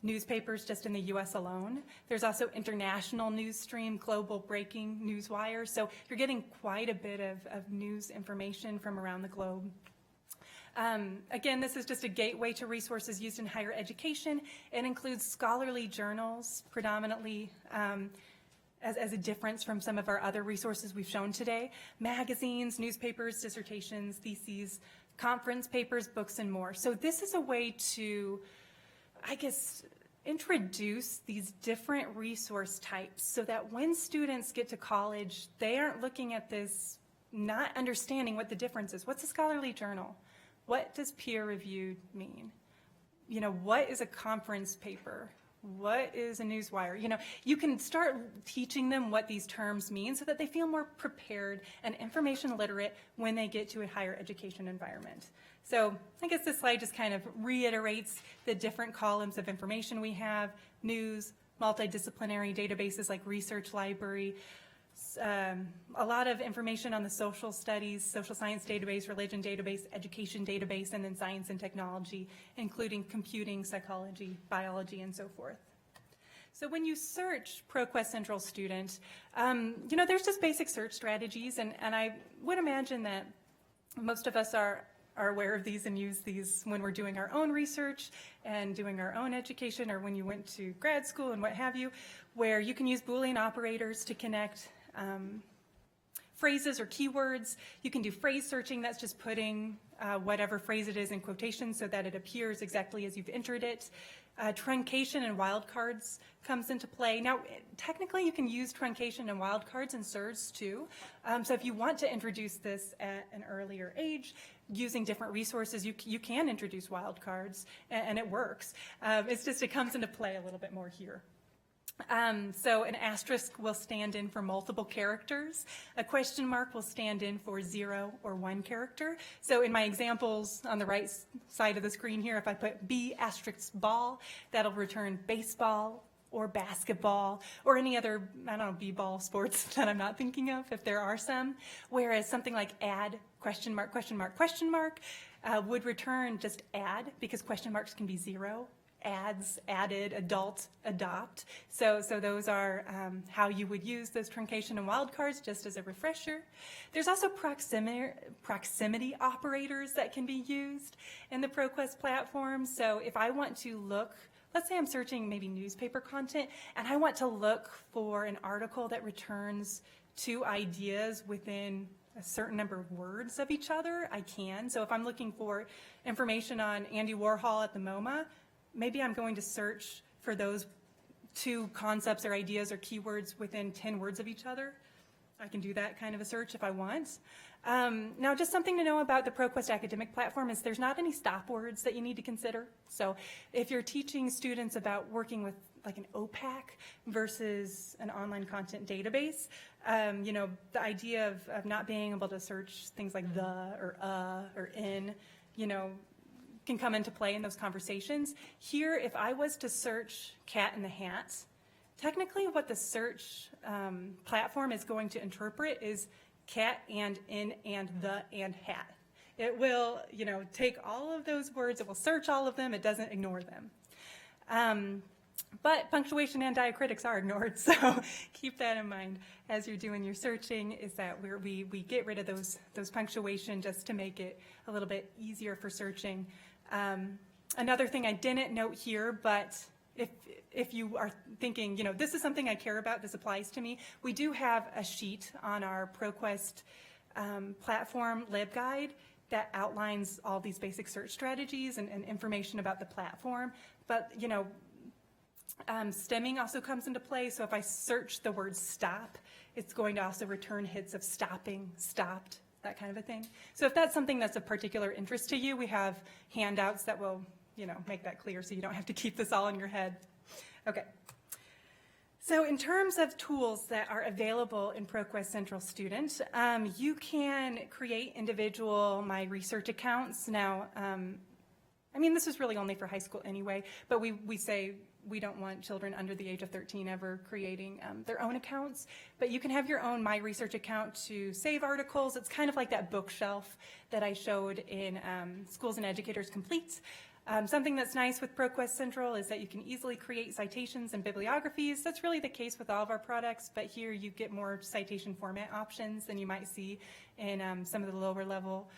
newspapers just in the U.S. alone. There's also international news stream, global breaking newswire. So you're getting quite a bit of news information from around the globe. Again, this is just a gateway to resources used in higher education. It includes scholarly journals, predominantly as a difference from some of our other resources we've shown today, magazines, newspapers, dissertations, theses, conference papers, books, and more. So this is a way to, introduce these different resource types so that when students get to college, they aren't looking at this, not understanding what the difference is. What's a scholarly journal? What does peer-reviewed mean? What is a conference paper? What is a newswire? You can start teaching them what these terms mean so that they feel more prepared and information literate when they get to a higher education environment. So I guess this slide just kind of reiterates the different columns of information we have: news, multidisciplinary databases like research library, a lot of information on the social studies, social science database, religion database, education database, and then science and technology, including computing, psychology, biology, and so forth. So when you search ProQuest Central Student, there's just basic search strategies, and I would imagine that most of us are aware of these and use these when we're doing our own research and doing our own education, or when you went to grad school and what have you, where you can use Boolean operators to connect phrases or keywords. You can do phrase searching. That's just putting whatever phrase it is in quotations so that it appears exactly as you've entered it. Truncation and wildcards comes into play. Now, technically, you can use truncation and wildcards in SERS too. So if you want to introduce this at an earlier age, using different resources, you can introduce wildcards, and it works. It comes into play a little bit more here. So an asterisk will stand in for multiple characters. A question mark will stand in for 0 or 1 character. So in my examples on the right side of the screen here, if I put B** ball, that'll return baseball or basketball or any other, b-ball sports that I'm not thinking of, if there are some. Whereas something like add question mark would return just add, because question marks can be 0. Adds, added, adult, adopt. So those are how you would use those truncation and wildcards, just as a refresher. There's also proximity operators that can be used in the ProQuest platform. So if I want to look, let's say I'm searching maybe newspaper content, and I want to look for an article that returns 2 ideas within a certain number of words of each other, I can. So if I'm looking for information on Andy Warhol at the MoMA, maybe I'm going to search for those 2 concepts or ideas or keywords within 10 words of each other. I can do that kind of a search if I want. Now, just something to know about the ProQuest academic platform is there's not any stop words that you need to consider. So if you're teaching students about working with like an OPAC versus an online content database, you know, the idea of not being able to search things like the or in, you know, can come into play in those conversations. Here, if I was to search Cat in the Hat, technically what the search platform is going to interpret is cat and in and the and hat. It will, you know, take all of those words, it will search all of them, it doesn't ignore them. But punctuation and diacritics are ignored, so keep that in mind as you're doing your searching, is that we get rid of those punctuation just to make it a little bit easier for searching. Another thing I didn't note here, but if you are thinking, you know, this is something I care about, this applies to me, we do have a sheet on our ProQuest platform LibGuide that outlines all these basic search strategies and information about the platform. But, you know, stemming also comes into play. So if I search the word stop, it's going to also return hits of stopping, stopped, that kind of a thing. So if that's something that's of particular interest to you, we have handouts that will, you know, make that clear so you don't have to keep this all in your head. Okay. So in terms of tools that are available in ProQuest Central Student, you can create individual My Research accounts. Now, I mean, this is really only for high school anyway, but we say we don't want children under the age of 13 ever creating their own accounts, but you can have your own My Research account to save articles. It's kind of like that bookshelf that I showed in Schools and Educators Complete. Something that's nice with ProQuest Central is that you can easily create citations and bibliographies. That's really the case with all of our products, but here you get more citation format options than you might see in some of the lower level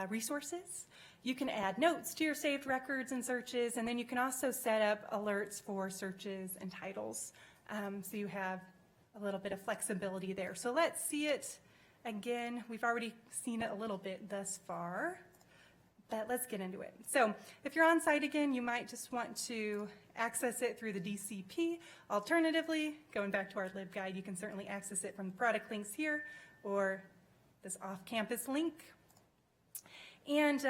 resources. You can add notes to your saved records and searches, and then you can also set up alerts for searches and titles. So you have a little bit of flexibility there. So let's see it again. We've already seen it a little bit thus far, but let's get into it. So if you're on site again, you might just want to access it through the DCP. Alternatively, going back to our LibGuide, you can certainly access it from the product links here or this off-campus link. And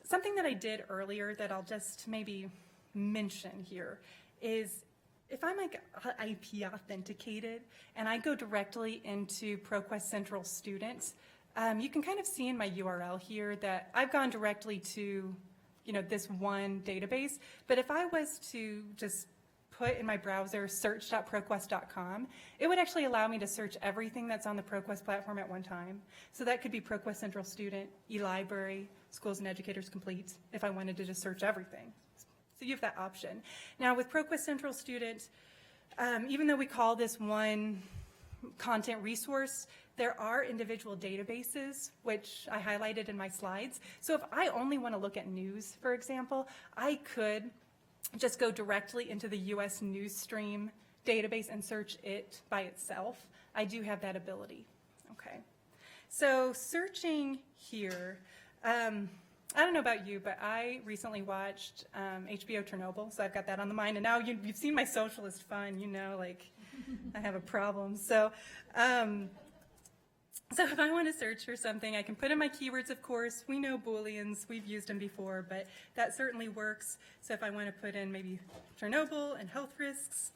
something that I did earlier that I'll just maybe mention here is if I'm like IP authenticated and I go directly into ProQuest Central Student, you can kind of see in my URL here that I've gone directly to, you know, this one database. But if I was to just put in my browser search.proquest.com, it would actually allow me to search everything that's on the ProQuest platform at one time. So that could be ProQuest Central Student, eLibrary, Schools and Educators Complete, if I wanted to just search everything. So you have that option. Now with ProQuest Central Student, even though we call this one content resource, there are individual databases, which I highlighted in my slides. So if I only want to look at news, for example, I could just go directly into the US News Stream database and search it by itself. I do have that ability. Okay. So searching here, I don't know about you, but I recently watched HBO Chernobyl, so I've got that on the mind. And now you've seen my socialist fun, you know, like I have a problem. So, so if I want to search for something, I can put in my keywords, of course. We know Booleans, we've used them before, but that certainly works. So if I want to put in maybe Chernobyl and health risks,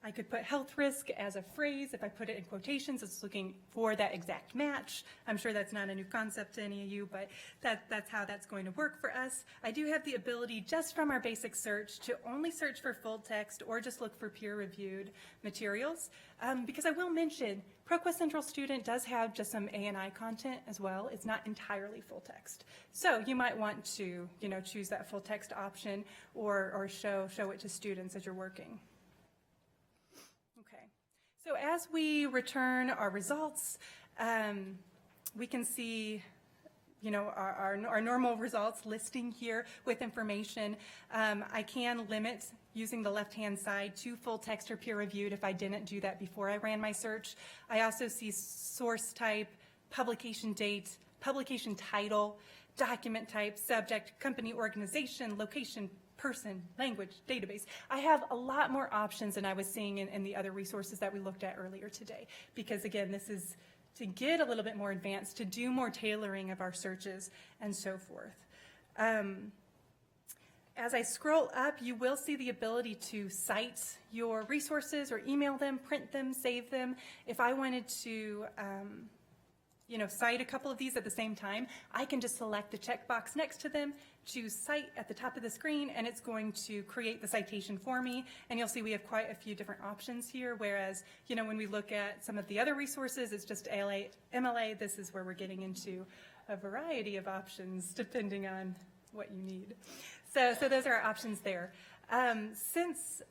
I could put health risk as a phrase. If I put it in quotations, it's looking for that exact match. I'm sure that's not a new concept to any of you, but that's how that's going to work for us. I do have the ability, just from our basic search, to only search for full text or just look for peer-reviewed materials. Because I will mention, ProQuest Central Student does have just some A&I content as well. It's not entirely full text. So you might want to, you know, choose that full text option or show it to students as you're working. So as we return our results, we can see, you know, our normal results listing here with information. I can limit using the left-hand side to full text or peer-reviewed if I didn't do that before I ran my search. I also see source type, publication date, publication title, document type, subject, company, organization, location, person, language, database. I have a lot more options than I was seeing in the other resources that we looked at earlier today. Because again, this is to get a little bit more advanced, to do more tailoring of our searches and so forth. As I scroll up, you will see the ability to cite your resources or email them, print them, save them. If I wanted to cite a couple of these at the same time, I can just select the checkbox next to them, choose Cite at the top of the screen, and it's going to create the citation for me. And you'll see we have quite a few different options here, whereas, when we look at some of the other resources, it's just ALA, MLA. This is where we're getting into a variety of options depending on what you need. So those are our options there. Since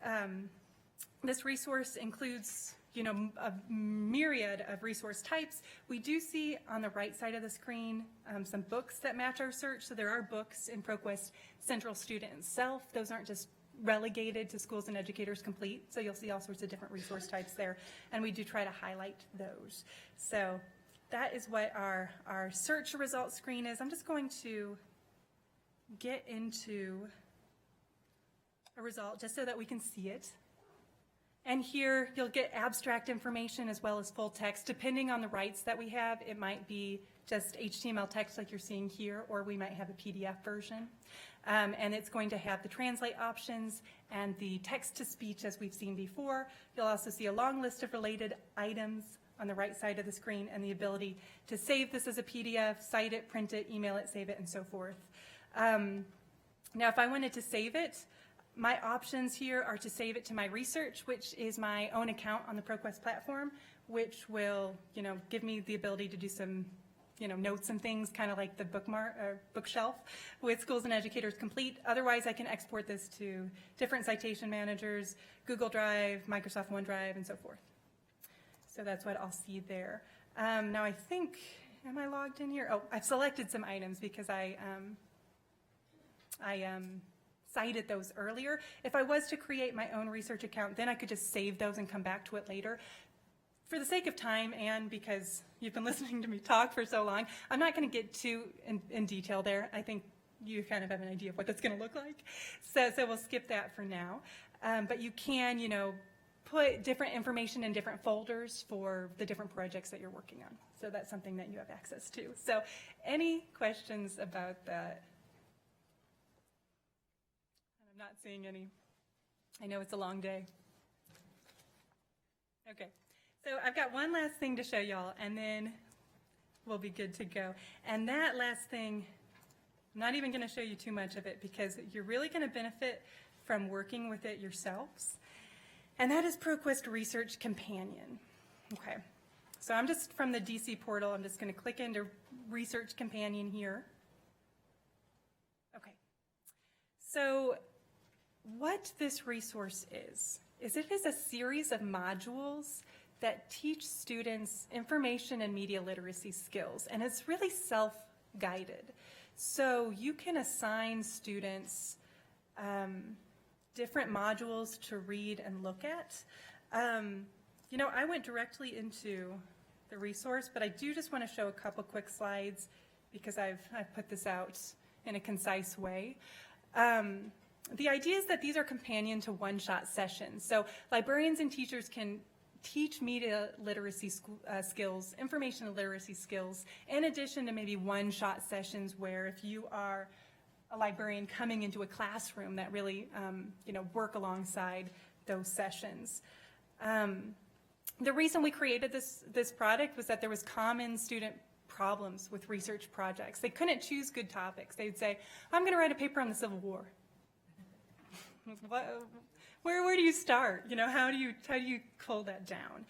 this resource includes a myriad of resource types, we do see on the right side of the screen some books that match our search. So there are books in ProQuest Central Student and Self. Those aren't just relegated to Schools and Educators Complete. So you'll see all sorts of different resource types there, and we do try to highlight those. So that is what our search results screen is. I'm just going to get into a result just so that we can see it. And here you'll get abstract information as well as full text. Depending on the rights that we have, it might be just HTML text like you're seeing here, or we might have a PDF version. And it's going to have the translate options and the text-to-speech as we've seen before. You'll also see a long list of related items on the right side of the screen and the ability to save this as a PDF, cite it, print it, email it, save it, and so forth. Now, if I wanted to save it, my options here are to save it to my research, which is my own account on the ProQuest platform, which will, give me the ability to do some, notes and things, kind of like the bookshelf with Schools and Educators Complete. Otherwise, I can export this to different citation managers, Google Drive, Microsoft OneDrive, and so forth. So that's what I'll see there. Now, I think, am I logged in here? Oh, I've selected some items because I cited those earlier. If I was to create my own research account, then I could just save those and come back to it later. For the sake of time, and because you've been listening to me talk for so long, I'm not going to get too in detail there. I think you kind of have an idea of what that's going to look like. So we'll skip that for now. But you can, put different information in different folders for the different projects that you're working on. So that's something that you have access to. So any questions about that? I'm not seeing any. I know it's a long day. Okay, so I've got one last thing to show y'all, and then we'll be good to go. And that last thing, I'm not even going to show you too much of it because you're really going to benefit from working with it yourselves. And that is ProQuest Research Companion. Okay, so I'm just from the DC portal. I'm just going to click into Research Companion here. Okay, so what this resource is it is a series of modules that teach students information and media literacy skills, and it's really self-guided. So you can assign students different modules to read and look at. I went directly into the resource, but I do just want to show a couple quick slides because I've put this out in a concise way. The idea is that these are companion to one-shot sessions. So librarians and teachers can teach media literacy skills, information literacy skills, in addition to maybe one-shot sessions where if you are a librarian coming into a classroom that really, work alongside those sessions. The reason we created this product was that there was common student problems with research projects. They couldn't choose good topics. They'd say, I'm going to write a paper on the Civil War. Where do you start? How do you pull that down?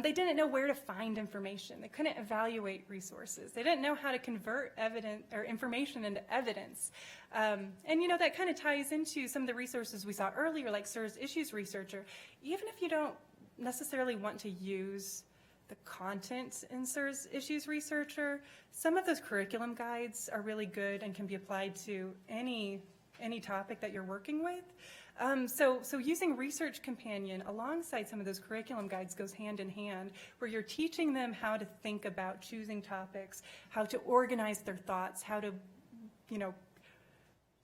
They didn't know where to find information. They couldn't evaluate resources. They didn't know how to convert evidence or information into evidence. And that kind of ties into some of the resources we saw earlier, like SIRS Issues Researcher. Even if you don't necessarily want to use the content in SIRS Issues Researcher, some of those curriculum guides are really good and can be applied to any topic that you're working with. So using Research Companion alongside some of those curriculum guides goes hand in hand, where you're teaching them how to think about choosing topics, how to organize their thoughts, how to,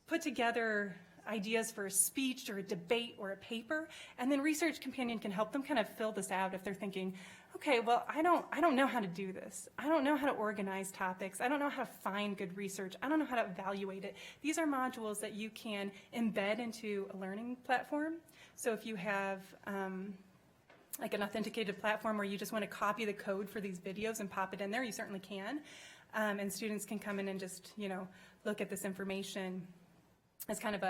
put together ideas for a speech or a debate or a paper, and then Research Companion can help them kind of fill this out if they're thinking, okay, well, I don't know how to do this. I don't know how to organize topics. I don't know how to find good research. I don't know how to evaluate it. These are modules that you can embed into a learning platform. So if you have like an authenticated platform where you just want to copy the code for these videos and pop it in there, you certainly can. And students can come in and just, look at this information as kind of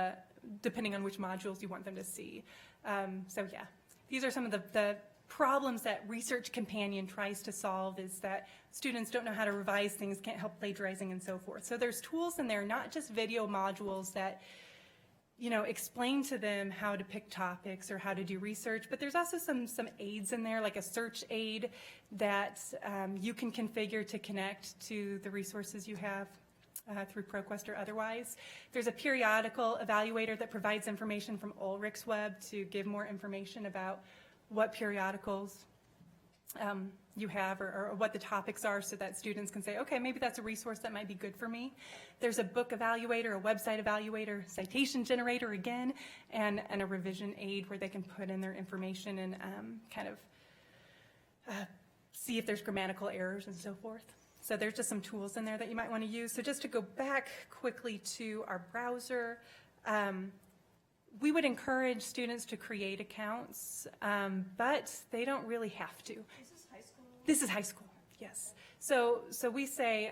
depending on which modules you want them to see. So yeah, these are some of the problems that Research Companion tries to solve, is that students don't know how to revise things, can't help plagiarizing, and so forth. So there's tools in there, not just video modules that explain to them how to pick topics or how to do research, but there's also some aids in there, like a search aid that you can configure to connect to the resources you have through ProQuest or otherwise. There's a periodical evaluator that provides information from Ulrich's Web to give more information about what periodicals you have or what the topics are, so that students can say, okay, maybe that's a resource that might be good for me. There's a book evaluator, a website evaluator, citation generator again, and a revision aid where they can put in their information and kind of see if there's grammatical errors and so forth. So there's just some tools in there that you might want to use. So just to go back quickly to our browser, we would encourage students to create accounts, but they don't really have to. This is high school, yes. So we say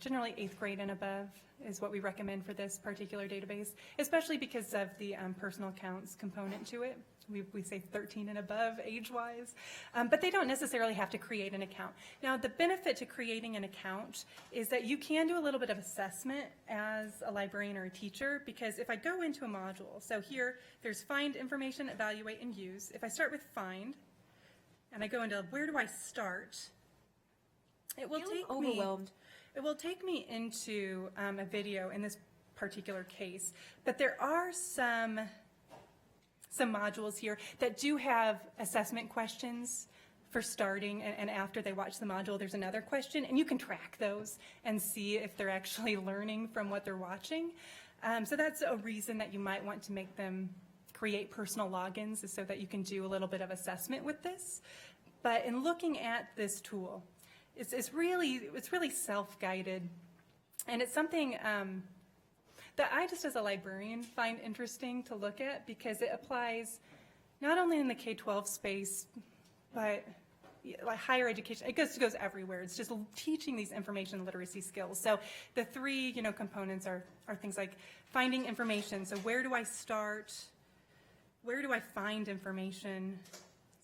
generally 8th grade and above is what we recommend for this particular database, especially because of the personal accounts component to it. We say 13 and above age-wise, but they don't necessarily have to create an account. Now, the benefit to creating an account is that you can do a little bit of assessment as a librarian or a teacher, because if I go into a module, so here there's find information, evaluate, and use. If I start with find, and I go into where do I start, it will take me into a video in this particular case, but there are some modules here that do have assessment questions for starting, and after they watch the module there's another question, and you can track those and see if they're actually learning from what they're watching. So that's a reason that you might want to make them create personal logins, is so that you can do a little bit of assessment with this. But in looking at this tool, it's really self-guided, and it's something that I just as a librarian find interesting to look at, because it applies not only in the K-12 space, but like higher education. It goes everywhere. It's just teaching these information literacy skills. So the three components are things like finding information. So where do I start? Where do I find information?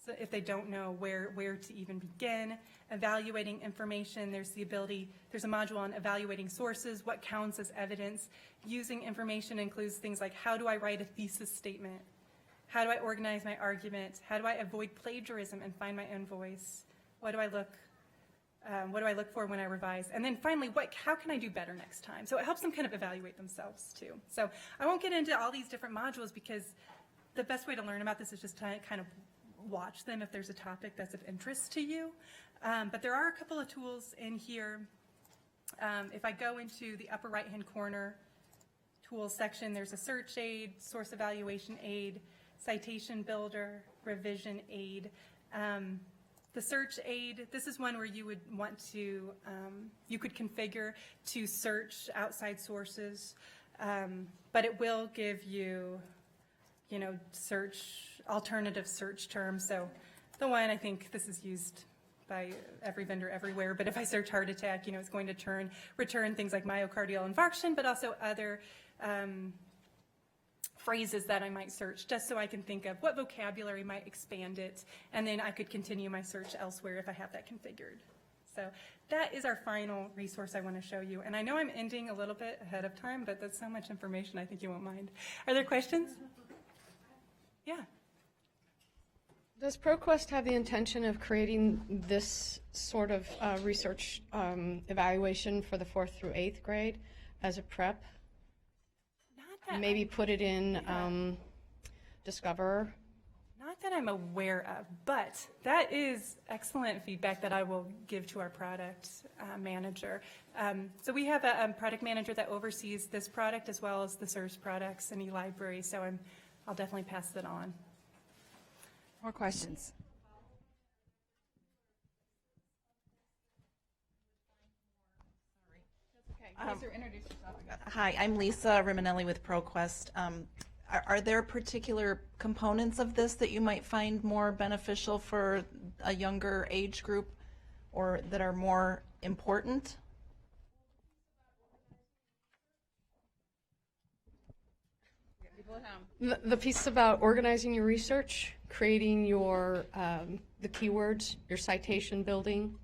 So if they don't know where to even begin. Evaluating information, there's a module on evaluating sources, what counts as evidence. Using information includes things like, how do I write a thesis statement? How do I organize my argument? How do I avoid plagiarism and find my own voice? What do I look for when I revise? And then finally, how can I do better next time? So it helps them kind of evaluate themselves too. So I won't get into all these different modules, because the best way to learn about this is just to kind of watch them if there's a topic that's of interest to you. But there are a couple of tools in here. If I go into the upper right-hand corner tools section, there's a search aid, source evaluation aid, citation builder, revision aid. The search aid, this is one where you would want to, you could configure to search outside sources, but it will give you, alternative search terms. So the one, I think this is used by every vendor everywhere, but if I search heart attack, it's going to return things like myocardial infarction, but also other phrases that I might search, just so I can think of what vocabulary might expand it, and then I could continue my search elsewhere if I have that configured. So that is our final resource I want to show you, and I know I'm ending a little bit ahead of time, but that's so much information I think you won't mind. Are there questions? Yeah. Does ProQuest have the intention of creating this sort of research evaluation for the 4th through 8th grade as a prep? Maybe put it in Discover? Not that I'm aware of, but that is excellent feedback that I will give to our product manager. So we have a product manager that oversees this product as well as the SERS products and eLibrary, so I'll definitely pass that on. More questions? Hi, I'm Lisa Riminelli with ProQuest. Are there particular components of this that you might find more beneficial for a younger age group or that are more important? The piece about organizing your research, creating your the keywords, your citation building,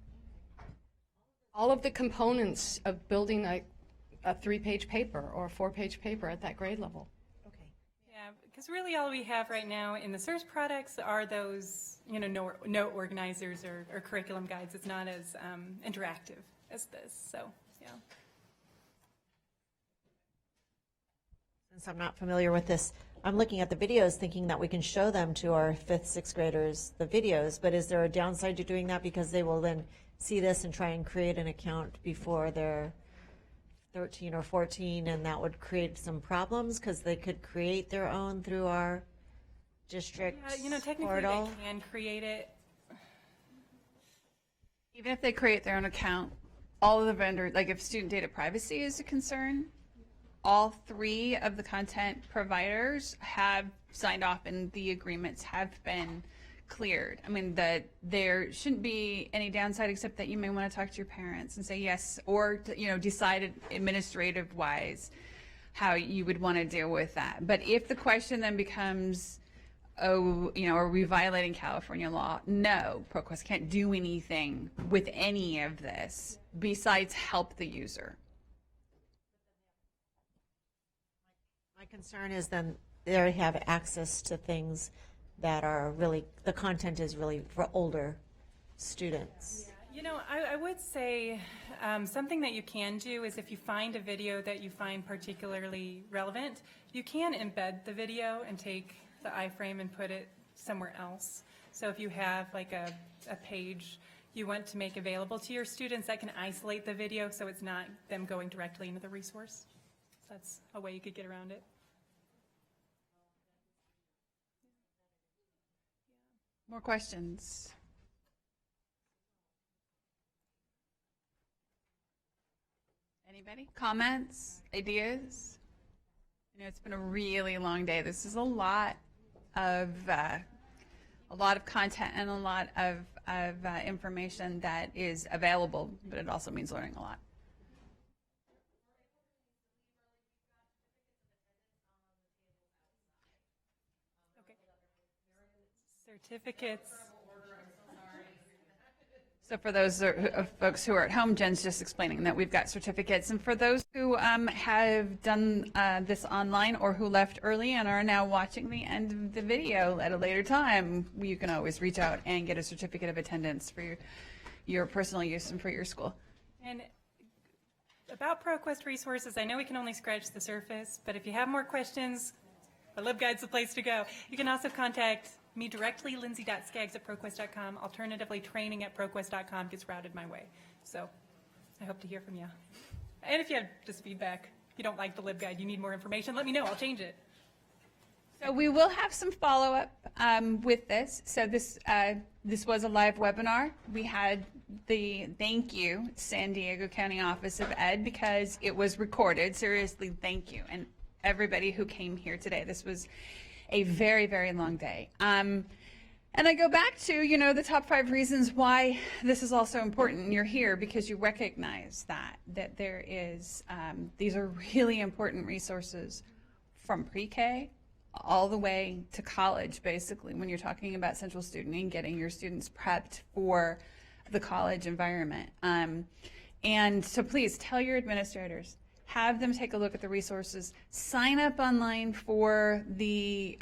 all of the components of building a 3-page paper or a 4-page paper at that grade level. Yeah, because really all we have right now in the SERS products are those, note organizers or curriculum guides. It's not as interactive as this, so, yeah. Since I'm not familiar with this, I'm looking at the videos thinking that we can show them to our 5th, 6th graders, the videos, but is there a downside to doing that because they will then see this and try and create an account before they're 13 or 14, and that would create some problems because they could create their own through our district technically portal? they can create it. Even if they create their own account, all of the vendors, like if student data privacy is a concern, all 3 of the content providers have signed off and the agreements have been cleared. I mean, there shouldn't be any downside except that you may want to talk to your parents and say yes, or decide administrative wise how you would want to deal with that. But if the question then becomes, are we violating California law? No, ProQuest can't do anything with any of this besides help the user. My concern is then they have access to things that are really, the content is really for older students. I would say something that you can do is if you find a video that you find particularly relevant, you can embed the video and take the iframe and put it somewhere else. So if you have like a page you want to make available to your students, that can isolate the video so it's not them going directly into the resource. So that's a way you could get around it. More questions? Anybody? Comments? Ideas? It's been a really long day. This is a lot of content and a lot of information that is available, but it also means learning a lot. Certificates. So for those folks who are at home, Jen's just explaining that we've got certificates. And for those who have done this online or who left early and are now watching the end of the video at a later time, you can always reach out and get a certificate of attendance for your personal use and for your school. And about ProQuest Resources, I know we can only scratch the surface, but if you have more questions, our LibGuide's the place to go. You can also contact me directly, lindsay.skaggs@proquest.com. Alternatively, training@proquest.com gets routed my way. So I hope to hear from you. And if you have just feedback, if you don't like the LibGuide, you need more information, let me know. I'll change it. So we will have some follow-up with this. So this was a live webinar. We had the thank you San Diego County Office of Ed because it was recorded. Seriously, thank you. And everybody who came here today. This was a very, very long day. And I go back to, the top 5 reasons why this is also important. You're here because you recognize that there is, these are really important resources from pre-K all the way to college, basically, when you're talking about central student and getting your students prepped for the college environment. And so please tell your administrators, have them take a look at the resources, sign up online for the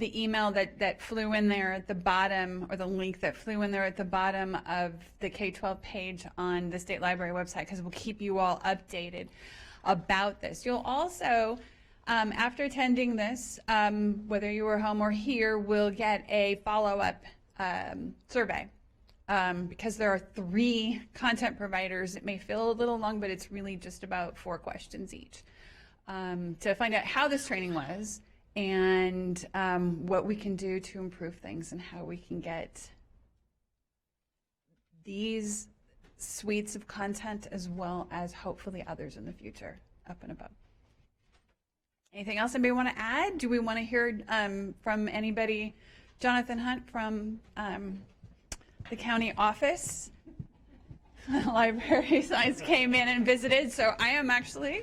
email that flew in there at the bottom, or the link that flew in there at the bottom of the K-12 page on the State Library website, because we'll keep you all updated about this. You'll also After attending this, whether you were home or here, will get a follow-up survey. Because there are 3 content providers, it may feel a little long, but it's really just about 4 questions each. To find out how this training was and what we can do to improve things and how we can get these suites of content as well as hopefully others in the future up and above. Anything else anybody want to add? Do we want to hear from anybody? Jonathan Hunt from the county office. The library science came in and visited, so I am actually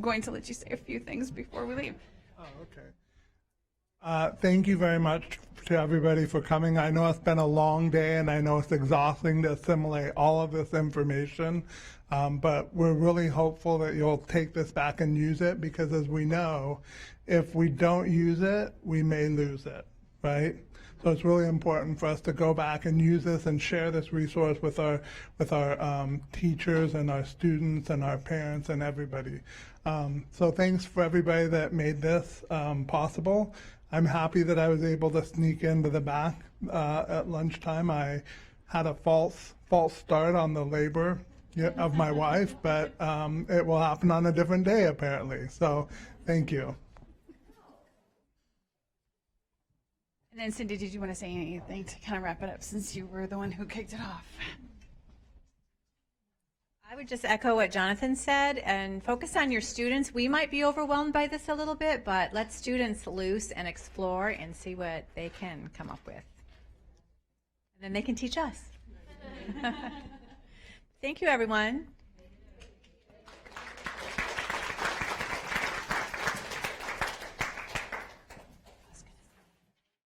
going to let you say a few things before we leave. Oh, okay. Thank you very much to everybody for coming. I know it's been a long day and I know it's exhausting to assimilate all of this information, but we're really hopeful that you'll take this back and use it, because as we know, if we don't use it, we may lose it, right? So it's really important for us to go back and use this and share this resource with our teachers and our students and our parents and everybody. So thanks for everybody that made this possible. I'm happy that I was able to sneak into the back at lunchtime. I had a false start on the labor of my wife, but it will happen on a different day apparently. So thank you. And then Cindy, did you want to say anything to kind of wrap it up since you were the one who kicked it off? I would just echo what Jonathan said and focus on your students. We might be overwhelmed by this a little bit, but let students loose and explore and see what they can come up with. And then they can teach us. Thank you, everyone.